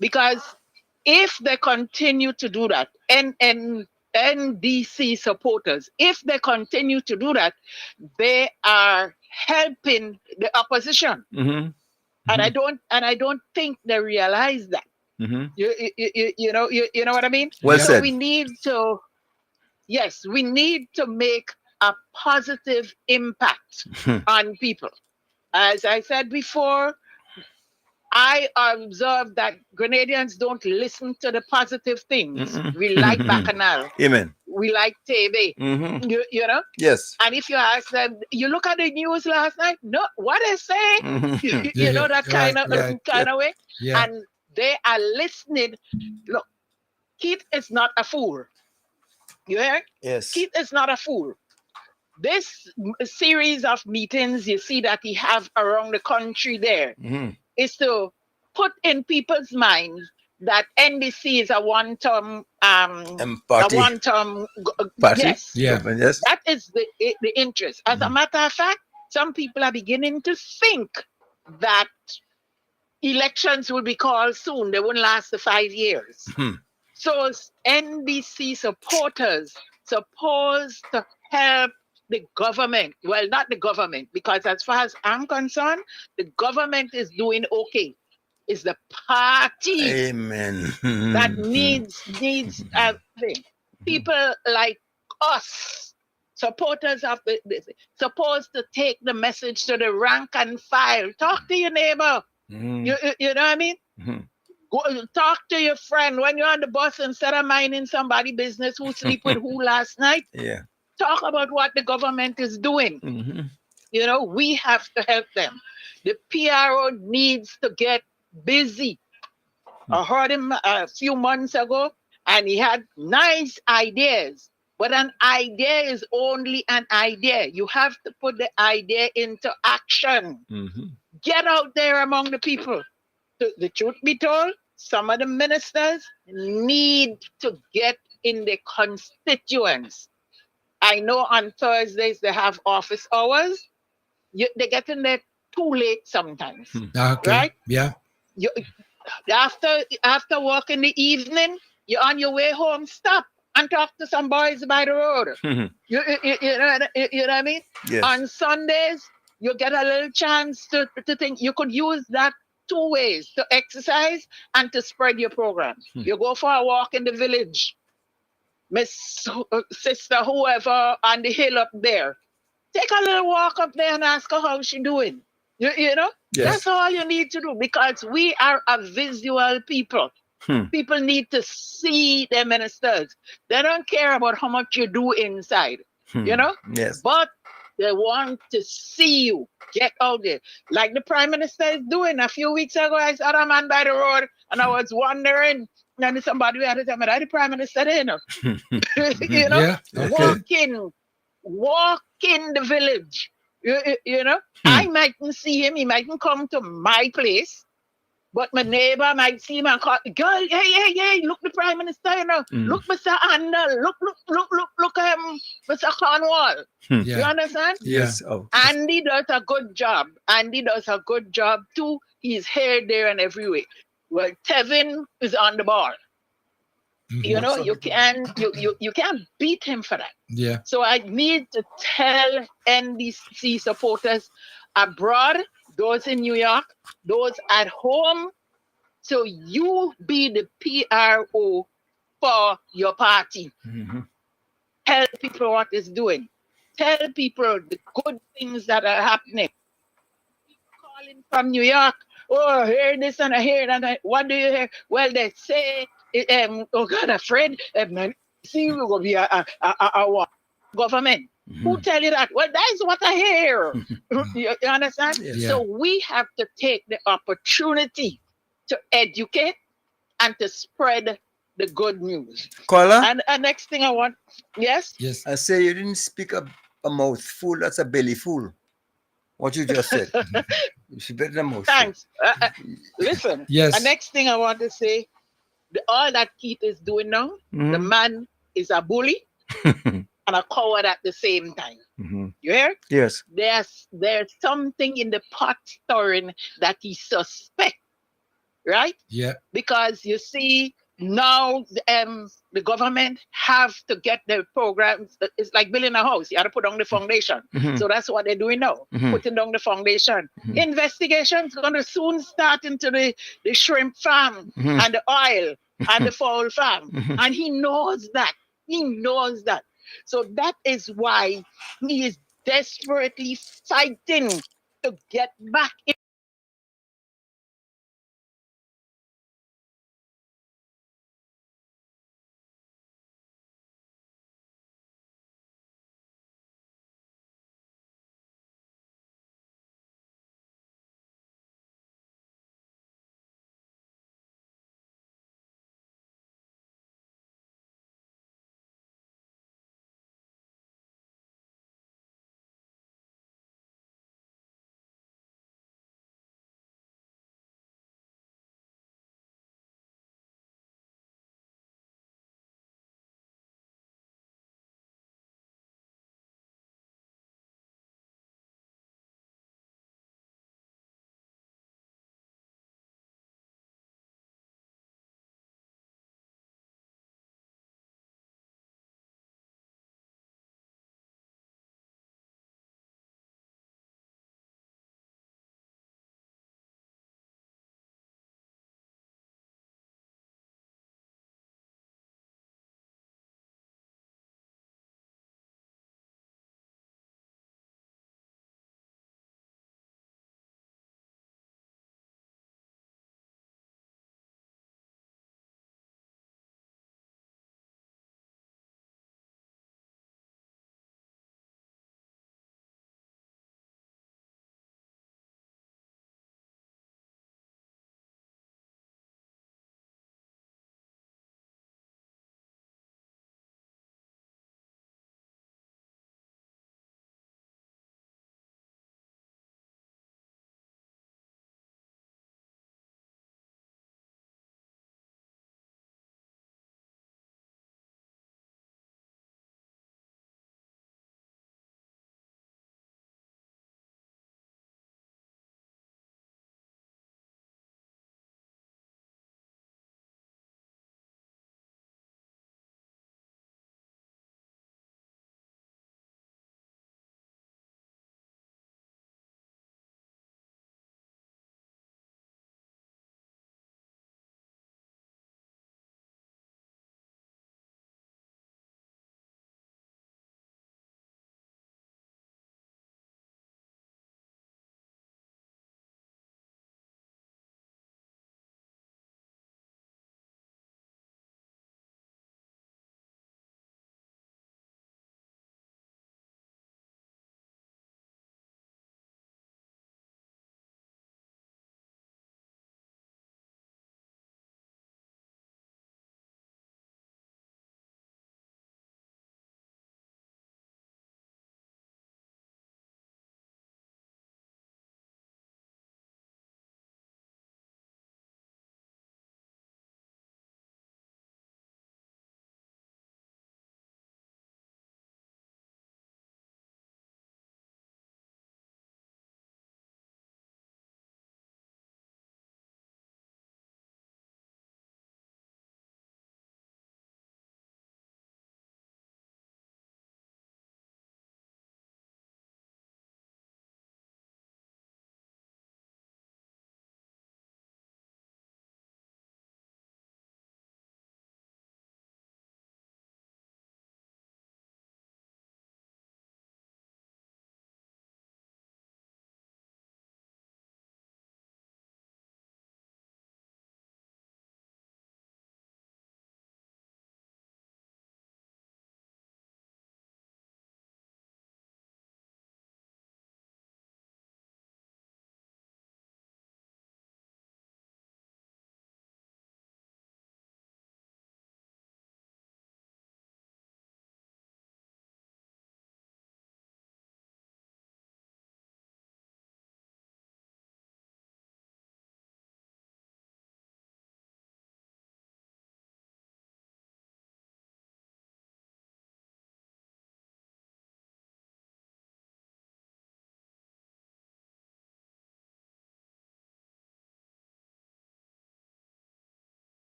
S3: Because if they continue to do that, and NDC supporters, if they continue to do that, they are helping the opposition. And I don't think they realize that. You know what I mean?
S9: Well said.
S3: We need to make a positive impact on people. As I said before, I observed that Grenadians don't listen to the positive things. We like Bacchanal.
S9: Amen.
S3: We like TV. You know?
S9: Yes.
S3: And if you ask them, you look at the news last night, no, what they say? You know, that kind of way?
S4: Yeah.
S3: And they are listening. Look, Keith is not a fool. You hear?
S9: Yes.
S3: Keith is not a fool. This series of meetings you see that he have around the country there is to put in people's minds that NDC is a one-term
S9: party. Party.
S3: Yes.
S9: Yeah. Yes.
S3: That is the interest. As a matter of fact, some people are beginning to think that elections will be called soon. They won't last the 5 years. So NDC supporters supposed to help the government. Well, not the government, because as far as I'm concerned, the government is doing okay. It's the party
S9: Amen.
S3: that needs everything. People like us, supporters of the supposed to take the message to the rank and file. Talk to your neighbor. You know what I mean? Go talk to your friend when you're on the bus instead of minding somebody business who sleep with who last night.
S9: Yeah.
S3: Talk about what the government is doing. we have to help them. The PRO needs to get busy. I heard him a few months ago, and he had nice ideas. But an idea is only an idea. You have to put the idea into action. Get out there among the people. The truth be told, some of the ministers need to get in the constituents. I know on Thursdays they have office hours. They get in there too late sometimes,
S4: Okay.
S3: right?
S4: Yeah.
S3: You, after work in the evening, you're on your way home, stop and talk to some boys by the road. You know what I mean?
S9: Yes.
S3: On Sundays, you get a little chance to think. You could use that two ways: to exercise and to spread your program. You go for a walk in the village, Miss Sister whoever on the hill up there. Take a little walk up there and ask her how she doing. You know?
S9: Yes.
S3: That's all you need to do, because we are a visual people. People need to see their ministers. They don't care about how much you do inside,
S9: Yes.
S3: but they want to see you. Get out there. Like the Prime Minister is doing. A few weeks ago, I saw a man by the road and I was wondering, and somebody had to tell me that the Prime Minister there,
S4: Yeah. Okay.
S3: walk in the village. I mightn't see him. He mightn't come to my place, but my neighbor might see him and call, girl, hey, look, the Prime Minister, look, Mr. Andal, look at him, Mr. Cornwall. You understand?
S9: Yes. Oh.
S3: Andy does a good job. Andy does a good job too. He's here, there, and everywhere. Well, Tevin is on the ball. You can't beat him for that.
S4: Yeah.
S3: So I need to tell NDC supporters abroad, those in New York, those at home, so you be the PRO for your party. Tell people what it's doing. Tell people the good things that are happening. Calling from New York, oh, I hear this and I hear that. What do you hear? Well, they say, oh God, a friend, man, see, we're going to be a government. Who tell you that? Well, that is what I hear. You understand?
S4: Yeah.
S3: So we have to take the opportunity to educate and to spread the good news.
S9: Caller?
S3: And next thing I want, yes?
S4: Yes.
S9: I say you didn't speak a mouthful. That's a belly full. What you just said. You should better than mouthful.
S3: Thanks. Listen.
S4: Yes.
S3: The next thing I want to say, all that Keith is doing now, the man is a bully and a coward at the same time. You hear?
S9: Yes.
S3: There's something in the pot stirring that he suspects, right?
S4: Yeah.
S3: Because you see, now the government have to get their programs. It's like building a house. You have to put down the foundation. So that's what they're doing now, putting down the foundation. Investigations going to soon start into the shrimp farm and the oil and the fowl farm. And he knows that. He knows that. So that is why he is desperately fighting to get back in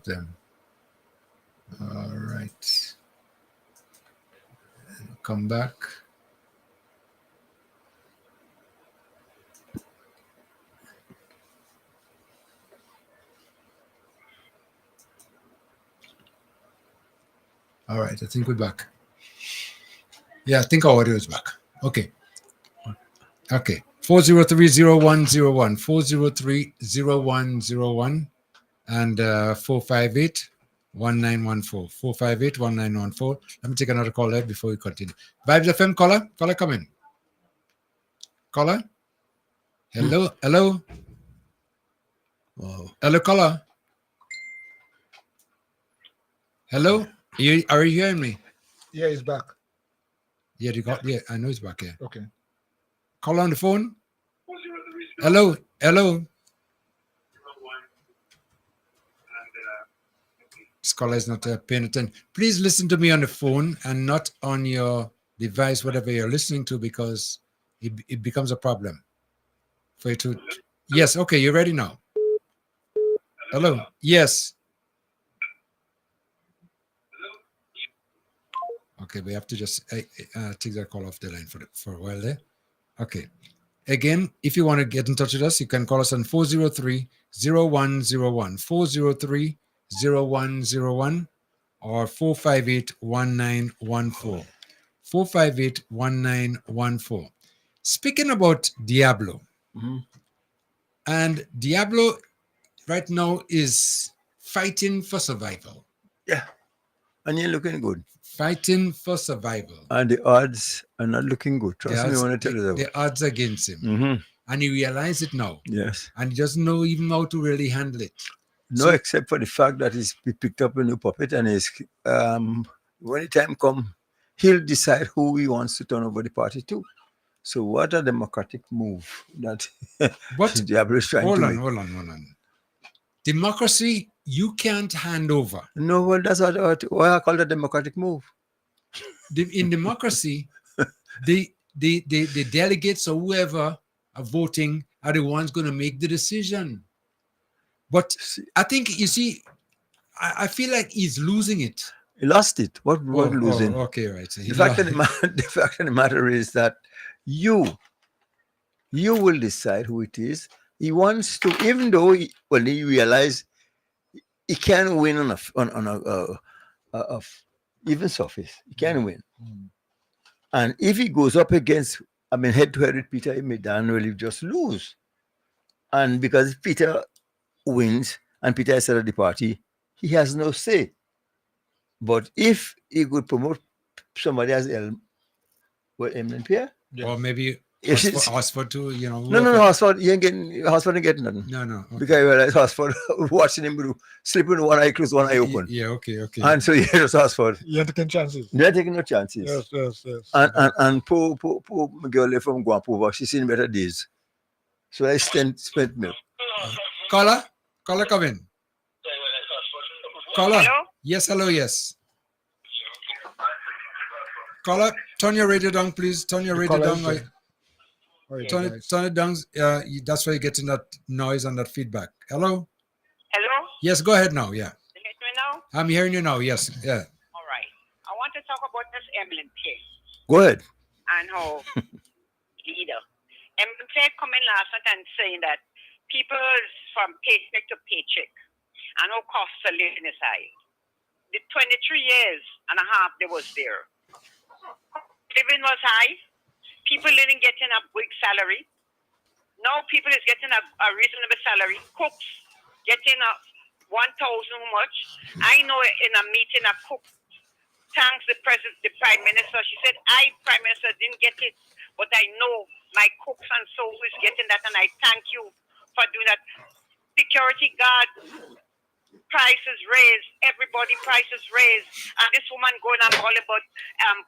S4: stop them. All right. Come back. All right, I think we're back. Yeah, I think our audio is back. Okay. Okay. 403-0101, 403-0101, and 458-1914, 458-1914. Let me take another call there before we continue. Vibes FM caller, come in. Caller? Hello, hello. Whoa. Hello, caller. Hello, are you hearing me?
S6: Yeah, he's back.
S4: Yeah, I know he's back here.
S6: Okay.
S4: Call on the phone. Hello, hello. This caller is not paying attention. Please listen to me on the phone and not on your device, whatever you're listening to, because it becomes a problem for you to. Yes, okay, you're ready now. Hello, yes. Okay, we have to just take that call off the line for a while there. Okay. Again, if you want to get in touch with us, you can call us on 403-0101, 403-0101, or 458-1914. 458-1914. Speaking about Diablo, and Diablo right now is fighting for survival.
S9: Yeah, and you're looking good.
S4: Fighting for survival.
S9: And the odds are not looking good. Trust me, I want to tell you that.
S4: The odds against him. And he realizes it now.
S9: Yes.
S4: And he doesn't know even how to really handle it.
S9: No, except for the fact that he picked up a new puppet, and when the time comes, he'll decide who he wants to turn over the party to. So what a democratic move that Diablo is trying to make.
S4: Hold on. Democracy, you can't hand over.
S9: No, well, that's why I call it a democratic move.
S4: In democracy, the delegates or whoever are voting are the ones going to make the decision. But I think, you see, I feel like he's losing it.
S9: He lost it. What losing?
S4: Okay, right. So
S9: the fact of the matter is that you will decide who it is. He wants to, even though he realized he can't win on a even surface. He can't win. And if he goes up against, head-to-head with Peter, he may damn really just lose. And because if Peter wins and Peter is head of the party, he has no say. But if he could promote somebody as eminent peer,
S4: or maybe Oxford too, you know.
S9: No, Oxford, he ain't getting nothing.
S4: No. Okay.
S9: Because I realized Oxford watching him sleeping with one eye closed, one eye open.
S4: Yeah, okay.
S9: And so just Oxford.
S6: You're taking chances.
S9: They're taking no chances.
S6: Yes.
S9: And poor girl from Guampova, she's seen better days. So I spent milk.
S4: Caller, come in. Caller.
S7: Hello?
S4: Yes, hello, yes. Caller, turn your radio down, please. Turn your radio down. Turn it down. That's why you're getting that noise and that feedback. Hello?
S7: Hello?
S4: Yes, go ahead now. Yeah.
S7: You hear me now?
S4: I'm hearing you now. Yes. Yeah.
S7: All right. I want to talk about this Emily case.
S9: Go ahead.
S7: And how leader. Emily coming last night and saying that people from paycheck to paycheck and how cost of living is high. The 23 years and a half they was there. Living was high. People didn't get a big salary. Now people is getting a reasonable salary. Cooks getting a 1,000 much. I know in a meeting a cook thanks the president, the prime minister. She said, prime minister didn't get it, but I know my cooks and so who is getting that, and I thank you for doing that. Security guard prices raised, everybody prices raised, and this woman going on all about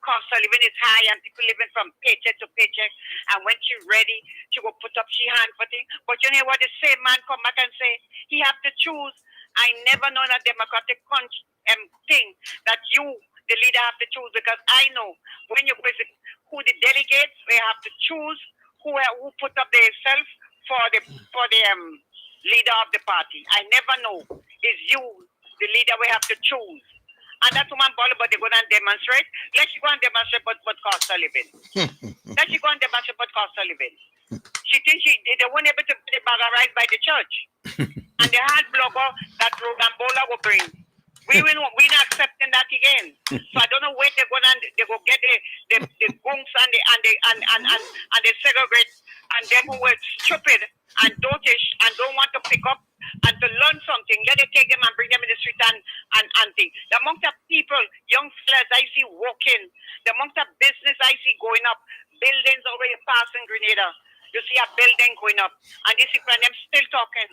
S7: cost of living is high and people living from paycheck to paycheck, and when she ready, she will put up she hand for thing. But you know what the same man come back and say, he have to choose. I never known a democratic thing that you, the leader, have to choose, because I know when you visit who the delegates, they have to choose who put up themselves for the leader of the party. I never know. Is you, the leader we have to choose. And that woman ball about they go and demonstrate. Let she go and demonstrate but cost a living. Let she go and demonstrate but cost a living. She thinks they weren't able to put the bag of rice by the church. And they had blogger that Rogambola will bring. We're not accepting that again. So I don't know where they go get the gunks and the cigarettes and them who were stupid and dotish and don't want to pick up and to learn something. Let it take them and bring them in the street and thing. The amount of people, young fellas I see walking, the amount of business I see going up, buildings already passing Grenada. You see a building going up, and these people and them still talking.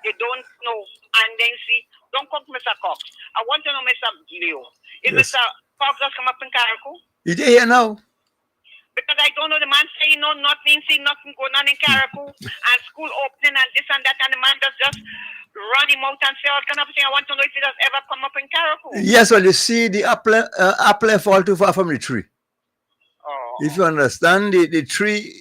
S7: They don't know, and then see, don't come to Mr. Cox. I want to know Mr. Leo. Is
S9: Yes.
S7: Mr. Cox just come up in Carriacou?
S9: You here now?
S7: Because I don't know, the man say no, nothing, see nothing going on in Carriacou, and school opening and this and that, and the man just run him out and say all kind of thing. I want to know if he does ever come up in Carriacou.
S9: Yes, well, you see, the apple fall too far from the tree. If you understand, the tree,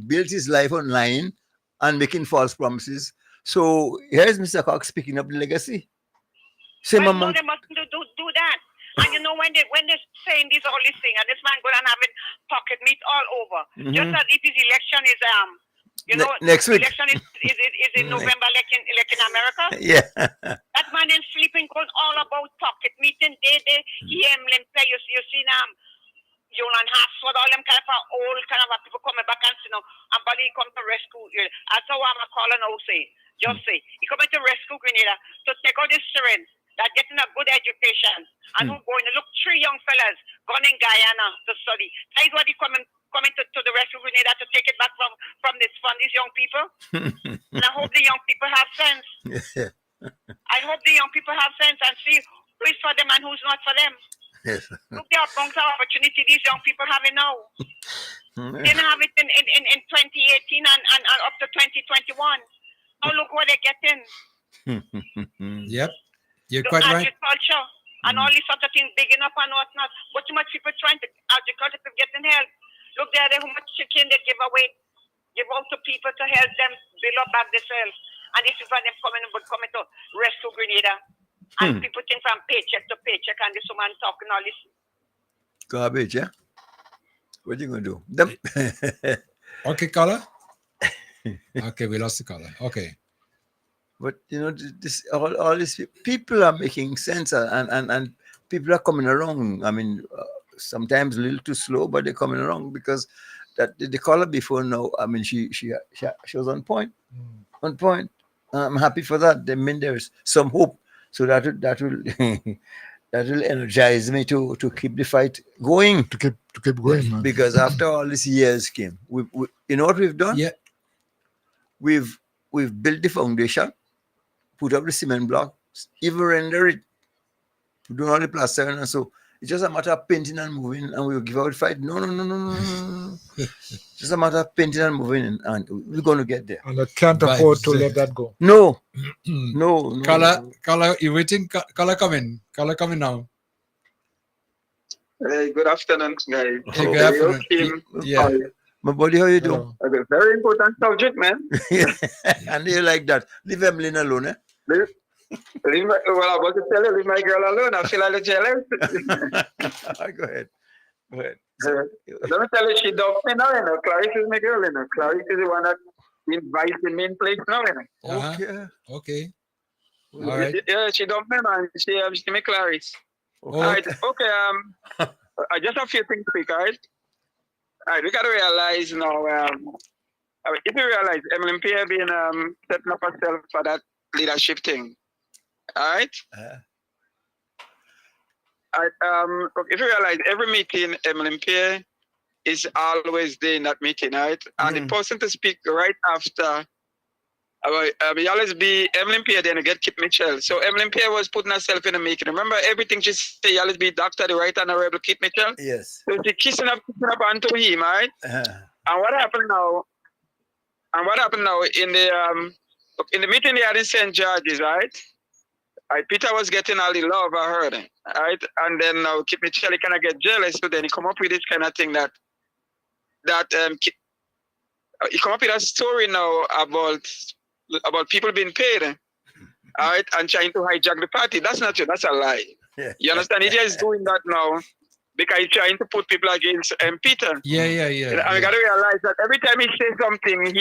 S9: built his life online and making false promises. So here's Mr. Cox picking up the legacy. Same
S7: Well,
S9: among.
S7: no, they mustn't do that. And you know, when they're saying this all this thing, and this man go and having pocket meat all over, just as if his election is
S9: Next week.
S7: election is in November, like in America.
S9: Yeah.
S7: That man is sleeping, going all about pocket meat and they you see Yolan Hasford, all them kind of old kind of people coming back and and Bali come to rescue you. That's how I'm calling now say. Just say he coming to rescue Grenada to take out this children that getting a good education and who going to look 3 young fellas going in Guyana to study. That is what he coming to the rescue Grenada to take it back from these young people. And I hope the young people have sense. I hope the young people have sense and see who is for them and who's not for them.
S9: Yes.
S7: Look, there are bunks of opportunity these young people have it now. They didn't have it in 2018 and up to 2021. Now look what they're getting.
S4: Yep, you're quite right.
S7: Agriculture and all these sort of things bigging up and whatnot. But too much people trying to agriculture to getting help. Look there, how much chicken they give out to people to help them build up back themselves. And this is when them coming to rescue Grenada. And people think from paycheck to paycheck, and this woman talking all this
S9: Garbage, yeah? What are you going to do?
S4: Okay, caller. Okay, we lost the caller. Okay.
S9: But, this all these people are making sense, and people are coming around. I mean, sometimes a little too slow, but they're coming around because that the caller before now, I mean, she was on point. On point. I'm happy for that. I mean, there's some hope. So that will energize me to keep the fight going.
S6: To keep going, man.
S9: Because after all these years came, we you know what we've done?
S4: Yeah.
S9: We've built the foundation, put up the cement block, even render it, do all the plastering, and so it's just a matter of painting and moving, and we'll give out the fight. No. Just a matter of painting and moving, and we're going to get there.
S6: And I can't afford to let that go.
S9: No.
S4: Caller, you waiting? Caller coming now.
S8: Hey, good afternoon, guys.
S4: Hey, good afternoon. Yeah.
S9: My buddy, how you doing?
S8: A very important subject, man.
S9: And you like that? Leave Emily alone, eh?
S8: Well, I'm about to tell you, leave my girl alone. I feel a little jealous.
S9: Go ahead.
S8: Let me tell you, she does me now, Clarice is my girl, Clarice is the one that invites me in place now,
S9: Okay.
S4: All right.
S8: Yeah, she does me, man. She me Clarice.
S9: Okay.
S8: All right. Okay. Just a few things quick, all right? All right, we got to realize now, if you realize, Emily Pierre being setting up herself for that leadership thing, all right? If you realize, every meeting, Emily Pierre is always there in that meeting, right? And the person to speak right after, we always be Emily Pierre, then get Kip Mitchell. So Emily Pierre was putting herself in the meeting. Remember everything she said, you always be Dr. the Right Honorable Kip Mitchell?
S9: Yes.
S8: So she kissing up onto him, right? And what happened now? In the meeting they had in St. George's, right? Peter was getting all the love, I heard, right? And then now Kip Mitchell kind of get jealous, so then he come up with this kind of thing that he come up with a story now about people being paid. all right, and trying to hijack the party. That's not true. That's a lie. You understand? He just doing that now because he's trying to put people against Peter.
S4: Yeah.
S8: And we got to realize that every time he says something,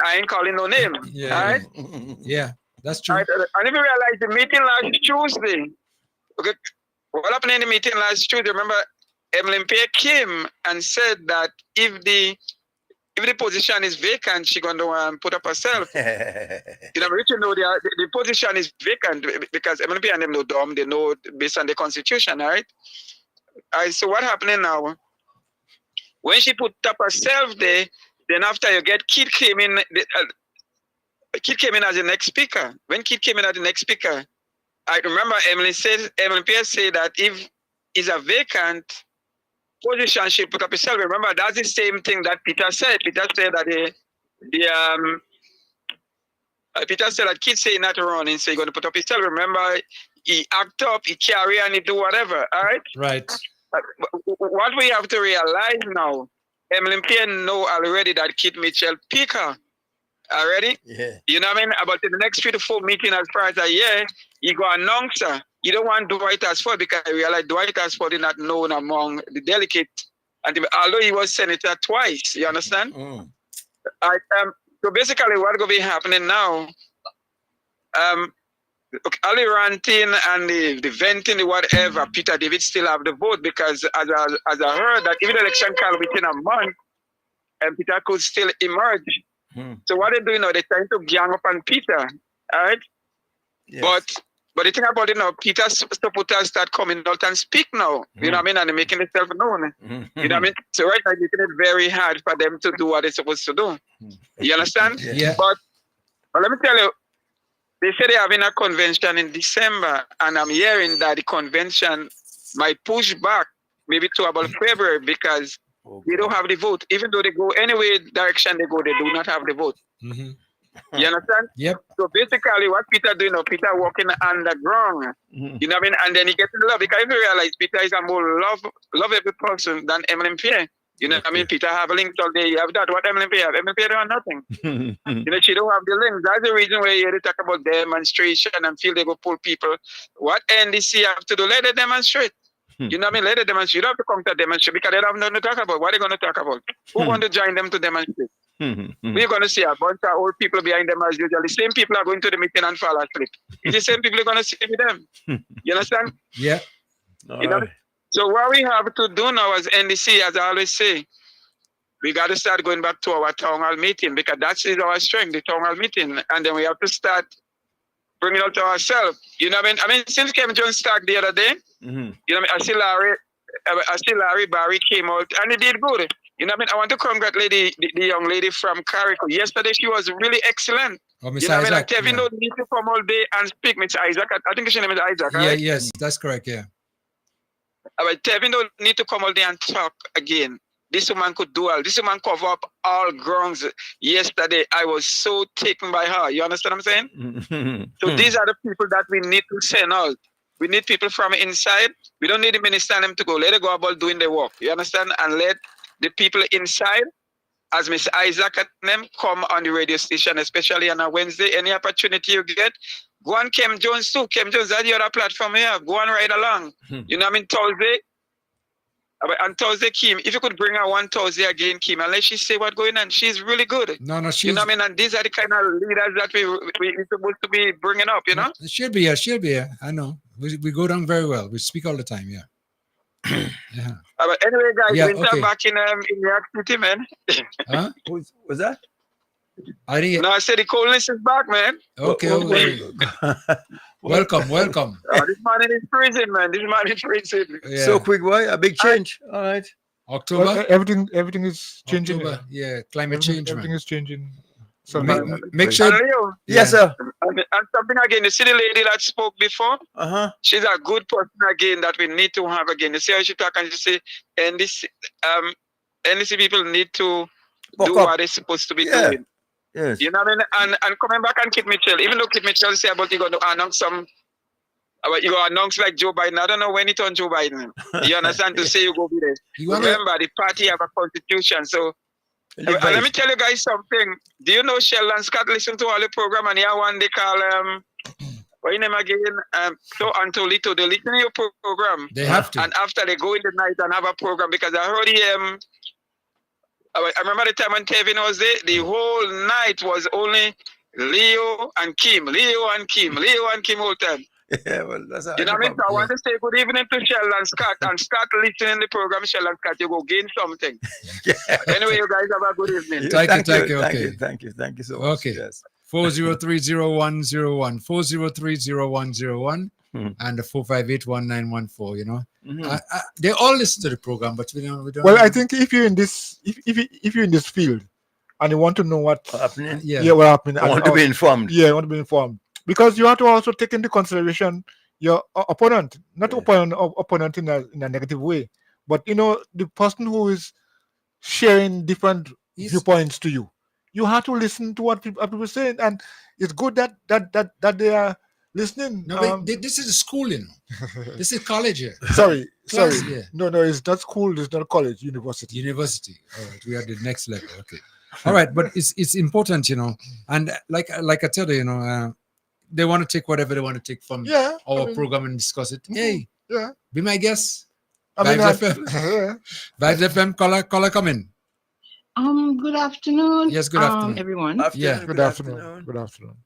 S8: I ain't calling no name.
S4: Yeah.
S8: All right?
S4: Yeah, that's true.
S8: Right? And if you realize the meeting last Tuesday, okay, what happened in the meeting last Tuesday? Remember, Emily Pierre came and said that if the position is vacant, she's going to put up herself. Richard know the position is vacant because Emily Pierre and them know dumb. They know based on the constitution, right? So what happening now? When she put up herself there, then after you get Kid came in. Kid came in as the next speaker. When Kid came in as the next speaker, I remember Emily Pierce said that if it's a vacant position, she put up herself. Remember, that's the same thing that Peter said. Peter said that Peter said that Kid saying not running, so he's going to put up himself. Remember, he act up, he carry, and he do whatever. All right.
S4: Right.
S8: What we have to realize now, Emily Pierre know already that Kid Mitchell pick her. Already?
S9: Yeah.
S8: You know what I mean? About in the next 3 to 4 meetings as far as a year, you go announce her. You don't want Dwight Asford because I realize Dwight Asford is not known among the delegates. And although he was senator twice, you understand? So basically what's going to be happening now, all the ranting and the venting, the whatever, Peter David still have the vote because as I heard that even the election call within a month, and Peter could still emerge. So what they're doing now, they're trying to gang up on Peter, all right? Yes. But the thing about it now, Peter's supporters start coming out and speak now, you know what I mean? And they're making themselves known, you know what I mean? So right now, it's making it very hard for them to do what they're supposed to do. You understand?
S4: Yeah.
S8: But let me tell you, they say they're having a convention in December, and I'm hearing that the convention might push back maybe to about February because they don't have the vote. Even though they go any way direction they go, they do not have the vote. You understand?
S4: Yep.
S8: So basically what Peter doing now, Peter walking underground. You know what I mean? And then he gets in love because you realize Peter is a more lovable person than Emily Pierre. You know what I mean? Peter have a link all day. You have that. What Emily Pierre have? Emily Pierre don't have nothing. You know, she don't have the links. That's the reason why they talk about demonstration and feel they go pull people. What NDC have to do? Let them demonstrate. You know what I mean? Let them demonstrate. You don't have to come to demonstrate because they don't have nothing to talk about. What are they going to talk about? Who's going to join them to demonstrate? We're going to see a bunch of old people behind them as usual. The same people are going to the meeting and fall asleep. It's the same people are going to sit with them. You understand?
S4: Yeah.
S8: You know? So what we have to do now as NDC, as I always say, we got to start going back to our town hall meeting because that's our strength, the town hall meeting. And then we have to start bringing it out to ourselves. You know what I mean? Since Kevin Jones started the other day, you know what I mean? I see Larry Barry came out and he did good. You know what I mean? I want to congratulate the young lady from Carrico. Yesterday she was really excellent.
S4: Oh, Miss
S8: you know what I mean?
S4: Isaac,
S8: Like Kevin don't need to come all day and speak, Miss Isaac. I think her name is Isaac, right?
S4: Yeah, yes, that's correct, yeah.
S8: But Kevin don't need to come all day and talk again. This woman could do all. This woman cover up all grounds. Yesterday, I was so taken by her. You understand what I'm saying? So these are the people that we need to send out. We need people from inside. We don't need the minister and them to go. Let them go about doing their work. You understand? And let the people inside, as Miss Isaac and them, come on the radio station, especially on a Wednesday. Any opportunity you get, go on Kem Jones too. Kem Jones, that's the other platform we have. Go on right along. You know what I mean? Thursday. And Thursday, Kim, if you could bring her one Thursday again, Kim, and let she say what's going on. She's really good.
S4: No, she's...
S8: You know what I mean? And these are the kind of leaders that we're supposed to be bringing up, you know?
S4: She'll be here. I know. We go down very well. We speak all the time, yeah. Yeah.
S8: But anyway, guys,
S4: Yeah,
S8: winter
S4: okay.
S8: back in New York City, man.
S4: Huh?
S9: Was that?
S4: I didn't...
S8: No, I said the coldness is back, man.
S4: Okay. Welcome.
S8: This man is freezing, man. This man is freezing.
S4: Yeah.
S9: So quick, boy. A big change. All right.
S4: October?
S6: Well, everything is changing.
S4: October, yeah. Climate change,
S6: Everything
S4: man.
S6: is changing. So
S4: Make sure...
S8: And Leo,
S9: Yes, sir.
S8: and something again, you see the lady that spoke before? She's a good person again that we need to have again. You see how she talk and she say, NDC people need to do what they're supposed to be doing.
S9: Yes.
S8: You know what I mean? And coming back on Kit Mitchell, even though Kit Mitchell say about you're going to announce some, you go announce like Joe Biden. I don't know when it on Joe Biden. You understand? To say you go be there. Remember, the party have a constitution. So let me tell you guys something. Do you know Sheldon Scott listen to all the program and he have one they call Why name again? So Antolito, they listen to your program.
S4: They have to.
S8: And after they go in the night and have a program, because I heard him. I remember the time when Kevin was there, the whole night was only Leo and Kim whole time.
S9: Yeah, well, that's
S8: You know what I mean? So I want to say good evening to Sheldon Scott and start listening to the program. Sheldon Scott, you go gain something. Anyway, you guys have a good evening.
S4: Thank you.
S9: Thank you so much.
S4: Okay.
S9: Yes.
S4: 4030101, 4030101, and the 4581914. You know, they all listen to the program, but we don't.
S6: Well, I think if you're in this, if you're in this field, and you want to know what's
S9: happening,
S6: what happening,
S9: I want to be informed.
S6: Yeah, you want to be informed, because you have to also take into consideration your opponent, not opponent in a negative way, but you know, the person who is sharing different viewpoints to you. You have to listen to what people say, and it's good that they are listening.
S4: No, but this is a school, you know. This is college here.
S6: Sorry.
S4: Yeah.
S6: No, it's not school. It's not college. University.
S4: University. All right, we are the next level. Okay. All right, but it's important, you know. And like I tell you, you know, they want to take whatever they want to take from our program and discuss it. Hey, be my guest. Vibes FM. Vibes FM. Caller, come in.
S21: Good afternoon.
S4: Yes, good afternoon,
S21: everyone.
S6: Good afternoon. Good afternoon.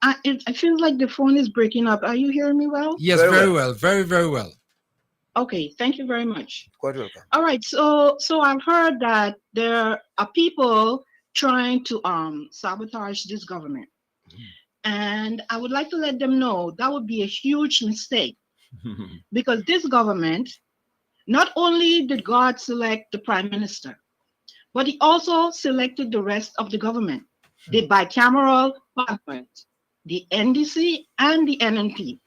S21: I feel like the phone is breaking up. Are you hearing me well?
S4: Yes, very well. Very, very well.
S21: Okay, thank you very much.
S9: Quite welcome.
S21: All right, so I've heard that there are people trying to sabotage this government, and I would like to let them know that would be a huge mistake, because this government, not only did God select the prime minister, but he also selected the rest of the government, the bicameral parliament, the NDC and the NNP,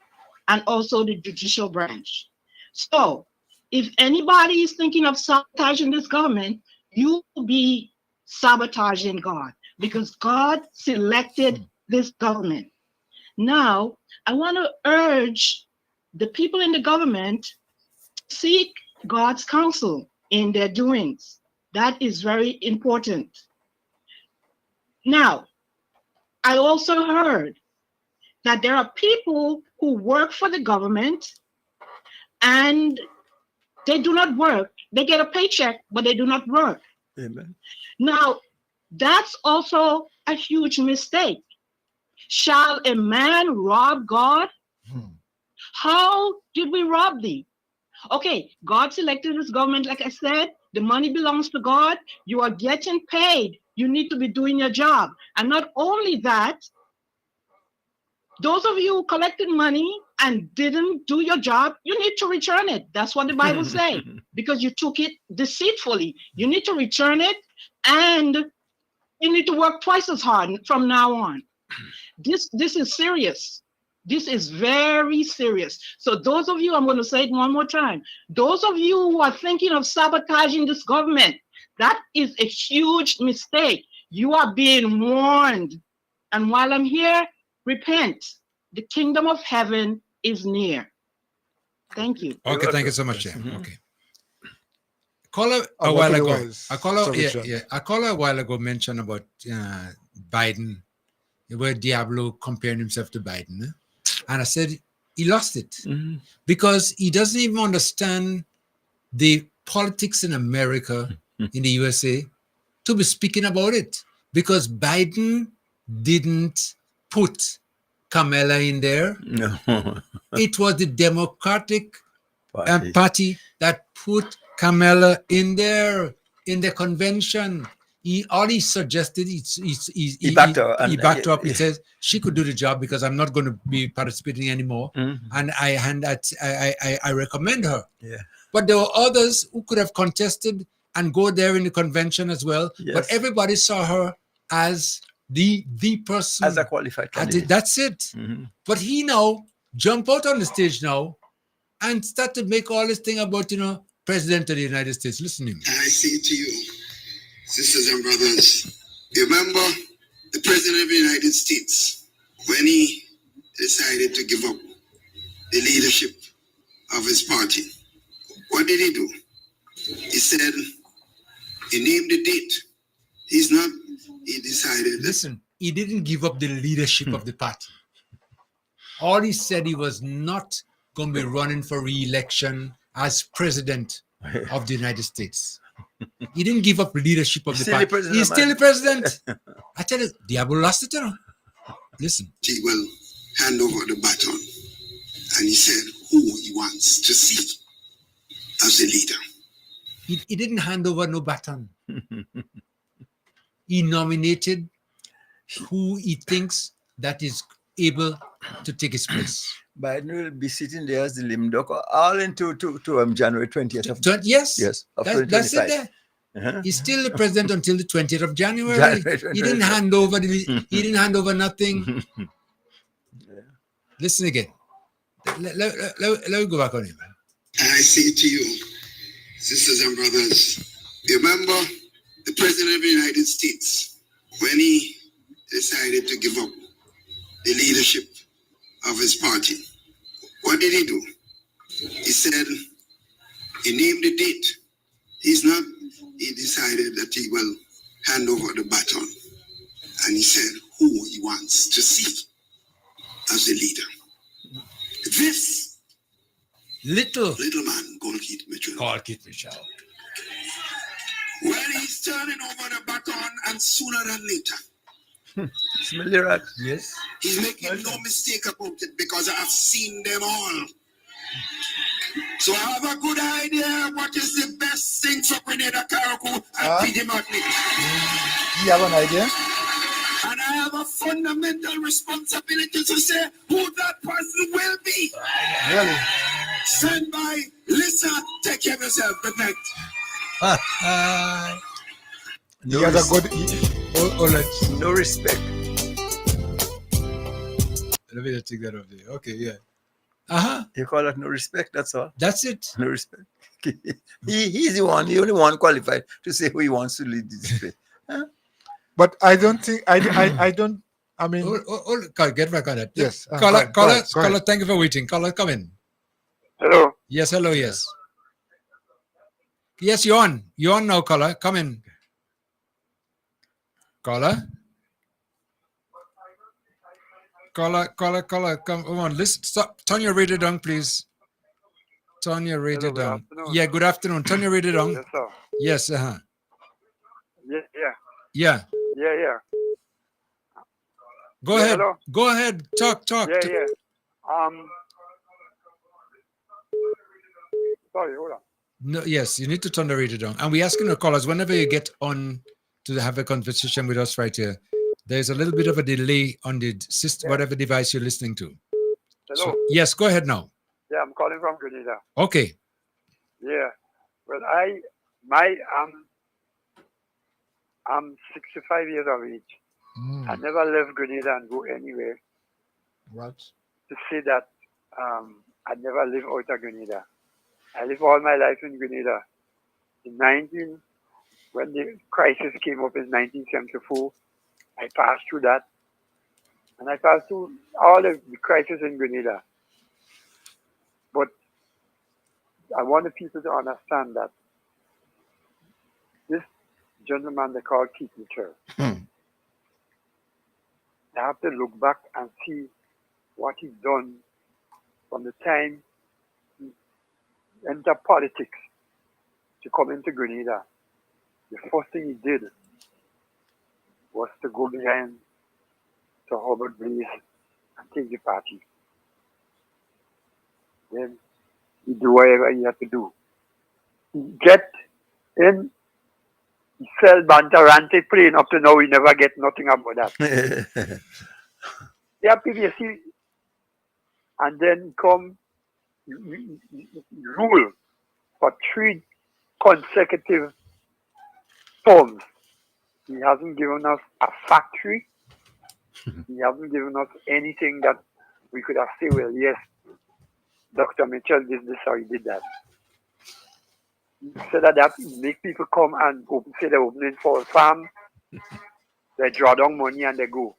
S21: and also the judicial branch. So if anybody is thinking of sabotaging this government, you will be sabotaging God, because God selected this government. Now, I want to urge the people in the government to seek God's counsel in their doings. That is very important. Now, I also heard that there are people who work for the government and they do not work. They get a paycheck, but they do not work.
S9: Amen.
S21: Now, that's also a huge mistake. Shall a man rob God? How did we rob thee? Okay, God selected this government, like I said. The money belongs to God. You are getting paid. You need to be doing your job. And not only that, those of you who collected money and didn't do your job, you need to return it. That's what the Bible says, because you took it deceitfully. You need to return it, and you need to work twice as hard from now on. This is serious. This is very serious. So those of you, I'm going to say it one more time, those of you who are thinking of sabotaging this government, that is a huge mistake. You are being warned. And while I'm here, repent. The kingdom of heaven is near. Thank you.
S4: Okay, thank you so much, Jim. Okay. Caller a while ago. A caller a while ago mentioned about Biden, where Diablo comparing himself to Biden. And I said he lost it because he doesn't even understand the politics in America, in the USA, to be speaking about it. Because Biden didn't put Kamala in there.
S9: No.
S4: It was the Democratic Party that put Kamala in there in the convention. All he suggested, he backed up. He says she could do the job because I'm not going to be participating anymore, and I recommend her.
S9: Yeah.
S4: But there were others who could have contested and go there in the convention as well.
S9: Yes.
S4: But everybody saw her as the person,
S9: as a qualified candidate.
S4: That's it. But he now jump out on the stage now and start to make all this thing about President of the United States. Listen to me.
S1: And I say to you, sisters and brothers, remember the President of the United States, when he decided to give up the leadership of his party, what did he do? He said, he named the date. He decided.
S4: Listen, he didn't give up the leadership of the party. All he said, he was not going to be running for re-election as president of the United States. He didn't give up leadership of the
S9: Still the
S4: party.
S9: president,
S4: He's
S9: man.
S4: still the president. I tell you, Diablo lost it, you know. Listen.
S1: He will hand over the baton. And he said who he wants to see as a leader.
S4: He didn't hand over no baton. He nominated who he thinks that is able to take his place.
S9: Biden will be sitting there as the lame duck all into January 20th.
S4: Yes,
S9: of
S4: that's it
S9: 2025.
S4: there.
S9: Uh-huh.
S4: He's still the president until the 20th of January.
S9: January
S4: He didn't hand over he didn't hand over nothing. Listen again. Let me go back on him.
S1: And I say to you, sisters and brothers, remember the President of the United States, when he decided to give up the leadership of his party, what did he do? He said, he named the date. He decided that he will hand over the baton. And he said who he wants to see as a leader. This
S4: little
S1: man called Keith Mitchell. Well, he's turning over the baton, and sooner than later,
S9: yes,
S1: he's making no mistake about it, because I have seen them all. So I have a good idea what is the best thing for Grenada, Carriacou, and Peter Martinique.
S6: You have an idea?
S1: And I have a fundamental responsibility to say who that person will be.
S6: Really?
S1: Stand by, listen, take care of yourself. Good night.
S6: He has a good.
S9: No respect.
S4: Let me just take that off there. Okay, yeah.
S9: You call that no respect, that's all.
S4: That's it.
S9: No respect. He's the only one qualified to say who he wants to lead this place. Huh?
S6: But I don't think I don't. I mean,
S4: get back on it.
S6: Yes.
S4: Caller, thank you for waiting. Caller, come in.
S2: Hello.
S4: Yes, hello, yes. Yes, you're on. You're on now, caller. Come in. Caller. Caller, come on. Listen, stop. Turn your radio down, please. Turn your radio down. Yeah, good afternoon. Turn your radio down.
S2: Yes, sir.
S4: Yes,
S2: Yeah.
S4: Go ahead.
S2: Hello?
S4: Go ahead. Talk.
S2: Yeah. Sorry, hold on.
S4: No, yes, you need to turn the radio down. And we're asking our callers, whenever you get on to have a conversation with us right here, there's a little bit of a delay on the system, whatever device you're listening to.
S2: Hello.
S4: So, yes, go ahead now.
S2: Yeah, I'm calling from Grenada.
S4: Okay.
S2: Yeah. Well, I'm 65 years of age. I never left Grenada and go anywhere.
S6: What?
S2: To say that I never live out of Grenada. I live all my life in Grenada. When the crisis came up in 1974, I passed through that. And I passed through all the crisis in Grenada. But I want the people to understand that this gentleman they call Keith Mitchell, they have to look back and see what he's done from the time he entered politics to come into Grenada. The first thing he did was to go behind to Robert Blaze and take the party. Then he do whatever he had to do. He get in, he sell banter ranted plane up to now, he never get nothing about that. Yeah, PVC. And then he come, he rule for 3 consecutive terms. He hasn't given us a factory. He hasn't given us anything that we could have said, well, yes, Dr. Mitchell did this or he did that. Instead of that, he make people come and say they're opening for a farm, they draw down money and they go.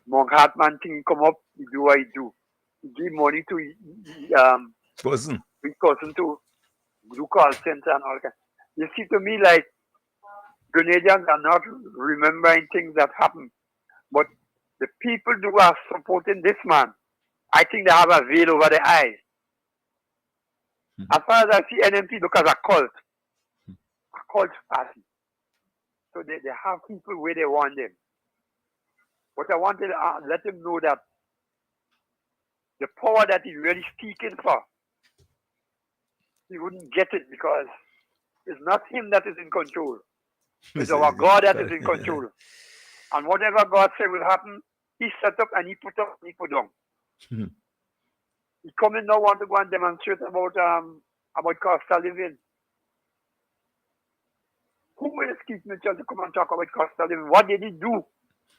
S2: Monk Hartman thing, he come up, he do what he do. He give money to his cousin to do call center and all that. You see, to me, like, Grenadians are not remembering things that happened. But the people who are supporting this man
S11: I think they have a veil over their eyes. As far as I see NMP, look as a cult party. So they have people where they want them. But I want to let them know that the power that he's really speaking for, he wouldn't get it because it's not him that is in control. It's our God that is in control. And whatever God said will happen, he set up and he put up and he put down. He come in now want to go and demonstrate about cost of living. Who will Keith Mitchell to come and talk about cost of living? What did he do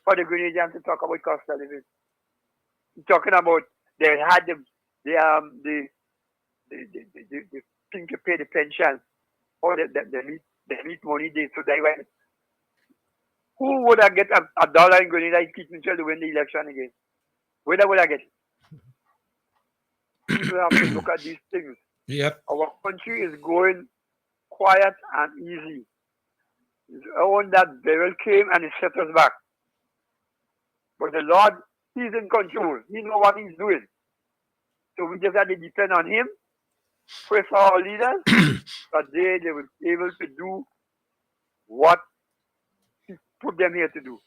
S11: for the Grenadians to talk about cost of living? He's talking about they had the thing to pay the pension or the meat money they so they went. Who would I get a dollar in Grenada if Keith Mitchell to win the election again? Where would I get it? People have to look at these things.
S4: Yep.
S11: Our country is going quiet and easy. It's on that Beryl came and he set us back. But the Lord, he's in control. He knows what he's doing. So we just have to depend on him. Pray for our leaders that they will be able to do what he put them here to do.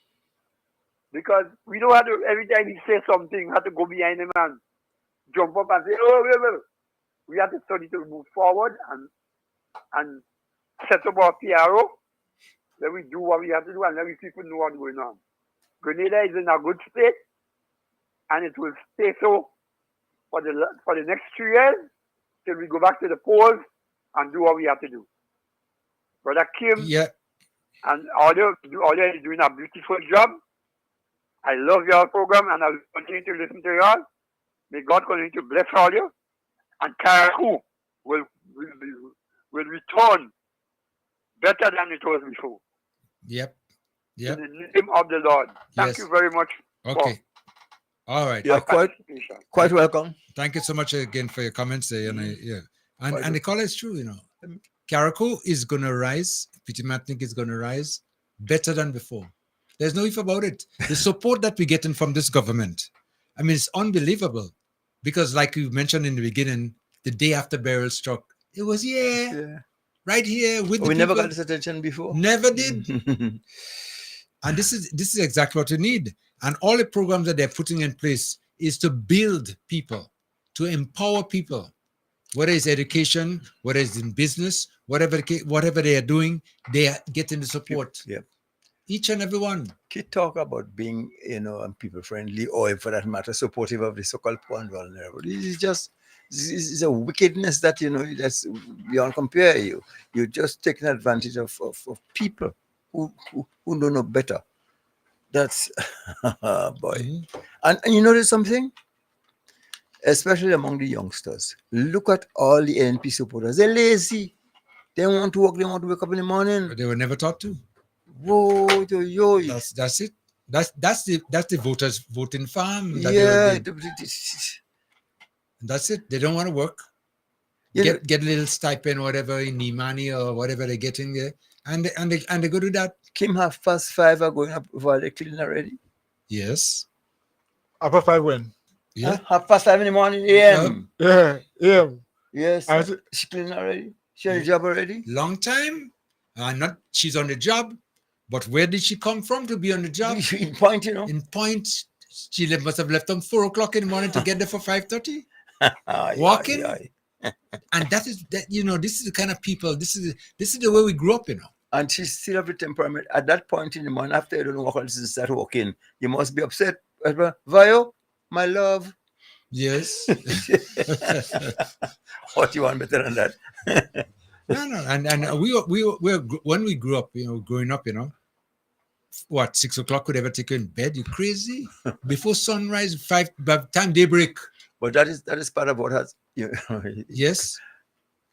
S11: Because we don't have to, every time he says something, have to go behind him and jump up and say, oh, wait. We have to study to move forward and set up our PRO. Then we do what we have to do and let people know what's going on. Grenada is in a good state and it will stay so for the next 3 years till we go back to the polls and do what we have to do. Brother Kim and all you is doing a beautiful job. I love your program and I'll continue to listen to y'all. May God continue to bless all you. And Karaku will return better than it was before.
S4: Yep.
S11: In the name of the Lord. Thank you very much.
S4: Okay. All right.
S9: You're quite welcome.
S4: Thank you so much again for your comments there. And the call is true, you know. Karaku is going to rise. Pitimatnik is going to rise better than before. There's no if about it. The support that we're getting from this government, I mean, it's unbelievable. Because like you mentioned in the beginning, the day after Beryl struck, it was right here with the
S9: we
S4: people.
S9: never got this attention before.
S4: Never did. And this is exactly what we need. And all the programs that they're putting in place is to build people, to empower people, whether it's education, whether it's in business, whatever they are doing, they are getting the support.
S9: Yep.
S4: Each and every one.
S9: Kid talk about being, people friendly or for that matter, supportive of the so-called poor and vulnerable. It's a wickedness that, that's beyond compare. You're just taking advantage of people who don't know better. That's, boy. And you notice something? Especially among the youngsters. Look at all the NP supporters. They're lazy. They don't want to work. They want to wake up in the morning.
S4: But they were never taught to.
S9: Whoa,
S4: that's it. That's the voters voting farm. That's it. They don't want to work. Get a little stipend, whatever in Nimani or whatever they're getting there, and they go do that.
S9: Kim 5:30 are going up while they're cleaning already.
S4: Yes.
S6: 5:30 when?
S9: Yeah. 5:30 in the morning. AM.
S6: Yeah.
S9: Yes. She cleaning already. She on the job already.
S4: Long time. Not she's on the job. But where did she come from to be on the job?
S9: In Point,
S4: In Point, she must have left on 4 o'clock in the morning to get there for 5:30. Walking. And that is that. This is the kind of people. This is the way we grew up.
S9: And she still have the temperament. At that point in the morning, after you don't walk on, start walking, you must be upset. Vayo, my love.
S4: Yes.
S9: What do you want better than that?
S4: No, and we were when we grew up, growing up, what 6 o'clock could ever take you in bed? You crazy? Before sunrise, 5 by the time daybreak.
S9: But that is part of what has
S4: Yes,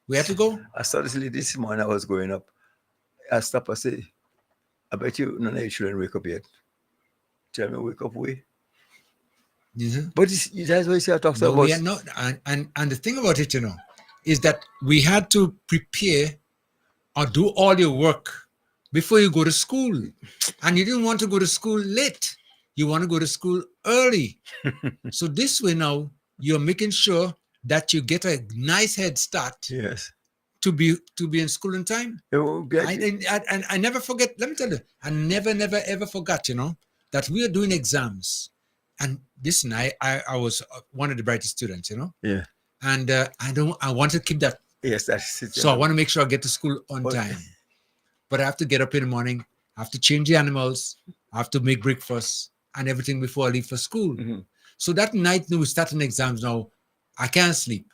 S4: we have to go.
S9: I saw this lady this morning. I was going up. I stopped. I say, I bet you none of your children wake up yet. Tell me, wake up, we.
S4: Yeah.
S9: But that's what you see. I talk about.
S4: We are not, and the thing about it, is that we had to prepare or do all your work before you go to school. And you didn't want to go to school late. You want to go to school early. So this way now, you're making sure that you get a nice head start.
S9: Yes.
S4: To be in school in time. I never forget. Let me tell you, I never ever forgot. That we are doing exams, and listen, I was one of the brightest students.
S9: Yeah.
S4: And I want to keep that.
S9: Yes, that's it.
S4: So I want to make sure I get to school on time. But I have to get up in the morning. I have to change the animals. I have to make breakfast and everything before I leave for school.
S9: Mm-hmm.
S4: So that night, we starting exams now. I can't sleep.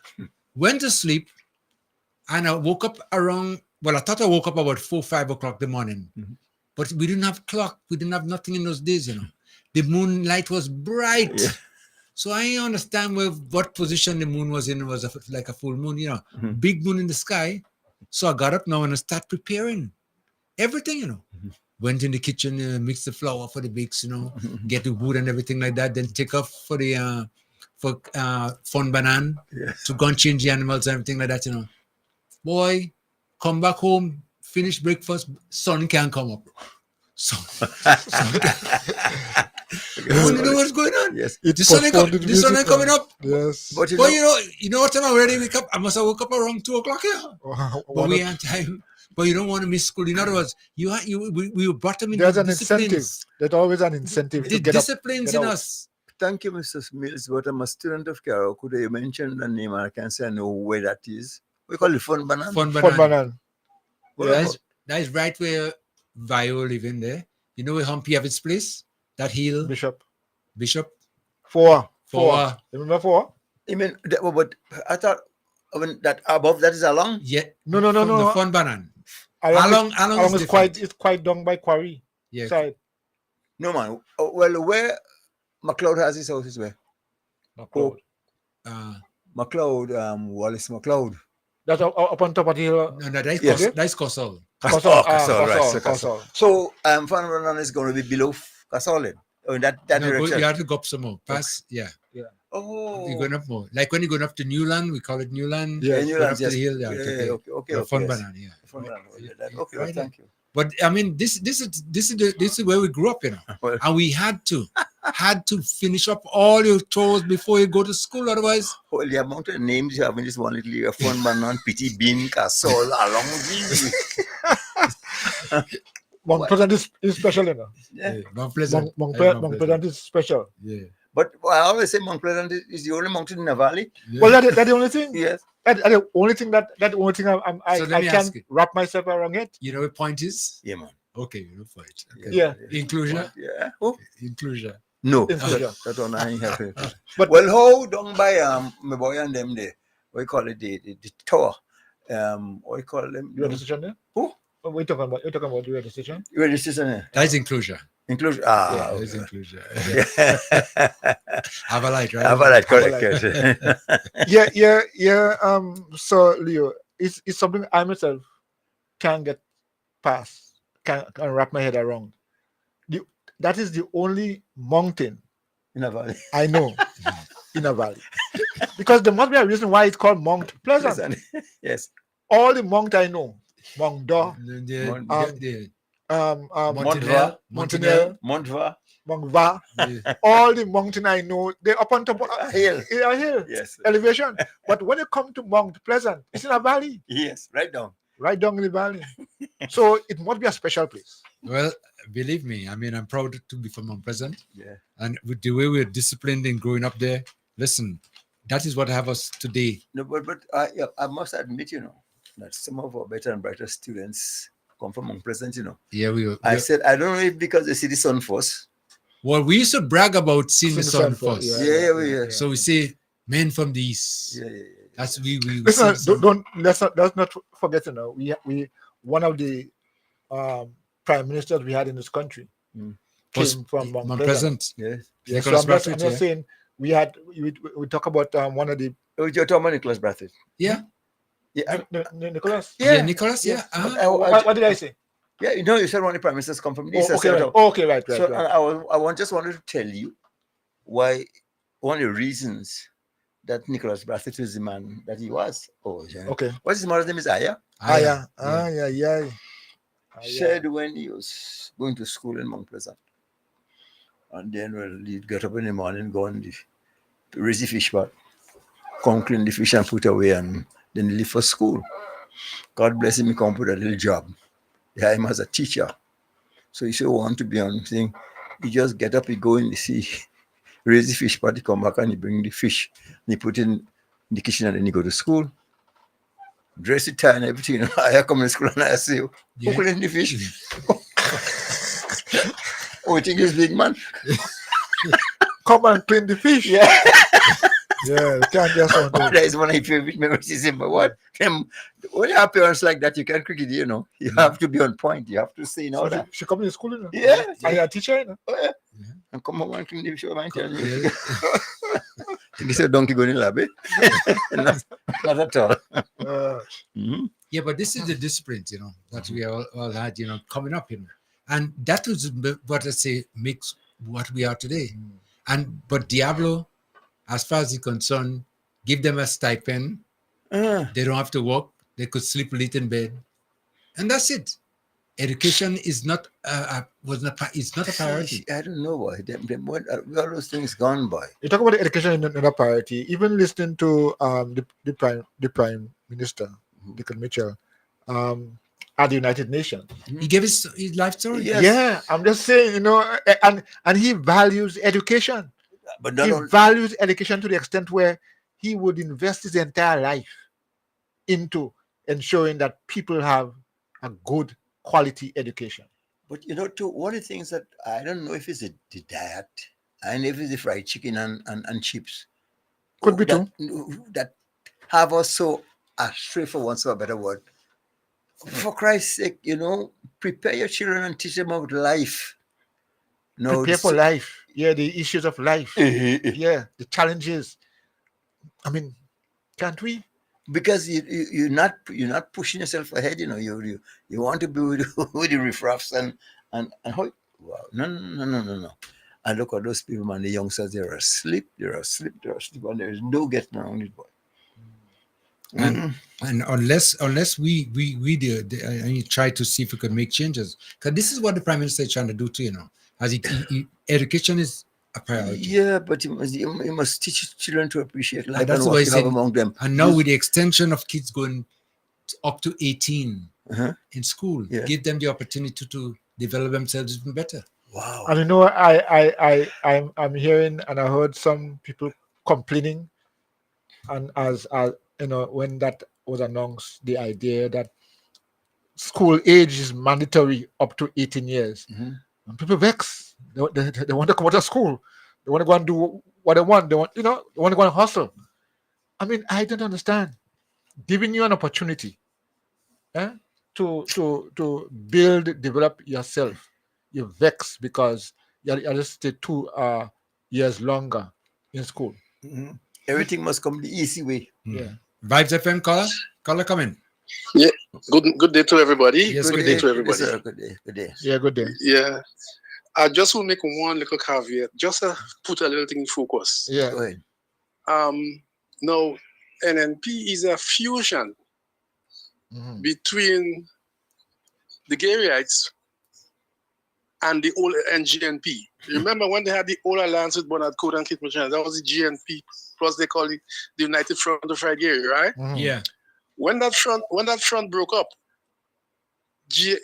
S4: Went to sleep. And I woke up around, I thought I woke up about 4, 5 o'clock in the morning.
S9: Mm-hmm.
S4: But we didn't have clock. We didn't have nothing in those days, The moonlight was bright. Yeah. So I understand what position the moon was in. It was like a full moon,
S9: Mm-hmm.
S4: Big moon in the sky. So I got up now and I start preparing everything,
S9: Mm-hmm.
S4: Went in the kitchen, mix the flour for the bakes, get the wood and everything like that. Then take off for the fun banana to go and change the animals and everything like that, Boy, come back home, finish breakfast, sun can't come up. Sun you know what's going on?
S9: Yes.
S4: The sun ain't coming up.
S6: Yes.
S4: But you know what time I already wake up? I must have woke up around 2 o'clock here. But we had time. But you don't want to miss school. In other words, we brought them in.
S6: There's an incentive. There's always an incentive
S4: the
S6: to get
S4: disciplines
S6: up,
S4: in us.
S9: Thank you, Mr. Mills. But I'm a student of Carol. Could you mention the name? I can say I know where that is. We call it Fun Banana.
S4: Fun Banana. That is right where Vio live in there. You know where Humpy have its place? That hill.
S6: Bishop.
S4: 4.
S6: Remember 4?
S9: I mean, but I thought that above that is along.
S4: Yeah.
S6: No.
S4: The Fun Banana.
S6: Along is quite down by Quarry.
S4: Yeah.
S6: Side.
S9: No man. Well, where McLeod has his house is where?
S6: McLeod.
S9: McLeod. Wallace McLeod.
S6: That's up on top of the hill.
S4: No, that's Castle.
S6: Castle.
S9: So Fun Banana is going to be below Castle. In that direction.
S4: You have to go up some more. Pass. Yeah.
S9: Oh.
S4: You're going up more. Like when you're going up to Newland, we call it Newland.
S9: Yeah, Newland.
S4: Up to the hill.
S9: Okay.
S4: Fun Banana. Yeah.
S9: Fun Banana. Okay. Right, thank you.
S4: But I mean, this is where we grew up, and we had to finish up all your chores before you go to school. Otherwise,
S9: well, the amount of names you have in this one little area, Fun Banana, Pity Bean, Castle, along with
S6: Mount Pleasant is special,
S9: Yeah.
S4: Mount Pleasant.
S6: Mount Pleasant is special.
S4: Yeah.
S9: But I always say Mount Pleasant is the only mountain in the valley.
S6: Yeah. Well, that's the only thing.
S9: Yes.
S6: That's the only thing I can't wrap myself around it.
S4: You know what point is?
S9: Yeah, man.
S4: Okay, you know for it. Okay.
S6: Yeah.
S4: Inclusion.
S9: Yeah.
S4: Oh. Inclusion.
S9: No. That one I ain't happy. But well, how down by my boy and them there? What you call it? The tower. What you call them?
S6: You have a decision there?
S9: Who?
S6: What are you talking about? You're talking about your decision?
S9: Your decision.
S4: That's inclusion.
S9: Inclusion.
S4: Yeah, it's inclusion. Have a light, right?
S9: Have a light, correct.
S6: Yeah. So Leo, it's something I myself can't get past, can't wrap my head around. That is the only mountain
S9: in a valley
S6: I know in a valley. Because there must be a reason why it's called Mount Pleasant.
S9: Yes.
S6: All the mount I know, Mount Daw, Montva, all the mountain I know, they're up on top of
S9: a hill.
S6: Yes. Elevation. But when you come to Mount Pleasant, it's in a valley.
S9: Yes, right down
S6: in the valley. So it must be a special place.
S4: Well, believe me, I mean, I'm proud to be from Mount Pleasant.
S9: Yeah.
S4: And with the way we're disciplined in growing up there, listen, that is what have us today.
S9: No, but I must admit, that some of our better and brighter students come from Mount Pleasant,
S4: Yeah,
S9: I said, I don't know if because they see the sun first.
S4: Well, we used to brag about seeing the sun first.
S9: Yeah.
S4: So we say, men from the east.
S9: Yeah.
S4: That's we.
S6: Listen, let's not forget, we one of the prime ministers we had in this country came from Mount Pleasant.
S9: Yes.
S6: So I'm not saying we talk about one of the.
S9: You're talking about Nicholas Brathwaite.
S4: Yeah.
S6: Yeah, Nicholas.
S4: Yeah, Nicholas. Yeah.
S6: What did I say?
S9: Yeah, you said one of the prime ministers come from the east.
S6: Okay, right.
S9: So I just wanted to tell you why one of the reasons that Nicholas Brathwaite is the man that he was. Oh, yeah.
S6: Okay.
S9: What's his mother's name? Is Aya?
S6: Aya.
S9: Said when he was going to school in Mount Pleasant, and then he'd get up in the morning, go on the raise the fish pot, come clean the fish and put away, and then leave for school. God bless him, he come put a little job. Yeah, him as a teacher. So if you want to be on thing, you just get up, you go in the sea, raise the fish pot, you come back and you bring the fish, and you put in the kitchen, and then you go to school. Dress it, tie and everything. You know, I come to school and I say, who clean the fish? Oh, you think he's big man?
S6: Come and clean the fish.
S9: Yeah.
S6: Yeah, can't just want to.
S9: That is one of my favorite memories. But what? When you have parents like that, you can't cricket, you know. You have to be on point. You have to say,
S6: So
S9: that.
S6: she come to school, you know?
S9: Yeah.
S6: Are you a teacher, you know?
S9: Oh, yeah. And come home and clean the fish, I tell you. Think it's a donkey going in the lab, eh? Not at all.
S4: Yeah, but this is the discipline, you know, that we all had, you know, coming up, you know. And that was what I say makes what we are today. But Diablo, as far as he's concerned, give them a stipend. They don't have to work. They could sleep late in bed. And that's it. Education is not it's not a priority.
S9: I don't know why. All those things gone by.
S6: You talk about the education in a priority. Even listening to the Prime Minister, Dickon Mitchell, at the United Nations.
S4: He gave his life story.
S6: Yes. Yeah, I'm just saying, you know, and he values education.
S9: But
S6: he values education to the extent where he would invest his entire life into ensuring that people have a good quality education.
S9: But you know, too, one of the things that I don't know if it's the diet, and if it's the fried chicken and chips.
S6: Could be
S9: too. That have us so astray, for want of a better word. For Christ's sake, you know, prepare your children and teach them about life. No,
S6: prepare for life. Yeah, the issues of life. Yeah, the challenges. I mean, can't we?
S9: Because you're not pushing yourself ahead. You know, you want to be with the riffraffs and how. Wow, no. And look at those people, man. The youngsters, they're asleep, and there is no getting around it, boy.
S4: And unless we try to see if we could make changes, because this is what the Prime Minister is trying to do too, you know, as education is a priority.
S9: Yeah, but you must teach children to appreciate life
S4: and that's
S9: and what you have among them.
S4: And now with the extension of kids going up to 18 in school, give them the opportunity to develop themselves even better.
S9: Wow.
S6: And you know, I'm hearing and I heard some people complaining, and as you know, when that was announced, the idea that school age is mandatory up to 18 years. And people vex. They want to come out of school. They want to go and do what they want. They want to go and hustle. I mean, I don't understand. Giving you an opportunity to build, develop yourself. You vex because you just stay 2 years longer in school.
S9: Everything must come the easy way.
S6: Yeah.
S4: Vibes FM caller come in.
S12: Yeah. Good day to everybody.
S4: Yes,
S12: good day to everybody.
S9: Yes, good day.
S6: Yeah, good day.
S12: Yeah. I just will make one little caveat, just to put a little thing in focus.
S6: Yeah.
S9: Go ahead.
S12: Now, NNP is a fusion between the Garyites and the old NGNP. Remember when they had the old alliance with Bernard Code and Kit Machine? That was the GNP, plus they call it the United Front of Fried Gary, right?
S4: Yeah.
S12: When that front broke up, the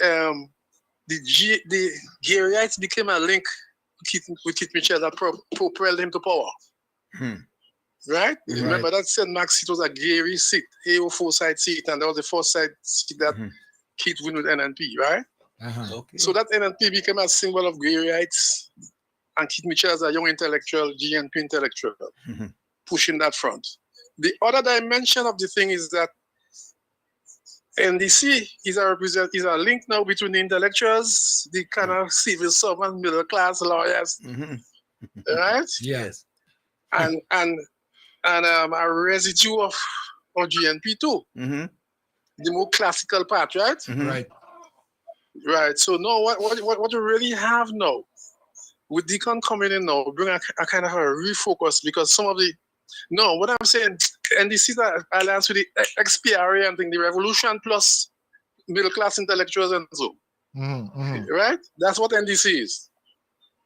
S12: Garyites became a link with Kit Mitchell that propelled him to power. Right? Remember that St. Max seat was a Gary seat, AO4 side seat, and that was the first side seat that Kit win with NNP, right?
S9: Okay.
S12: So that NNP became a symbol of Garyites and Kit Mitchell as a young intellectual, GNP intellectual, pushing that front. The other dimension of the thing is that NDC is a link now between the intellectuals, the kind of civil servants, middle class lawyers, right?
S4: Yes.
S12: And a residue of GNP too. The more classical part, right?
S4: Right.
S12: Right. So now what we really have now, with Deacon coming in now, bring a kind of a refocus, because some of the what I'm saying, NDC is an alliance with the XPRA and the revolution plus middle class intellectuals and so. Right? That's what NDC is.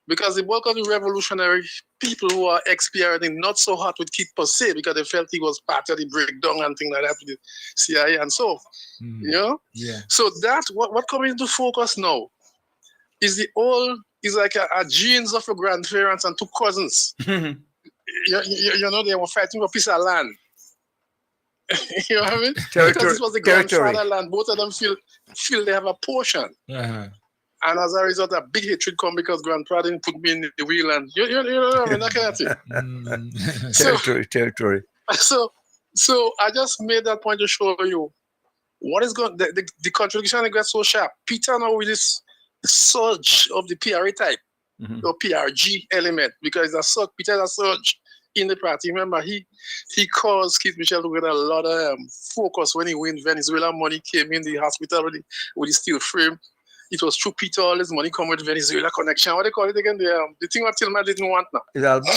S12: because the bulk of the revolutionary people who are experiencing not so hot with Keith per se, because they felt he was part of the breakdown and things like that with the CIA and so, you know?
S4: Yeah.
S12: So that, what comes into focus now is is like a genes of your grandparents and two cousins. You know, they were fighting for a piece of land. You know what I mean? Because this was the grandfather land. Both of them feel they have a portion.
S4: Uh-huh.
S12: And as a result, a big hatred come because grandpa didn't put me in the wheel, and you know what I mean, that kind of thing.
S9: Territory.
S12: So I just made that point to show you what is going. The contradiction gets so sharp. Peter now with this surge of the PRA type or PRG element, because it's a surge. Peter is a surge in the party. Remember, he caused Keith Mitchell to get a lot of focus when he win Venezuela money came in the hospital with the steel frame. It was through Peter, all his money come with Venezuela connection. What they call it again? The thing what Tillman didn't want now.
S9: Is Alba?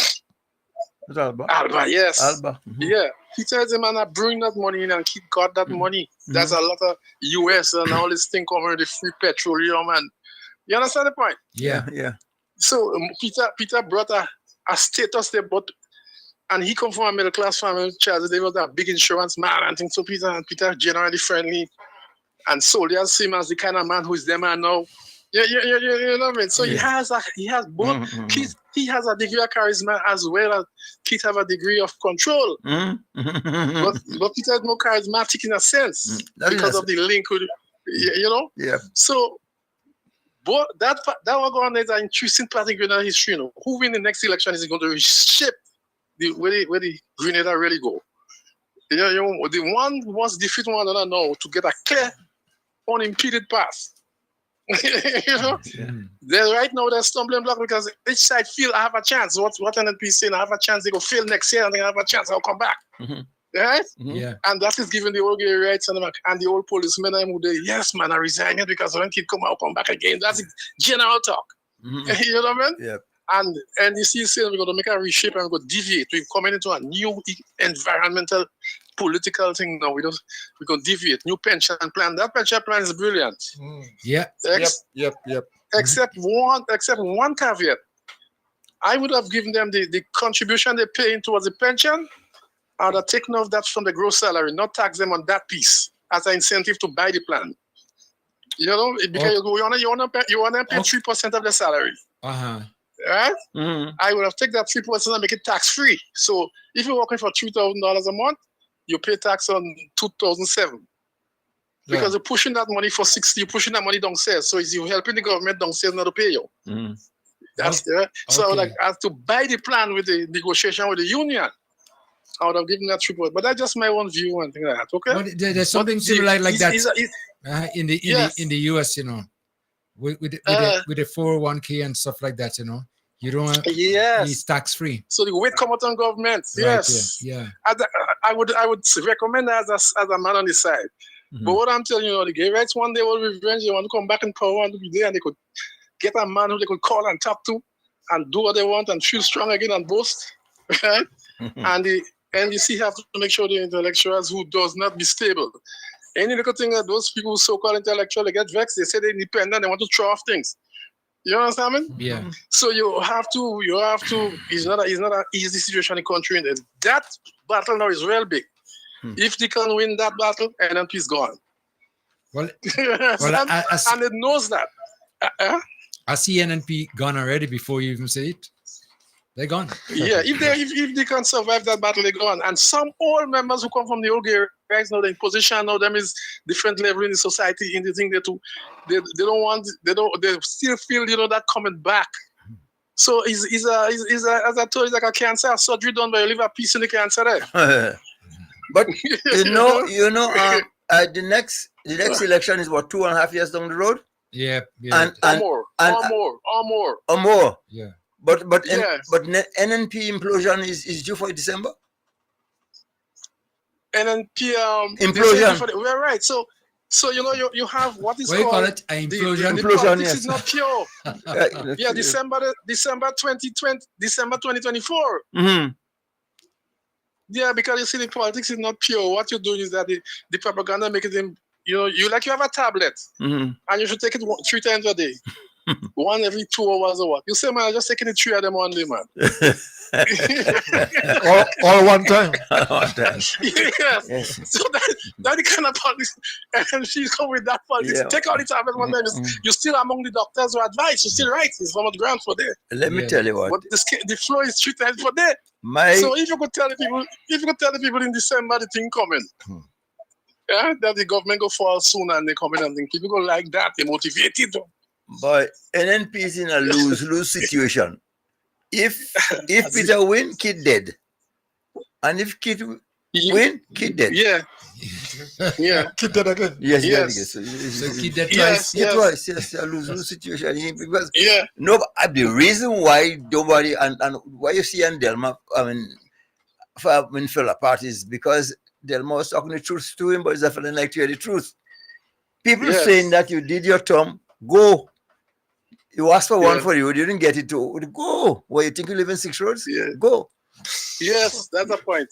S9: Is Alba?
S12: Alba, yes.
S9: Alba.
S12: Yeah. Peter is the man that bring that money in and Keith got that money. That's a lot of US and all this thing coming with the free petroleum, and you understand the point?
S4: Yeah.
S12: So Peter brought a status there, and he come from a middle class family. Charles, they was a big insurance man and things. So Peter generally friendly. And soldiers see him as the kind of man who is there man now. You know what I mean? So he has both. Keith, he has a degree of charisma as well as Keith have a degree of control. But Peter is more charismatic in a sense because of the link with, you know.
S9: Yeah.
S12: So, but that was going to be an interesting part in Grenada history. You know, who win the next election is going to reshape where the Grenada really go. You know, the one who wants to defeat one another now to get a clear, unimpeded path. You know, right now they're stumbling block because each side feel I have a chance. What NNP is saying, I have a chance. They go fail next year and they have a chance. I'll come back. Right?
S4: Yeah.
S12: And that is giving the old gay rights and the old policemen who they, yes man, I resign it because when kid come out, I'll come back again. That's general talk. You know what I mean?
S9: Yeah.
S12: And you see, saying we're going to make a reshape and we're going to deviate. We're coming into a new environmental political thing now. We're going to deviate. New pension plan. That pension plan is brilliant.
S4: Yeah.
S9: Yep.
S12: Except one caveat. I would have given them the contribution they pay towards the pension. I would have taken off that from the gross salary, not tax them on that piece as an incentive to buy the plan. You know, because you want to pay 3% of the salary. Right? I would have taken that 3% and make it tax free. So if you're working for $3,000 a month, you pay tax on $2,007. Because you're pushing that money for 60, you're pushing that money downstairs. So you're helping the government downstairs not to pay you. That's there. So I would have to buy the plan with the negotiation with the union. I would have given that 3%. But that's just my own view and things like that. Okay.
S4: But there's something similar like that in the US, you know, with the 401k and stuff like that, you know. You don't have, it's tax free.
S12: So the weight come out on government. Yes.
S4: Yeah.
S12: I would recommend that as a man on the side. But what I'm telling you, the gay rights one day will revenge. They want to come back in power and be there, and they could get a man who they could call and talk to and do what they want and feel strong again and boast. Right? And the NDC have to make sure the intellectuals who does not be stable. Any little thing that those people so-called intellectual, they get vexed, they say they're independent, they want to throw off things. You understand me?
S4: Yeah.
S12: So you have to, it's not an easy situation in the country. And that battle now is real big. If they can win that battle, NNP is gone.
S4: Well,
S12: and it knows that.
S4: I see NNP gone already before you even say it. They're gone.
S12: Yeah, if they can survive that battle, they're gone. And some old members who come from the old guys know the position now them is different level in the society in the thing they still feel that coming back. So is as I told you, like a cancer surgery done by you leave a piece in the cancer there.
S9: But the next election is what, 2.5 years down the road?
S4: Yeah.
S12: Or
S9: more.
S4: Yeah.
S9: But NNP implosion is due for December.
S12: NNP
S9: implosion.
S12: We're right. So you have what is
S4: what
S12: called
S4: you call it? Implosion.
S12: The politics is not pure. December 2024. Yeah, because you see the politics is not pure. What you're doing is that the propaganda make it you have a tablet and you should take it 3 times a day. One every 2 hours or what? You say, man, I'm just taking the 3 of them one day, man.
S6: all one time.
S12: Yes.
S9: Yes.
S12: So that the kind of policy, and she's come with that policy.
S9: Yeah.
S12: Take all the tablets one time. You're still among the doctors who advise. You're still right. It's from the ground for there.
S9: Let me tell you what.
S12: But the flow is treated for there.
S9: My
S12: So if you could tell the people, in December the thing coming, yeah, that the government go fall soon and they come in and think people go like that, they motivated.
S9: But NNP is in a lose-lose situation. If Peter win, kid dead. And if kid win, kid dead.
S12: Yeah. Yeah.
S6: Kid dead again.
S9: Yes,
S12: Yes.
S9: So
S4: kid dead
S12: Yes,
S4: twice.
S12: yes.
S9: Twice, yes, a lose-lose situation. Because
S12: Yeah.
S9: no, the reason why nobody and why you see in Delma, fell apart is because Delma was talking the truth to him, but he's a fellow like to hear the truth. People
S12: Yes.
S9: saying that you did your term, go. You asked for one
S12: Yeah.
S9: for you didn't get it to go. Well, you think you live in 6 roads?
S12: Yeah.
S9: Go.
S12: Yes, that's the point.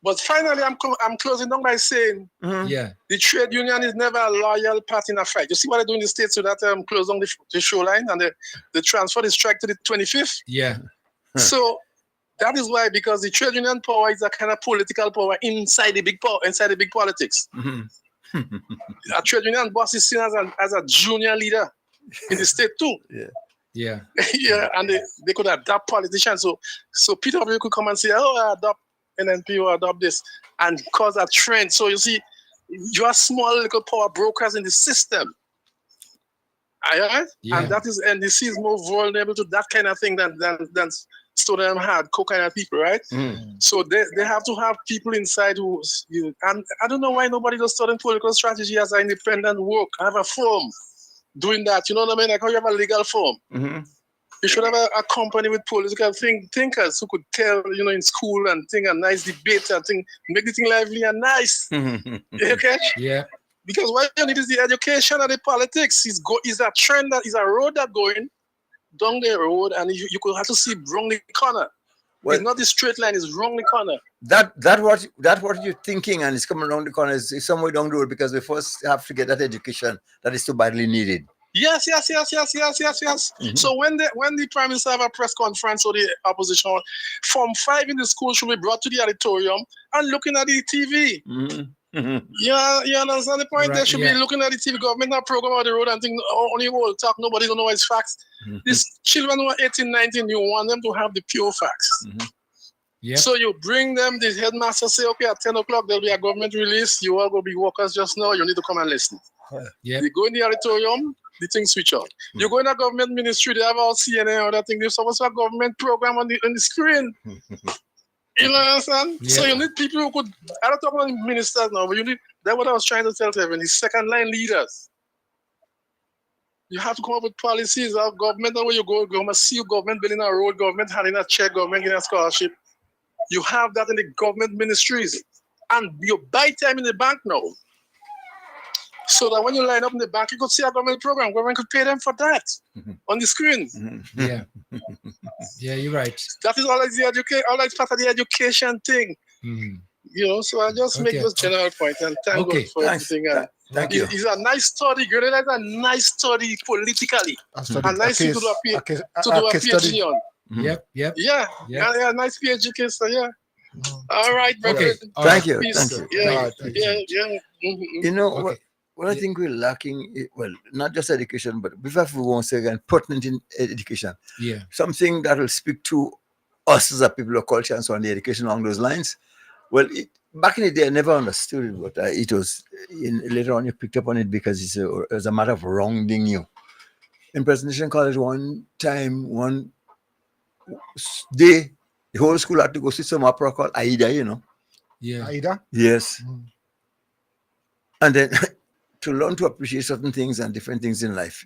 S12: But finally, I'm closing down by saying
S4: Yeah.
S12: the trade union is never a loyal party in a fight. You see what they do in the States with that close down the show line and they transfer the strike to the 25th?
S4: Yeah.
S12: So that is why, because the trade union power is a kind of political power inside the big politics. A trade union boss is seen as a junior leader in the state too.
S4: Yeah.
S12: Yeah, and they could adopt politicians. So Peter could come and say, oh, I adopt NNP or adopt this and cause a trend. So you see, you are small little power brokers in the system. Alright?
S4: Yeah.
S12: And that is NDC is more vulnerable to that kind of thing than Student hardcore kind of people, right? So they have to have people inside and I don't know why nobody goes studying political strategy as an independent work. I have a firm doing that. You know what I mean? Like how you have a legal firm. You should have a company with political thinkers who could tell, in school and think a nice debate and think, make the thing lively and nice. Okay?
S4: Yeah.
S12: Because what you need is the education and the politics. Is a trend that is a road that going down the road, and you could have to see wrong the corner.
S9: Well,
S12: it's not the straight line; it's wrong the corner.
S9: That what you're thinking, and it's coming around the corner is somewhere down the road because we first have to get that education that is so badly needed.
S12: Yes. So when the Prime Minister have a press conference or the opposition, Form 5 in the school should be brought to the auditorium and looking at the TV. Yeah, you understand the point?
S4: Right,
S12: They should be looking at the TV government not program on the road and think only old talk, nobody don't know it's facts. These children who are 18, 19, you want them to have the pure facts. So you bring them, the headmaster say, okay, at 10 o'clock there'll be a government release, you all go be workers just now, you need to come and listen. You go in the auditorium, the thing switch on. You go in a government ministry, they have all CNN or that thing, there's supposed to have a government program on the screen. You know what I'm saying? So you need people who could, I don't talk about ministers now, but you need, that's what I was trying to tell everyone, the second line leaders. You have to come up with policies of government, and where you go, government see you, government building a road, government handing a check, government getting a scholarship. You have that in the government ministries. And you buy time in the bank now. So that when you line up in the bank, you could see a government program. Government could pay them for that on the screen.
S4: Yeah. Yeah, you're right.
S12: That is all that's part of the education thing. So I just make those general points and thank God for everything.
S9: Thank you.
S12: It's a nice study. You realize a nice study politically. A nice thing to do a PhD on.
S4: Yep.
S12: Yeah, nice PhD case. So yeah. All right, brother.
S9: Okay. Thank you.
S12: Peace.
S9: Thank you.
S12: Yeah.
S9: You know what I think we're lacking, well, not just education, but before we won't say again, pertinent in education.
S4: Yeah.
S9: Something that will speak to us as a people of culture and so on, the education along those lines. Well, back in the day, I never understood it, but it was, later on you picked up on it because it was a matter of wronging you. In Presidential College, one day, the whole school had to go see some opera called Aida,
S4: Yeah.
S6: Aida?
S9: Yes. And then to learn to appreciate certain things and different things in life.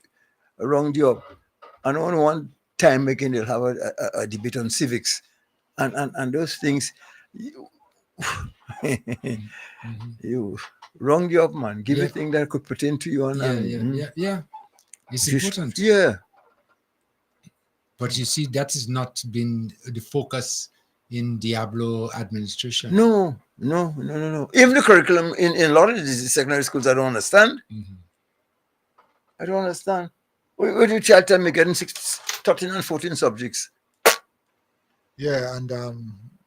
S9: Around you up. And on one time making they'll have a debate on civics. And those things you wrong you up, man. Give a thing that could pertain to you
S4: Yeah. It's important.
S9: Yeah.
S4: But you see, that has not been the focus in Diablo administration.
S9: No. Even the curriculum in a lot of these secondary schools, I don't understand. I don't understand. What you child tell me getting 13 and 14 subjects?
S6: Yeah, and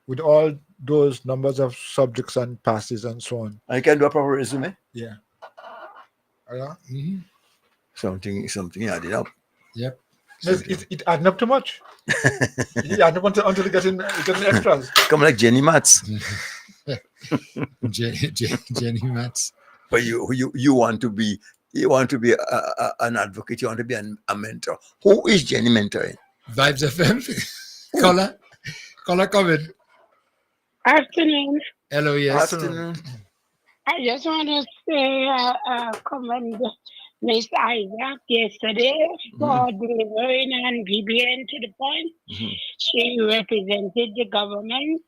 S6: with all those numbers of subjects and passes and so on.
S9: I can do a proper resume.
S6: Yeah.
S9: Something added up.
S4: Yep.
S6: It adding up too much. You add up until you getting extras.
S9: Come like Jenny Mats.
S4: Jenny Mats.
S9: But you want to be an advocate. You want to be a mentor. Who is Jenny mentoring?
S4: Vibes FM. Caller coming.
S21: Afternoon.
S4: Hello, yes.
S9: Afternoon.
S21: I just want to say, commend Miss Isaac yesterday for delivering and being to the point. She represented the government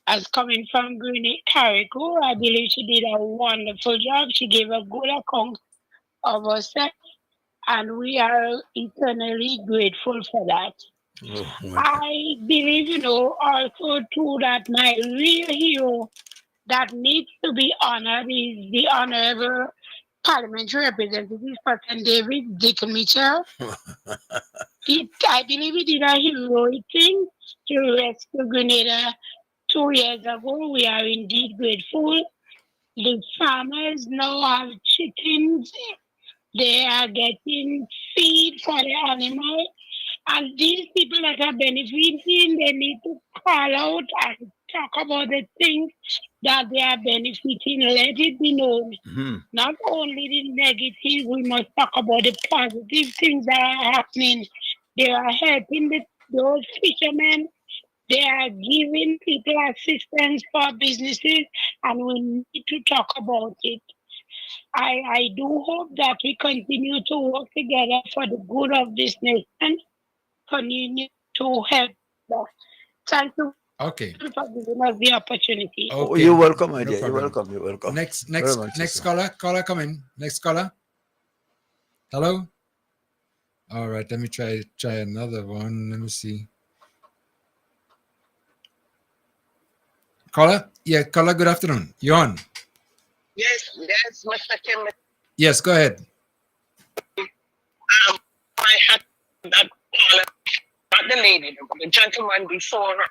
S21: as coming from Carriacou. I believe she did a wonderful job. She gave a good account of herself, and we are eternally grateful for that. I believe, also too, that my real hero that needs to be honored is the Honorable Parliamentary Representative for St. David, Dick Mitchell. I believe he did a heroic thing to rescue Grenada 2 years ago. We are indeed grateful. The farmers now have chickens. They are getting feed for the animals. And these people that are benefiting, they need to call out and talk about the things that they are benefiting. Let it be known. Not only the negative, we must talk about the positive things that are happening. They are helping those fishermen. They are giving people assistance for businesses, and we need to talk about it. I do hope that we continue to work together for the good of this nation. Continue to help us. Thank you.
S4: Okay.
S21: For giving us the opportunity.
S4: Okay.
S9: You're welcome, my
S4: No
S9: dear.
S4: problem.
S9: You're welcome.
S4: Next caller coming. Next caller. Hello. All right. Let me try another one. Let me see. Caller. Yeah, caller. Good afternoon. You're on.
S10: Yes, Mr. Kim.
S4: Yes, go ahead.
S10: I had that caller, not the lady, the gentleman before her.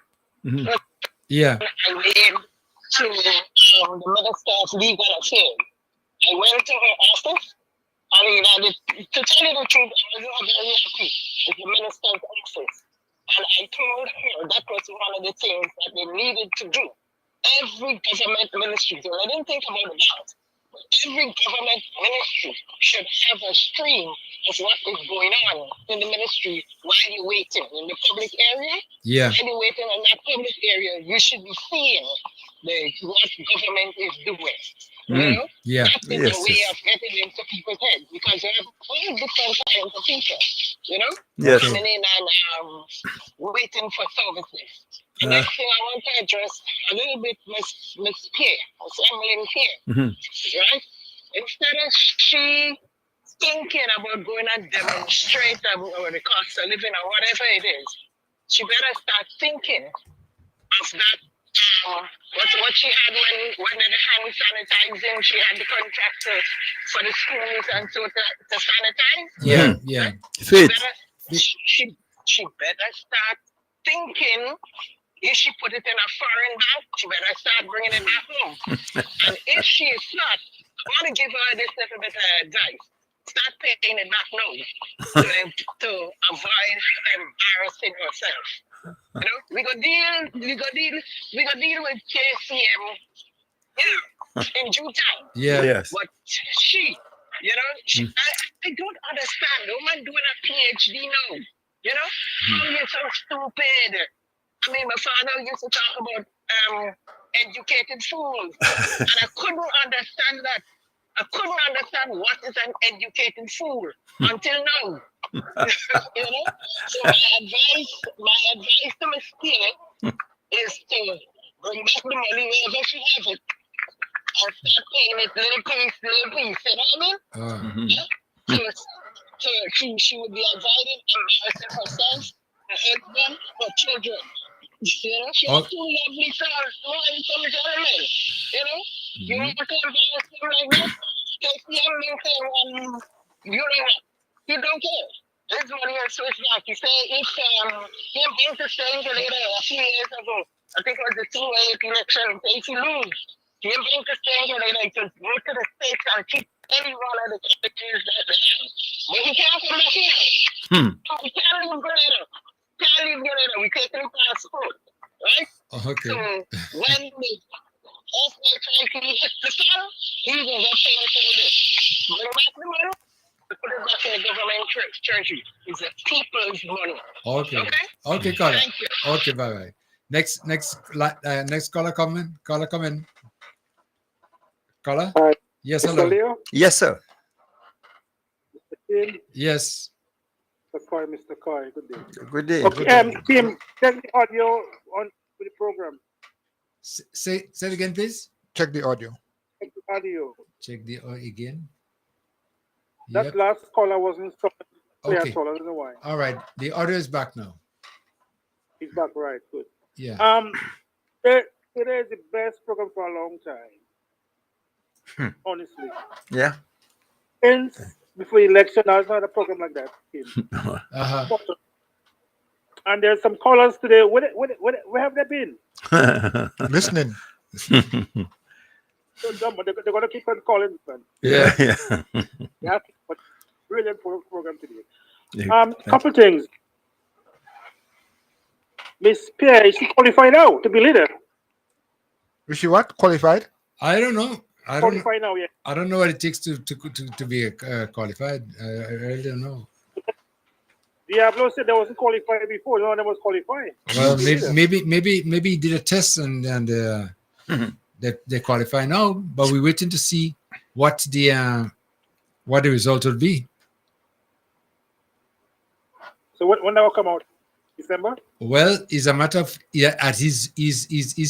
S4: Yeah.
S10: I went to the Minister of Legal Affairs. I went to her office. I mean, to tell you the truth, I was not very happy with the Minister's office. And I told her that was one of the things that they needed to do. Every government ministry, I didn't think about that. Every government ministry should have a stream of what is going on in the ministry while you're waiting in the public area.
S4: Yeah.
S10: While you're waiting in that public area, you should be seeing what government is doing. You know?
S4: Yeah.
S10: That is a way of getting into people's heads because you have all different kinds of people, you know?
S9: Yes.
S10: Coming in and waiting for services. The next thing I want to address a little bit, Miss Pierre, Miss Emmeline Pierre, right? Instead of she thinking about going and demonstrate about the cost of living or whatever it is, she better start thinking of that. What she had when the hand sanitizing, she had the contractor for the schools and so to sanitize.
S4: Yeah, yeah.
S10: She better start thinking. If she put it in a foreign bank, she better start bringing it back home. And if she is not, I want to give her this little bit of advice. Start paying it back now to avoid embarrassing herself. You know, we go deal with KCM, in due time.
S4: Yeah. Yes.
S10: But she, I don't understand. The woman doing a PhD now. You know, how you're so stupid. I mean, my father used to talk about educated fools, and I couldn't understand that. I couldn't understand what is an educated fool until now. You know? So my advice to Miss Pierre is to bring back the money wherever she has it and start paying it little piece, you know what I mean? Yeah? So she would be avoiding embarrassing herself, her husband, her children. You know, she has two lovely sons, some gentlemen. You know, you want to embarrass them like that? KCM maintain one, you know what? He don't care. His money is switched back. He say if him interested later a few years ago, I think it was the 2008 election, if he lose, him interested later, he can go to the States and keep any one of the characters that they have. But he can't come back here. We can't leave Grenada. Can't leave Grenada. We take the passport. Right?
S4: Okay.
S10: So when the FA country hits the sun, he's going to get paid for this. Bring back the money. Put it back in the government treasury. It's the people's money.
S4: Okay. Okay, caller. Okay, bye. Next caller coming. Caller. Yes, hello.
S13: Leo?
S9: Yes, sir.
S13: Mr. Kim?
S4: Yes.
S13: Mr. Coy, good day.
S9: Good day.
S13: Okay, Kim, check the audio on the program.
S4: Say it again, please.
S6: Check the audio.
S13: Check the audio.
S4: Check the audio again.
S13: That last caller wasn't clear
S4: Okay.
S13: at all. I don't know why.
S4: All right. The audio is back now.
S13: He's back, right? Good.
S4: Yeah.
S13: Today is the best program for a long time. Honestly.
S9: Yeah.
S13: Since before election, I was not a program like that. And there's some callers today. Where have they been?
S6: Listening.
S13: So dumb, but they're going to keep on calling. Man.
S9: Yeah.
S13: Yeah. But brilliant program today. Couple things. Miss Pierre, is she qualified now to be leader?
S6: Is she what? Qualified?
S4: I don't know.
S13: Qualified now, yeah.
S4: I don't know what it takes to be qualified. I really don't know.
S13: Diablo said they wasn't qualified before. No one was qualified.
S4: Well, maybe he did a test and they qualify now. But we're waiting to see what the result will be.
S13: So when that will come out? December?
S4: Well, it's a matter of at his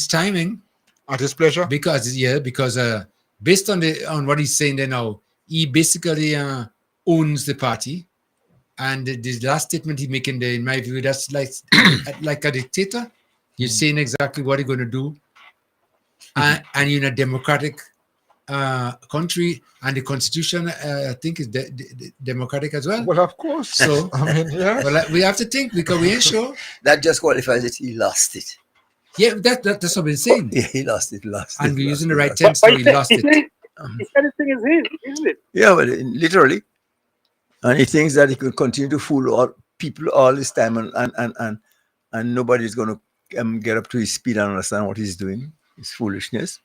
S4: timing,
S6: at his pleasure.
S4: Because based on what he's saying there now, he basically owns the party, and the last statement he making there, in my view, that's like a dictator. He's saying exactly what he's going to do, and in a democratic country, and the constitution I think is democratic as well.
S6: Well, of course.
S4: So
S6: I mean, yeah.
S4: Well, we have to think because we ain't sure.
S9: That just qualifies it. He lost it.
S4: Yeah, that's what we're saying.
S9: Yeah, he lost it.
S4: And we're using the right tense, so he lost it.
S13: Anything is his, isn't it?
S9: Yeah, but literally. And he thinks that he could continue to fool all people all this time, and nobody's going to get up to his speed and understand what he's doing. It's foolishness.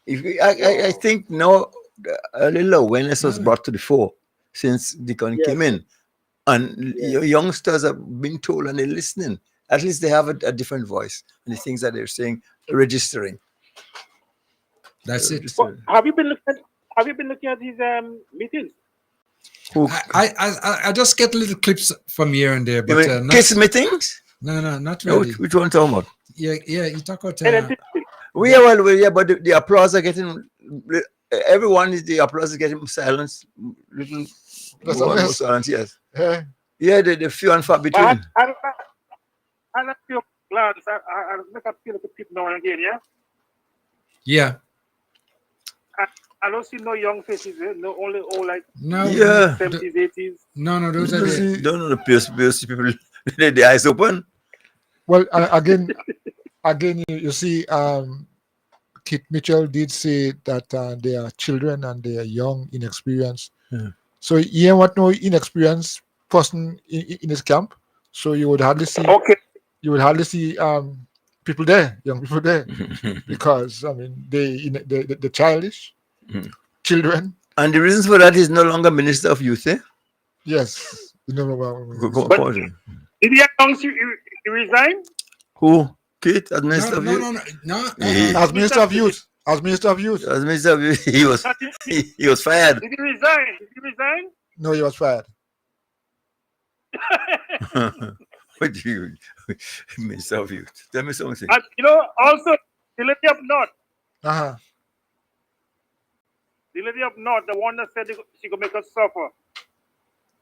S9: I think now a little awareness was brought to the fore since Deacon came in, and youngsters are being told and they're listening. At least they have a different voice, and the things that they're saying, registering.
S4: That's it.
S13: Well, have you been looking at these meetings?
S4: I just get little clips from here and there, but
S9: kids meetings?
S4: No, not really.
S9: Which one talking about?
S4: Yeah, you talk about.
S9: But the applause are getting. Everyone is the applause is getting silenced. Little silence, yes. Yeah, the few and far between.
S13: I like your glance. I make a feel like a people now and again, yeah?
S4: Yeah.
S13: I don't see no young faces, no only old like 70s, 80s.
S4: No, those are the
S9: don't know the POC people. The eyes open.
S6: Well, again, you see, Kit Mitchell did say that they are children and they are young, inexperienced. So he ain't want no inexperienced person in his camp. So you would hardly see. You would hardly see people there, young people there, because I mean they're childish. Children.
S9: And the reason for that is no longer Minister of Youth, eh?
S6: Yes.
S13: Did he announce he resigned?
S9: Who? Kate, as Minister of Youth?
S13: No.
S6: As Minister of Youth. As Minister of Youth.
S9: As Minister of Youth, he was fired.
S13: Did he resign?
S6: No, he was fired.
S9: What do you, Minister of Youth? Tell me something.
S13: And also the lady up north. The lady up north, the one that said she could make us suffer.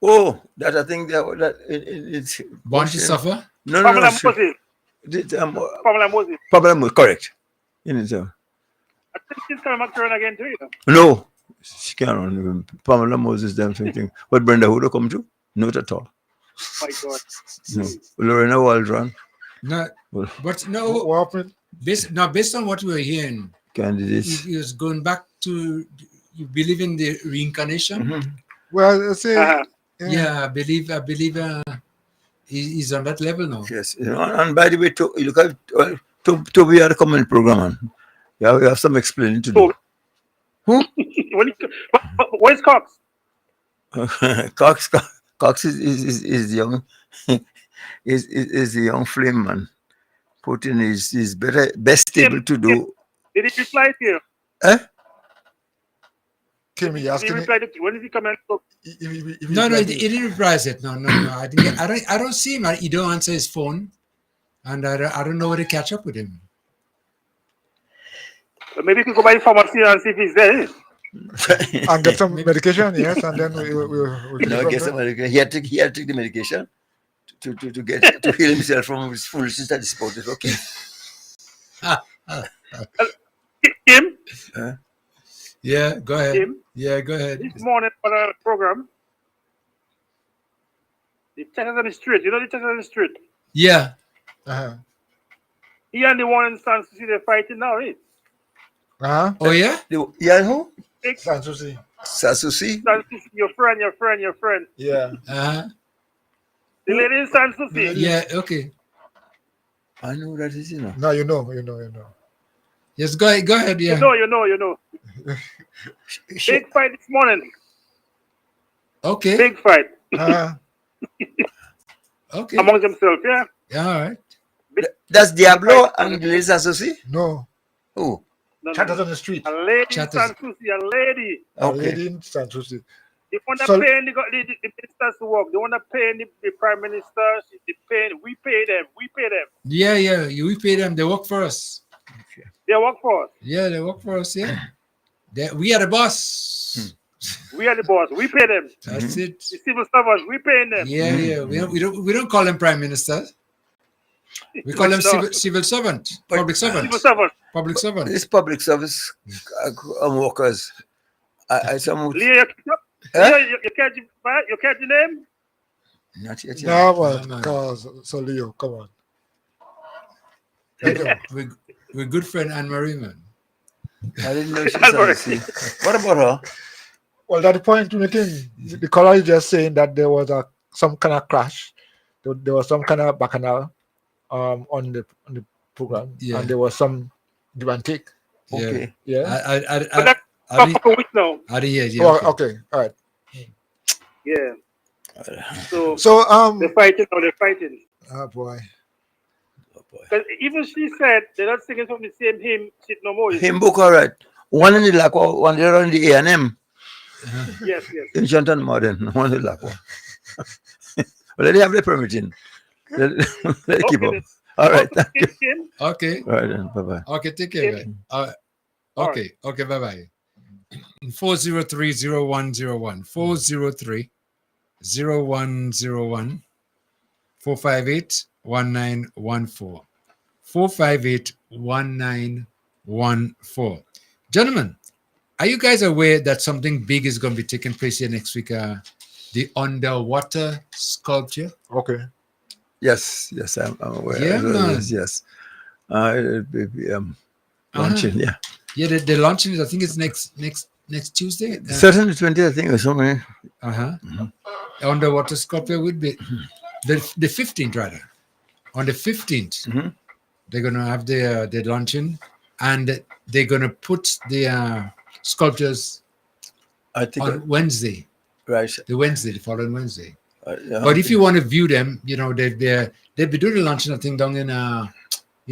S9: Oh, that I think that it's
S4: want to suffer?
S9: No.
S13: Pamela Moses.
S9: Pamela Moses, correct.
S13: I think she's coming back to run again too.
S9: No, she can't run. Pamela Moses, them thinking. What Brenda Hudo come to? Not at all.
S13: My God.
S9: No. Lorena Waldron.
S4: No,
S9: Well,
S4: but no.
S6: What happened?
S4: Based on what we were hearing,
S9: candidates.
S4: he was going back to. You believe in the reincarnation?
S6: Well, I say,
S4: yeah, I believe he's on that level now.
S9: Yes, and by the way, you look at Toby had a comment program, man. Yeah, we have some explaining to do.
S13: Who? Where's Cox?
S9: Cox is young, is the young flame man. Putin is best able to do.
S13: Did he reply to you?
S6: Kim, he asking
S13: when did he come and talk?
S4: No, he didn't reply it. No. I don't see him. He don't answer his phone, and I don't know where to catch up with him.
S13: Maybe you could go by the pharmacy and see if he's there.
S6: And get some medication, yes, and then we
S9: no, get some medication. He had to take the medication to get to heal himself from his foolishness that is supported. Okay.
S13: Kim?
S4: Yeah, go ahead.
S13: Kim?
S4: Yeah, go ahead.
S13: This morning for the program, the Texas on the street. You know the Texas on the street?
S4: Yeah.
S13: He and the one in San Susie, they're fighting now, eh?
S4: Oh, yeah?
S9: Yeah, who?
S6: San Susie.
S9: San Susie?
S13: Your friend.
S6: Yeah.
S13: The lady in San Susie.
S4: Yeah, okay.
S9: I know that is,
S6: No, you know.
S4: Yes, go ahead, yeah.
S13: You know. Big fight this morning.
S4: Okay.
S13: Big fight.
S4: Okay.
S13: Among themselves, yeah?
S4: Yeah, all right.
S9: That's Diablo and the lady San Susie?
S6: No.
S9: Who?
S6: Chatters on the street.
S13: A lady in San Susie, a lady.
S6: A lady in San Susie.
S13: They want to pay the ministers to work. They want to pay the prime minister. We pay them.
S4: Yeah, we pay them. They work for us.
S13: They work for us.
S4: Yeah, they work for us, yeah. We are the boss.
S13: We are the boss. We pay them.
S4: That's it.
S13: The civil servants, we pay them.
S4: Yeah. We don't call them prime ministers. We call them civil servant, public servant.
S13: Civil servant.
S4: Public servant.
S9: It's public service workers.
S13: Leah, you catch the name?
S9: Not yet.
S6: No, man. So Leo, come on.
S4: We're good friend Anne-Marie, man.
S9: I didn't know she was. What about her?
S6: Well, that's the point to making. The caller is just saying that there was some kind of crash. There was some kind of bacchanal on the program, and there was some give and take.
S9: Okay.
S6: Yeah.
S13: I didn't
S4: hear. Yeah.
S6: Oh, okay. All right.
S13: Yeah. So
S6: they're
S13: fighting. They're fighting.
S6: Oh boy.
S13: Because even she said they're not singing from the same hymn sheet no more.
S9: Hymn book, all right. One in the Lacwa, one there on the A&M.
S13: Yes.
S9: Ancient and modern, one in the Lacwa. Well, they have the permitting. Let keep up. All right. Thank you.
S4: Okay.
S9: All right then. Bye-bye.
S4: Okay, take care, man. Okay, bye-bye. 403-0101. 403-0101. 458-1914. 458-1914. Gentlemen, are you guys aware that something big is going to be taking place here next week? The underwater sculpture.
S6: Okay.
S9: Yes, I'm aware.
S4: Yeah, man.
S9: Yes. Launching, yeah.
S4: Yeah, they're launching it. I think it's next Tuesday.
S9: Certainly 20th, I think, or something.
S4: Underwater sculpture would be the 15th, rather. On the 15th, they're going to have their launching, and they're going to put the sculptures on Wednesday.
S9: Right.
S4: The following Wednesday. But if you want to view them, they'll be doing the launching, I think, down in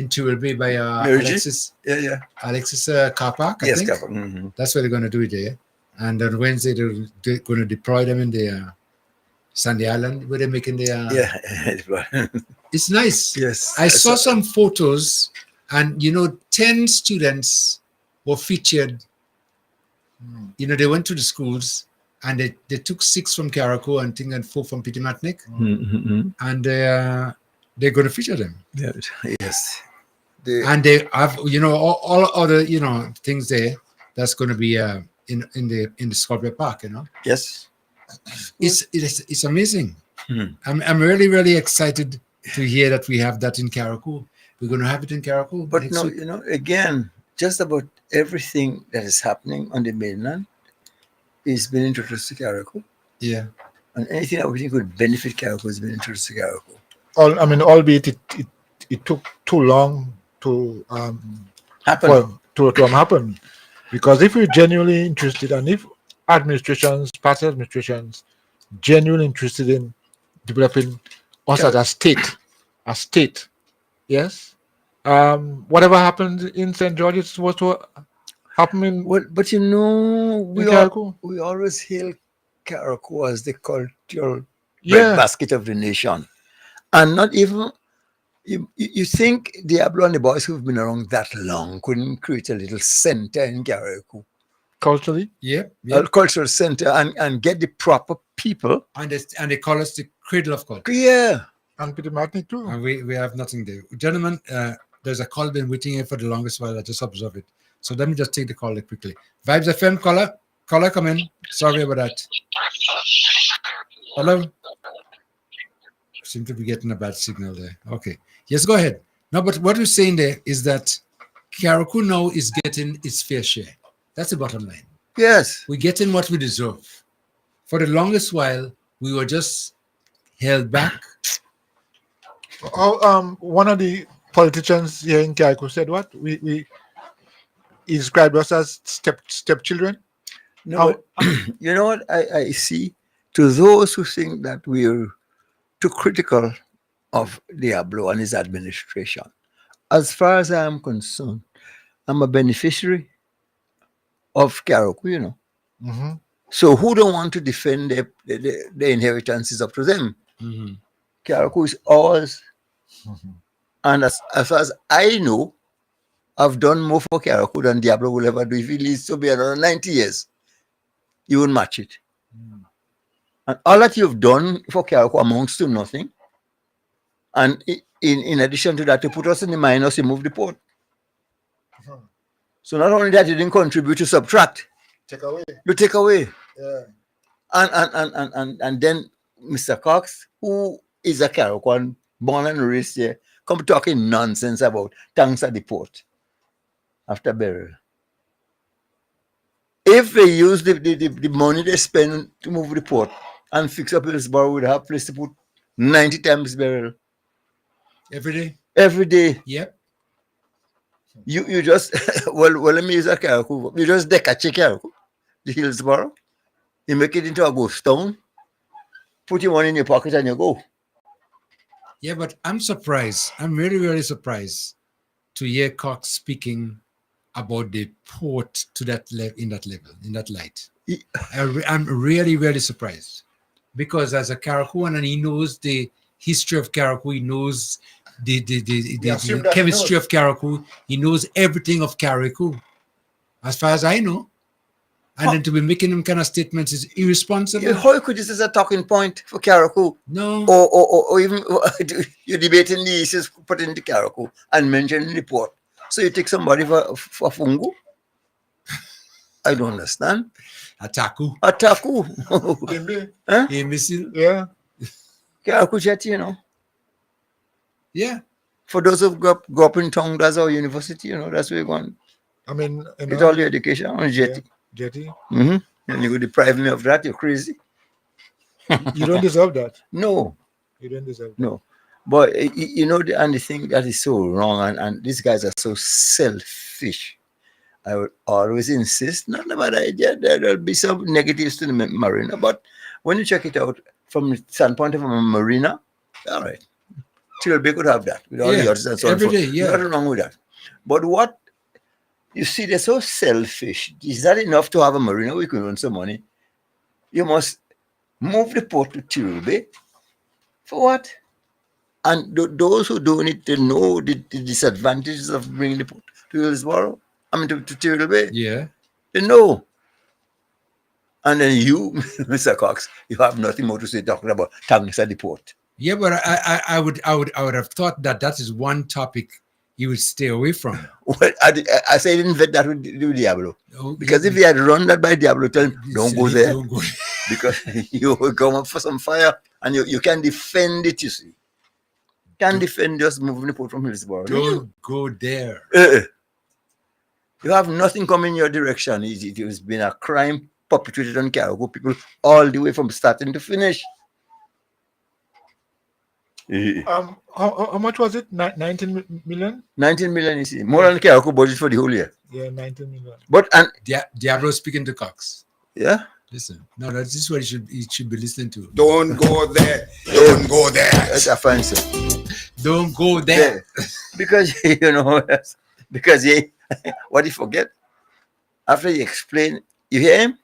S4: Tulby by Alexis.
S9: Yeah.
S4: Alexis car park, I think.
S9: Car park. Mm-hmm.
S4: That's where they're going to do it there. And on Wednesday, they're going to deploy them in the Sandy Island, where they're making the... It's nice.
S9: Yes.
S4: I saw some photos, and 10 students were featured. They went to the schools, and they took 6 from Carriacou and 4 from Petit Matnik, and they're going to feature them.
S9: Yes.
S4: And they have all other things there that's going to be in the sculpture park.
S9: Yes.
S4: It's amazing. I'm really, really excited to hear that we have that in Carriacou. We're going to have it in Carriacou.
S9: But no, you know, again, just about everything that is happening on the mainland is being introduced to Carriacou.
S4: Yeah.
S9: And anything that we think would benefit Carriacou has been introduced to Carriacou.
S6: Albeit it took too long to
S9: happen.
S6: Happen. Because if we're genuinely interested, and if past administrations, genuinely interested in developing us as a state, yes, whatever happened in St. George's was to happen in.
S9: Well, but you know, we always hail Carriacou as the cultural breadbasket of the nation, and not even. You think Diablo and the boys who've been around that long couldn't create a little center in Carriacou?
S6: Culturally?
S4: Yeah.
S9: A cultural center and get the proper people.
S4: And they call us the cradle of culture.
S9: Yeah.
S6: And Peter Martin too.
S4: And we have nothing there. Gentlemen, there's a call been waiting here for the longest while. I just observed it. So let me just take the call quickly. Vibes FM caller. Caller, come in. Sorry about that. Hello? Seem to be getting a bad signal there. Okay. Yes, go ahead. No, but what we're saying there is that Carriacou now is getting its fair share. That's the bottom line.
S9: Yes.
S4: We're getting what we deserve. For the longest while, we were just held back.
S6: One of the politicians here in Carriacou said what? He described us as stepchildren.
S9: No, you know what I see? To those who think that we're too critical of Diablo and his administration, as far as I am concerned, I'm a beneficiary of Carriacou, you know.
S6: Mm-hmm.
S9: So who don't want to defend the inheritance is up to them.
S4: Mm-hmm.
S9: Carriacou is ours. Mm-hmm. And as far as I know, I've done more for Carriacou than Diablo will ever do. If he lives to be another 90 years, you won't match it. Mm. And all that you've done for Carriacou amounts to nothing. And in addition to that, to put us in the minus, you move the port. Mm-hmm. So not only that, you didn't contribute, to subtract.
S6: Take away.
S9: You take away.
S6: Yeah.
S9: And then Mr. Cox, who is a Carriacouan, born and raised here, come talking nonsense about tanks at the port after Beryl. If they use the money they spend to move the port and fix up Hillsborough, we'd have a place to put 90 times Beryl.
S4: Every day?
S9: Every day.
S4: Yep.
S9: You just, well, let me use a Carriacou. You just deck a Carriacou, the Hillsborough. You make it into a ghost town, put your money in your pocket and you go.
S4: Yeah, but I'm surprised. I'm really, really surprised to hear Cox speaking about the port to that in that light. I'm really, really surprised because as a Carriacouan, and he knows the history of Carriacou, he knows the chemistry of Carriacou, he knows everything of Carriacou, as far as I know. And then to be making them kind of statements is irresponsible.
S9: How could this is a talking point for Carriacou?
S4: No.
S9: Or even you're debating the issues put into Carriacou and mentioning the port. So you take somebody for Fungu? I don't understand.
S4: Ataku.
S9: Huh?
S6: Yeah.
S9: Carriacou jet, you know.
S4: Yeah.
S9: For those who grew up in town, that's our university, you know, that's where you're going.
S6: I mean,
S9: get all the education on jetty.
S6: Yeah. Jetty.
S9: Mm-hmm. And you would deprive me of that, you're crazy.
S6: You don't deserve that.
S9: No.
S6: You don't deserve that.
S9: No. But you know, and the thing that is so wrong, and these guys are so selfish. I would always insist, not a bad idea, there'll be some negatives to the marina, but when you check it out from the standpoint of a marina, all right, Tilby could have that with all the others and so on.
S4: Every day, yeah.
S9: Nothing wrong with that. But what you see, they're so selfish. Is that enough to have a marina where you can earn some money? You must move the port to Tilby. For what? And those who don't need to know the disadvantages of bringing the port to Hillsborough, to Tilby.
S4: Yeah.
S9: They know. And then you, Mr. Cox, you have nothing more to say talking about tanks at the port.
S4: Yeah, but I would have thought that is one topic you would stay away from.
S9: Well, I say I didn't vet that with Diablo.
S4: Okay.
S9: Because if he had run that by Diablo, tell him, don't go there. because you will come up for some fire and you can defend it, you see. Can defend just moving the port from Hillsborough.
S4: Don't go there.
S9: You have nothing coming in your direction. It has been a crime perpetrated on Caribou people all the way from starting to finish.
S6: How much was it? 19 million?
S9: 19 million, you see. More than Caribou budget for the whole year.
S6: Yeah, 19 million.
S9: But and
S4: Diablo speaking to Cox.
S9: Yeah.
S4: Listen. No, this is what you should be listening to.
S9: Don't go there. Don't go there. That's offensive.
S4: Don't go there.
S9: Because because what you forget? After you explain, you hear him?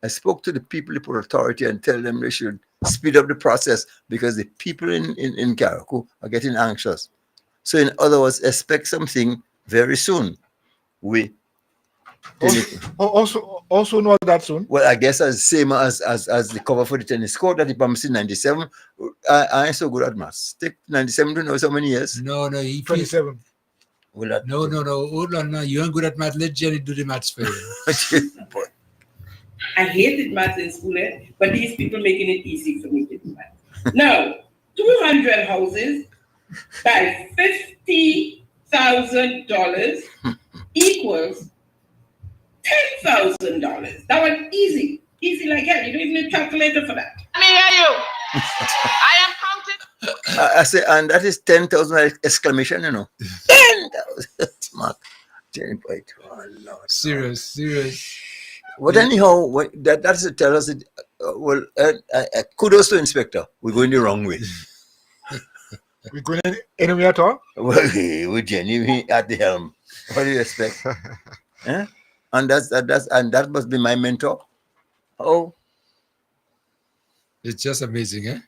S9: I spoke to the people in authority and tell them they should speed up the process because the people in Carriacou are getting anxious. So in other words, expect something very soon.
S6: Also not that soon.
S9: Well, I guess as same as the cover for the tennis court that he promised in 97. I ain't so good at maths. Take 97 to know so many years.
S4: No, he
S6: 27.
S9: Well,
S4: no. Hold on, now you ain't good at math. Let Jenny do the maths for you.
S14: I hated math in school, but these people making it easy for me to do math. Now, 200 houses by $50,000 equals $10,000. That was easy like that. You don't even need a calculator for that.
S21: Let me hear you. I am counting.
S9: I say, and that is 10,000 exclamation, 10,000. Smart. 10.1. Oh,
S4: serious.
S9: But anyhow, that's to tell us that, kudos to Inspector. We're going the wrong way.
S6: We're going anywhere at all?
S9: Well, with Jenny at the helm. What do you expect? And that must be my mentor. Oh,
S4: it's just amazing, eh?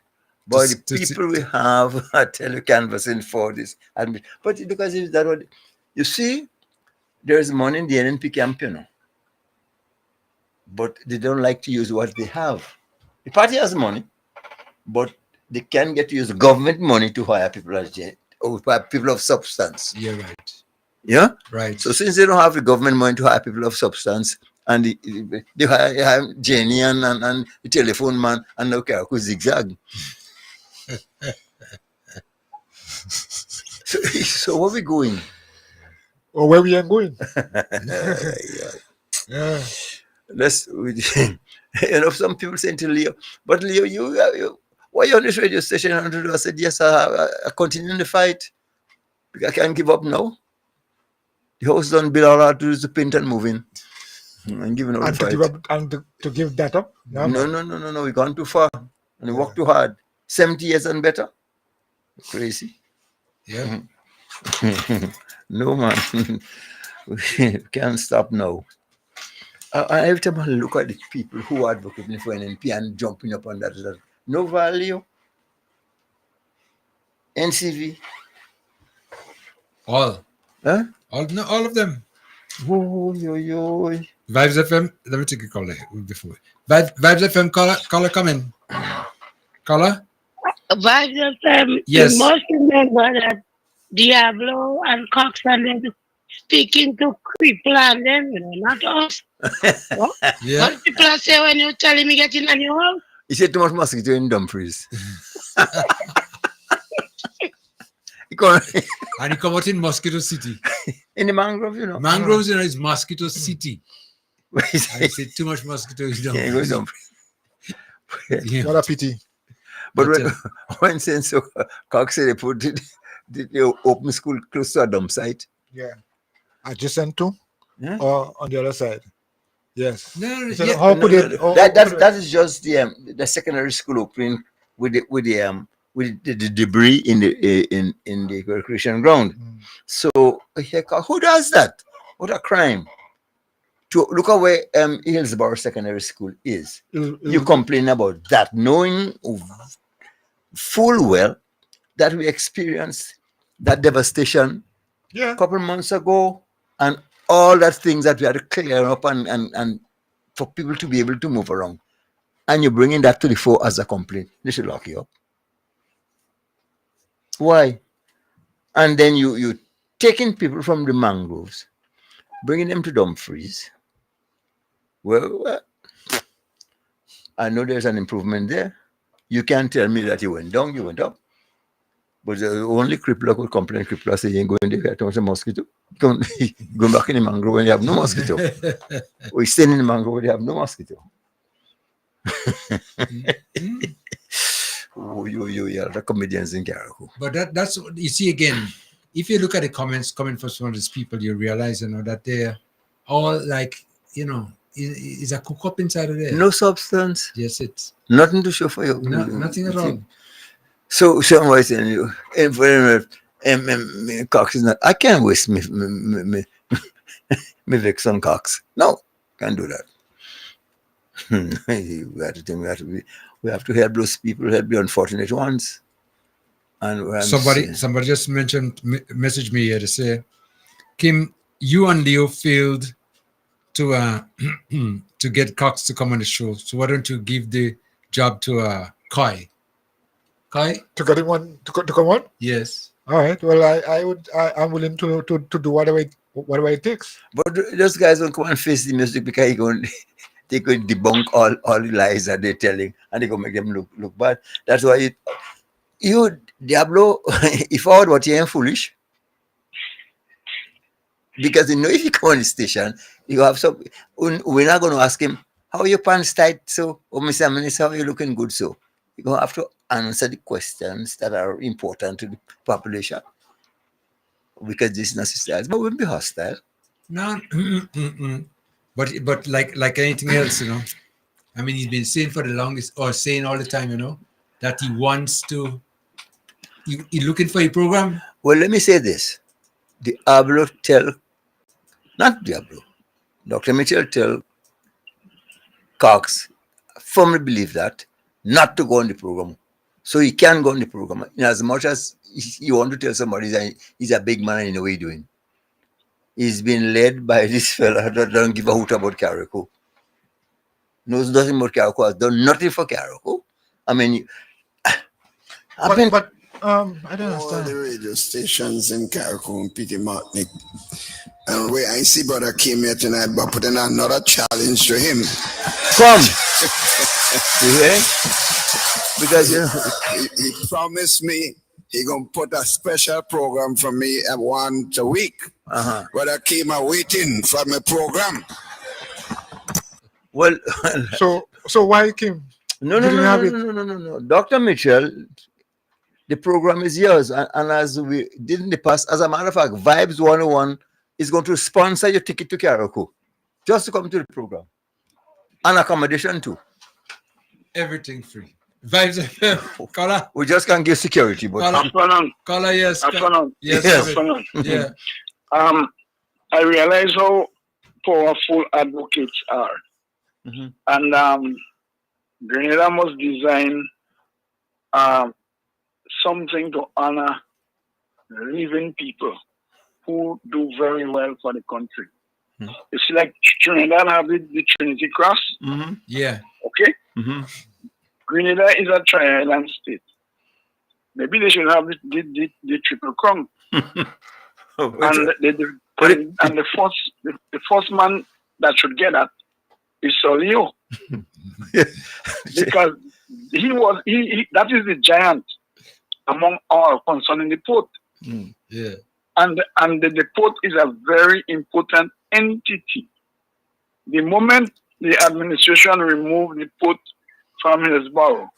S9: But the people we have, I tell you, canvassing for this. But because it's that what you see, there's money in the NNP camp, but they don't like to use what they have. The party has money, but they can get to use government money to hire people people of substance.
S4: Yeah, right.
S9: Yeah?
S4: Right.
S9: So since they don't have the government money to hire people of substance, and they hire Jenny and the telephone man, and now Carriacou zigzag. So where we going?
S6: Or where we are going?
S9: Yeah. Some people say to Leo, but Leo, you why are you on this radio station? I said, yes, I continue the fight. I can't give up now. The house done build all I have to do is to paint and moving. And giving up
S6: and
S9: the
S6: to
S9: fight.
S6: give up and to give that up?
S9: No. We've gone too far. And we work too hard. 70 years and better. Crazy.
S4: Yeah.
S9: No, man. We can't stop now. Every time I look at the people who are advocating for NNP and jumping up on that, no value. NCV.
S4: All.
S9: Huh?
S4: All of them.
S9: Vibes
S4: FM. Let me take a call before. Vibes FM. Caller, come in. Caller.
S21: Vibes FM.
S4: Yes.
S21: You must remember that Diablo and Cox and them speaking to people and them, not us.
S4: Yeah.
S21: What people are saying when you're telling me getting on your house?
S9: He said too much mosquito in Dumfries.
S4: And he come out in Mosquito City.
S9: In the mangrove,
S4: Mangroves, is Mosquito City. And he said too much mosquito is Dumfries.
S6: What a pity.
S9: But when saying so, Cox said they put the open school close to a dump site.
S6: Yeah. Adjacent to?
S9: Yeah.
S6: Or on the other side? Yes.
S9: That is just the secondary school opening with the debris in the recreation ground. So who does that? What a crime! To look at where Hillsborough Secondary School is. You complain about that, knowing full well that we experienced that devastation a couple months ago, and all that things that we had to clear up and for people to be able to move around. And you're bringing that to the fore as a complaint. They should lock you up. Why? And then you taking people from the mangroves, bringing them to Dumfries. Well, I know there's an improvement there. You can't tell me that you went down, you went up. But the only crippler could complain, crippler say, you ain't going there, too much mosquito. Go back in the mangrove when you have no mosquito. Or you staying in the mangrove when you have no mosquito. Oh, you the comedians in Carriacou.
S4: But that's what you see again. If you look at the comments coming from some of these people, you realize, that they're all like, is a cook up inside of there.
S9: No substance.
S4: Yes, it's
S9: nothing to show for you.
S4: Nothing at all.
S9: So somebody saying you, Cox is not. I can't waste me Vex on Cox. No, can't do that. We have to help those people, help the unfortunate ones. And
S4: somebody just messaged me here to say, Kim, you and Leo failed to to get Cox to come on the show. So why don't you give the job to Kai? Kai?
S6: To get him on to come on?
S4: Yes.
S6: All right. Well, I'm willing to do whatever it takes.
S9: But those guys don't come and face the music because they could debunk all the lies that they're telling, and they go make them look bad. That's why you Diablo, if I would what you ain't foolish. Because if you come on the station, you have some. We're not going to ask him, how are your pants tight so? Or Mr. Minister, how are you looking good so? You're going to have to answer the questions that are important to the population. Because this is not hostile. But we'll be hostile.
S4: No. But like anything else, I mean, he's been saying for the longest, or saying all the time, that he wants to. He looking for a program.
S9: Well, let me say this: Dr. Mitchell tell Cox, I firmly believe that, not to go on the program. So he can go on the program. As much as you want to tell somebody he's a big man and you know what he's doing. He's been led by this fella that don't give a hoot about Carriacou. Knows nothing about Carriacou, has done nothing for Carriacou. I mean,
S6: I don't
S1: all
S6: understand.
S1: the radio stations in Carriacou and Peter Martinic. And where I see brother came here tonight, but putting another challenge to him.
S9: Come. Yeah. Because
S1: he promised me he gonna put a special program for me at once a week. But I came waiting for my program.
S9: Well,
S6: so why Kim?
S9: No. Dr. Mitchell, the program is yours, and as we did in the past, as a matter of fact, Vibes 101 is going to sponsor your ticket to Carriacou just to come to the program, and accommodation too.
S4: Everything free. Vibes FM. Caller.
S9: We just can't give security, but
S4: caller, yes.
S9: Yes.
S2: Yeah. I realize how powerful advocates are.
S9: Mm-hmm.
S2: And Grenada must design something to honor living people who do very well for the country.
S9: Mm-hmm.
S2: You see, like Trinidad have the Trinity Cross.
S9: Mm-hmm.
S4: Yeah.
S2: Okay?
S9: Mm-hmm.
S2: Grenada is a tri-island state. Maybe they should have the Triple Crown. And the first man that should get that is Solio. Because that is the giant among all concerning the port.
S4: Yeah.
S2: And the port is a very important entity. The moment the administration removed the port from Hillsborough,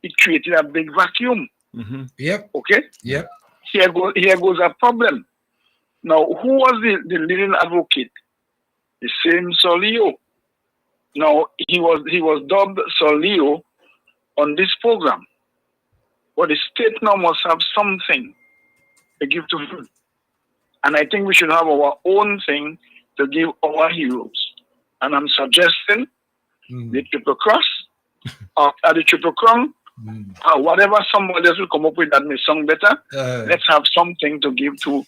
S2: it created a big vacuum.
S9: Mm-hmm.
S4: Yep.
S2: Okay?
S4: Yep.
S2: Here goes a problem. Now, who was the leading advocate? The same Solio. Now, he was dubbed Solio on this program. But the state now must have something to give to him. And I think we should have our own thing to give our heroes. And I'm suggesting the Triple Cross, or the Triple Crown, whatever somebody else will come up with that may sound better. Let's have something to give to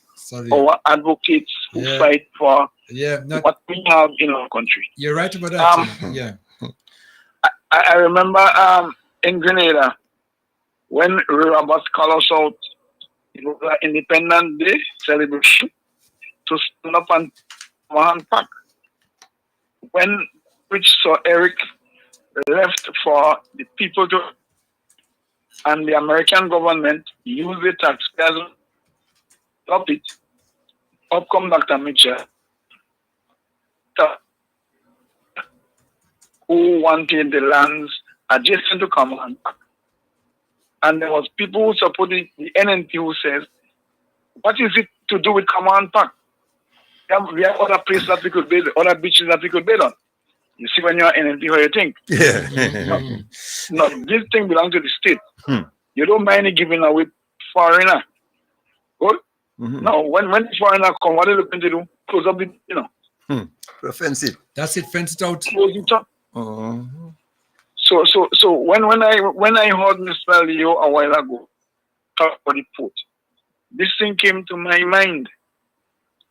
S2: our advocates who fight for what we have in our country.
S4: You're right about that. Yeah.
S2: I remember in Grenada, when Roberts called us out, it was an Independence Day celebration to stand up and pack. Which Sir Eric left for the people to, and the American government use the taxpayers stop it. Up come Dr. Mitchell, who wanted the lands adjacent to Command Park. And there was people who supported the NNP who says, what is it to do with Command Park? We have other places that we could build, other beaches that we could build on. You see, when you're NNP, what you think?
S9: Yeah.
S2: No, this thing belongs to the state. You don't mind it giving away foreigner. Good? Now, when the foreigner come, what are they looking to do? Close up the,
S9: Fence it.
S4: That's it, fenced out.
S2: Close it up. So when I heard Mr. Leo a while ago talk about the port, this thing came to my mind.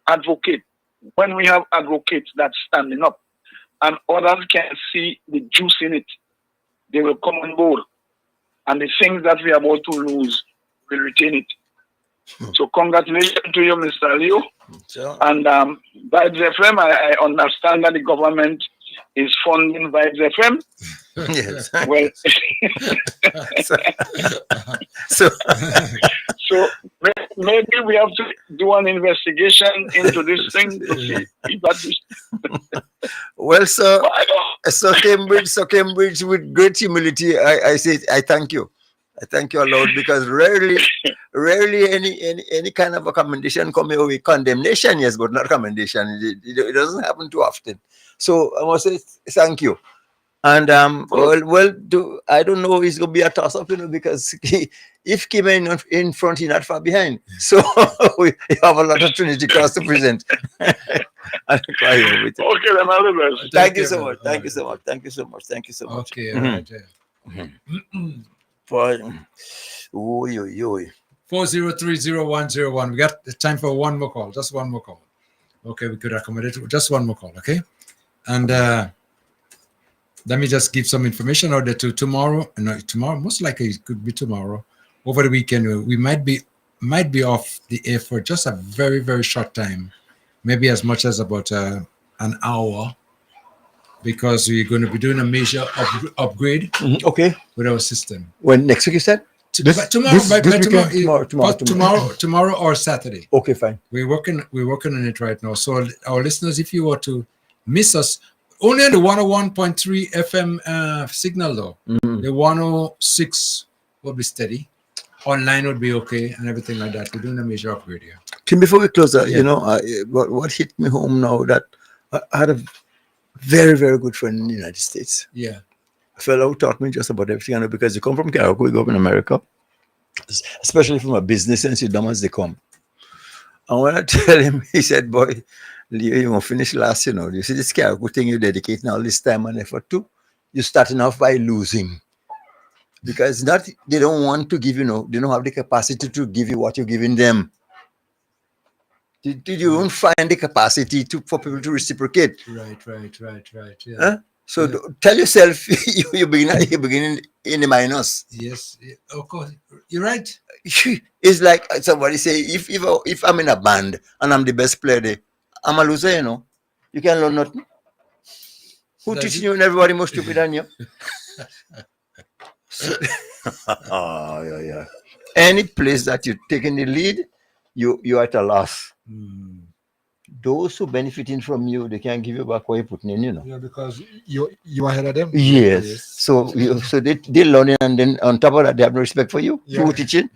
S2: Advocate. When we have advocates that's standing up and others can see the juice in it, they will come on board. And the things that we are about to lose will retain it. So congratulations to you, Mr. Leo.
S9: Sure.
S2: And Vibes FM, I understand that the government is funding Vibes FM.
S9: Yes.
S2: Well, so maybe we have to do an investigation into this thing to see if that is.
S9: Well, so Cambridge, with great humility, I say I thank you. I thank you a lot, because rarely any kind of a commendation come your way. Condemnation, yes, but not commendation. It doesn't happen too often. So I must say thank you. And I don't know, it's gonna be a toss up, because if Kim in front, he's not far behind. So we have a lot of Trinity cross to present. Okay,
S2: then all the best.
S9: Thank you so much. Thank you so much. Thank you so much. Thank you so much.
S4: Okay, right. 4030101. We got time for one more call. Just one more call. Okay, we could accommodate just one more call. Okay, and let me just give some information out there to tomorrow. No, tomorrow, most likely it could be tomorrow. Over the weekend, we might be off the air for just a very, very short time, maybe as much as about an hour, because we're going to be doing a major upgrade.
S9: Okay.
S4: With our system.
S9: When next week you said?
S4: Tomorrow or Saturday.
S9: Okay, fine.
S4: We're working on it right now. So our listeners, if you were to miss us, only on the 101.3 FM signal though. The 106 will be steady. Online would be okay and everything like that. We're doing a major upgrade here.
S9: Tim, before we close, what hit me home now, that I had a very, very good friend in the United States.
S4: Yeah.
S9: A fellow who taught me just about everything, because you come from Carriacou, you go up in America, especially from a business sense, you dumb as they come. And when I tell him, he said, boy, Leo, you won't finish last, You see this Carriacou thing you're dedicating all this time and effort to, you're starting off by losing. Because they don't want to give, they don't have the capacity to give you what you're giving them. Did you won't find the capacity for people to reciprocate?
S4: Right. Yeah.
S9: Huh? So tell yourself you're beginning in the minus.
S4: Yes, of course. You're right.
S9: It's like somebody say, if I'm in a band and I'm the best player there, I'm a loser, You can learn nothing. Who teaching you and everybody more stupid than you? Yeah. Any place that you're taking the lead, you're at a loss. Those who benefiting from you, they can't give you back what you're putting in,
S6: Yeah, because you ahead of them.
S9: Yes. So they learning, and then on top of that, they have no respect for you.
S6: Yeah.
S9: Who teaching?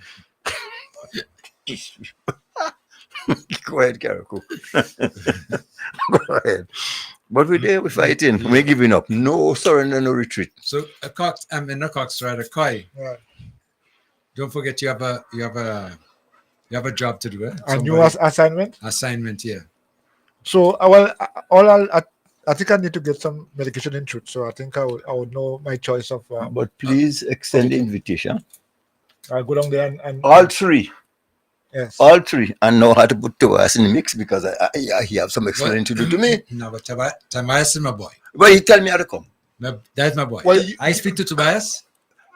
S9: Go ahead, Carriacou. Go ahead. But we're there, we're fighting. We're giving up. No surrender, no retreat.
S4: So not Cox, right? A Koi.
S6: Right.
S4: Don't forget you have a job to do.
S6: A new assignment?
S4: Assignment, yeah.
S6: So I think I need to get some medication in truth. So I think I would know my choice of.
S9: But please extend the invitation.
S6: I'll go down there and
S9: all three.
S6: Yes.
S9: All three, and know how to put Tobias in the mix, because he have some explaining to do to me.
S4: No, but Tobias is my boy.
S9: But he tell me how to come.
S4: That's my boy.
S6: Well,
S4: I speak to Tobias.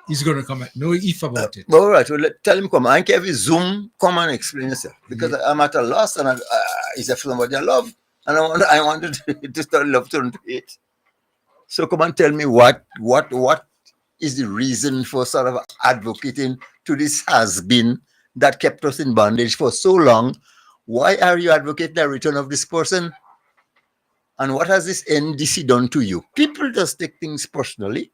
S4: He's going to come. No if about it.
S9: All right. Well, tell him come. I don't care if you Zoom, come and explain yourself, because I'm at a loss, and it's a somebody I love, and I wanted to start love turn to hate. So come and tell me what is the reason for sort of advocating to this has been that kept us in bondage for so long? Why are you advocating the return of this person? And what has this NDC done to you? People just take things personally,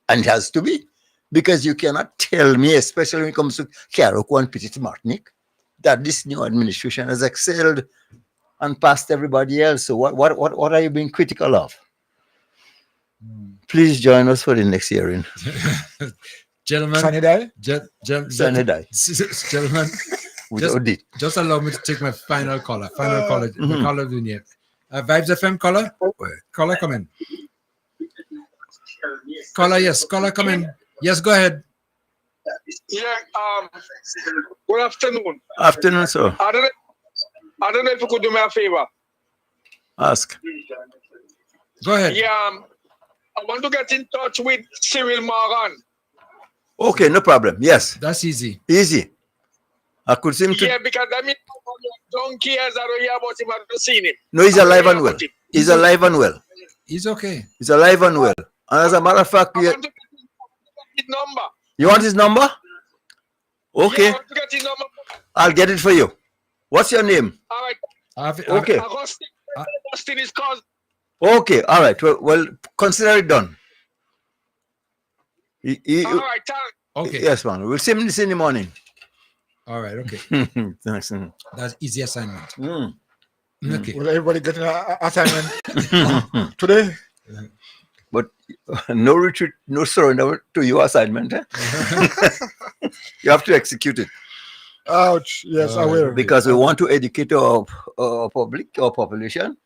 S9: and it has to be. Because you cannot tell me, especially when it comes to Carriacou and Petit Martinique, that this new administration has excelled and passed everybody else. So what are you being critical of? Please join us for the next hearing.
S4: Gentlemen,
S6: Sanidai?
S9: Sanidai.
S4: Gentlemen,
S9: Without it.
S4: just allow me to take my final caller. The caller of the year. Vibes FM caller? Caller, come in. Caller, yes. Caller, come in. Yes, go ahead.
S8: Yeah, good afternoon.
S9: Afternoon, sir.
S8: I don't know if you could do me a favor.
S9: Ask.
S4: Go ahead.
S8: Yeah, I want to get in touch with Cyril Moran.
S9: Okay, no problem. Yes.
S4: That's easy.
S9: Easy. I could see him to...
S8: Yeah, because I mean, donkey years I don't hear about him, I don't seen him.
S9: No, he's alive and well. He's alive and well.
S4: He's okay.
S9: He's alive and well. And as a matter of fact,
S8: I want to get his number.
S9: you want his number? Okay.
S8: Yeah, I want to get his number.
S9: I'll get it for you. What's your name?
S8: All right.
S9: Okay.
S8: Augustine is called.
S9: Okay. All right. Well, consider it done.
S8: All right.
S4: Okay.
S9: Yes, man. We'll see him this in the morning.
S4: All right. Okay.
S9: Thanks.
S4: That's easy assignment. Okay.
S6: Will everybody get an assignment today?
S9: But no retreat, no surrender to your assignment. Eh? You have to execute it.
S6: Ouch. Yes, I will.
S9: Because we want to educate our public, our population,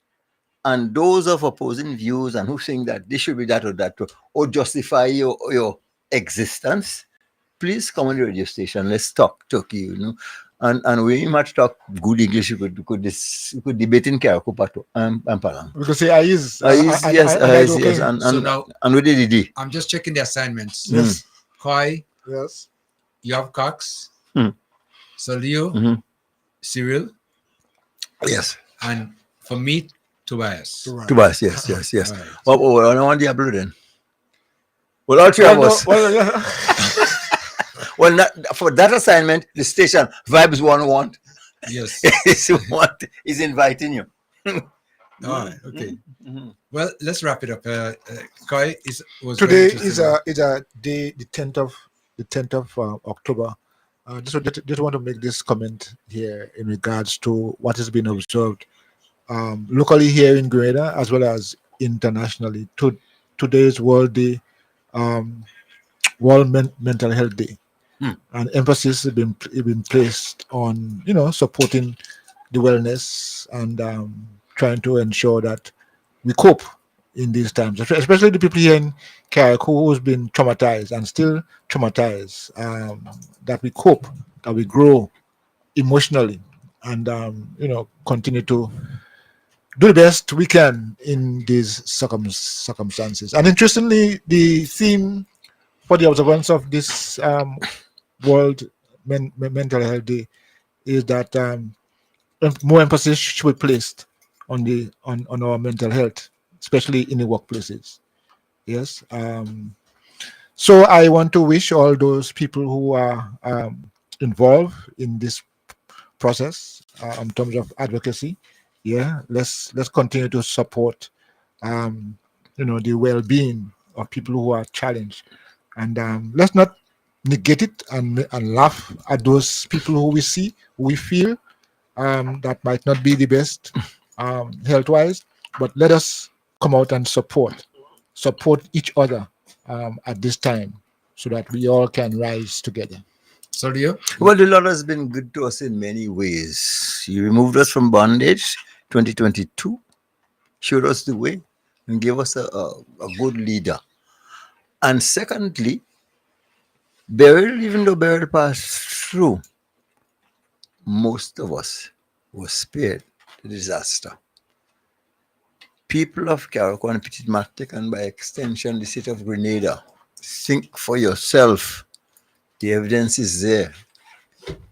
S9: and those of opposing views and who think that this should be that or that, or justify your existence. Please come on the radio station. Let's talk Turkey, you know. And we might talk good English. We could debate in Carriacou and Palang.
S6: Because say yes.
S9: Yes. And we did it.
S4: I'm just checking the assignments.
S9: Yes.
S4: Koi.
S6: Yes.
S4: You have Cox. So Leo. Cyril.
S9: Yes.
S4: And for me, Tobias.
S9: Tobias, yes.
S4: Right.
S9: Oh, I don't want Diablo then. Well, all three of us. Well, for that assignment, the station Vibes 101.
S4: Yes.
S9: is inviting you.
S4: All right. Okay. Well, let's wrap it up. Koi was
S6: today is a day, the 10th of October. Just want to make this comment here in regards to what has been observed locally here in Grenada as well as internationally. Today's World Day, World Mental Health Day. And emphasis has been placed on, supporting the wellness and trying to ensure that we cope in these times, especially the people here in Carriacou who's been traumatized and still traumatized, that we cope, that we grow emotionally and, continue to do the best we can in these circumstances. And interestingly, the theme for the observance of this World Mental Health Day is that more emphasis should be placed on our mental health, especially in the workplaces. Yes. So I want to wish all those people who are involved in this process in terms of advocacy. Yeah, let's continue to support the well-being of people who are challenged, and let's not negate it and laugh at those people who we feel that might not be the best health-wise, but let us come out and support each other at this time so that we all can rise together.
S4: So do you?
S9: Well, the Lord has been good to us in many ways. He removed us from bondage 2022, showed us the way, and gave us a good leader. And secondly, Beryl, even though Beryl passed through, most of us were spared the disaster. People of Carriacou and Petit Martinique, and by extension the state of Grenada, think for yourself. The evidence is there.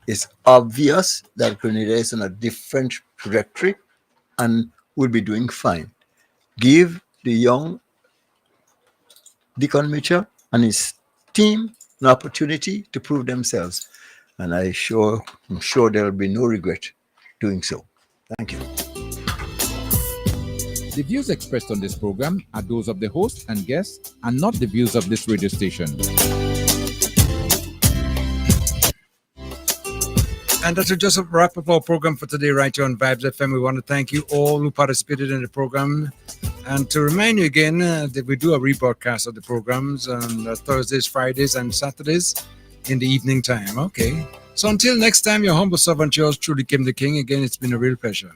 S9: It's obvious that Grenada is on a different trajectory and will be doing fine. Give the young Deacon Mitchell and his team an opportunity to prove themselves. And I'm sure there will be no regret doing so. Thank you.
S5: The views expressed on this program are those of the host and guests and not the views of this radio station.
S4: And that will just wrap up our program for today right here on Vibes FM. We want to thank you all who participated in the program. And to remind you again that we do a rebroadcast of the programs on Thursdays, Fridays, and Saturdays in the evening time. Okay. So until next time, your humble servant, yours truly, Kim the King. Again, it's been a real pleasure.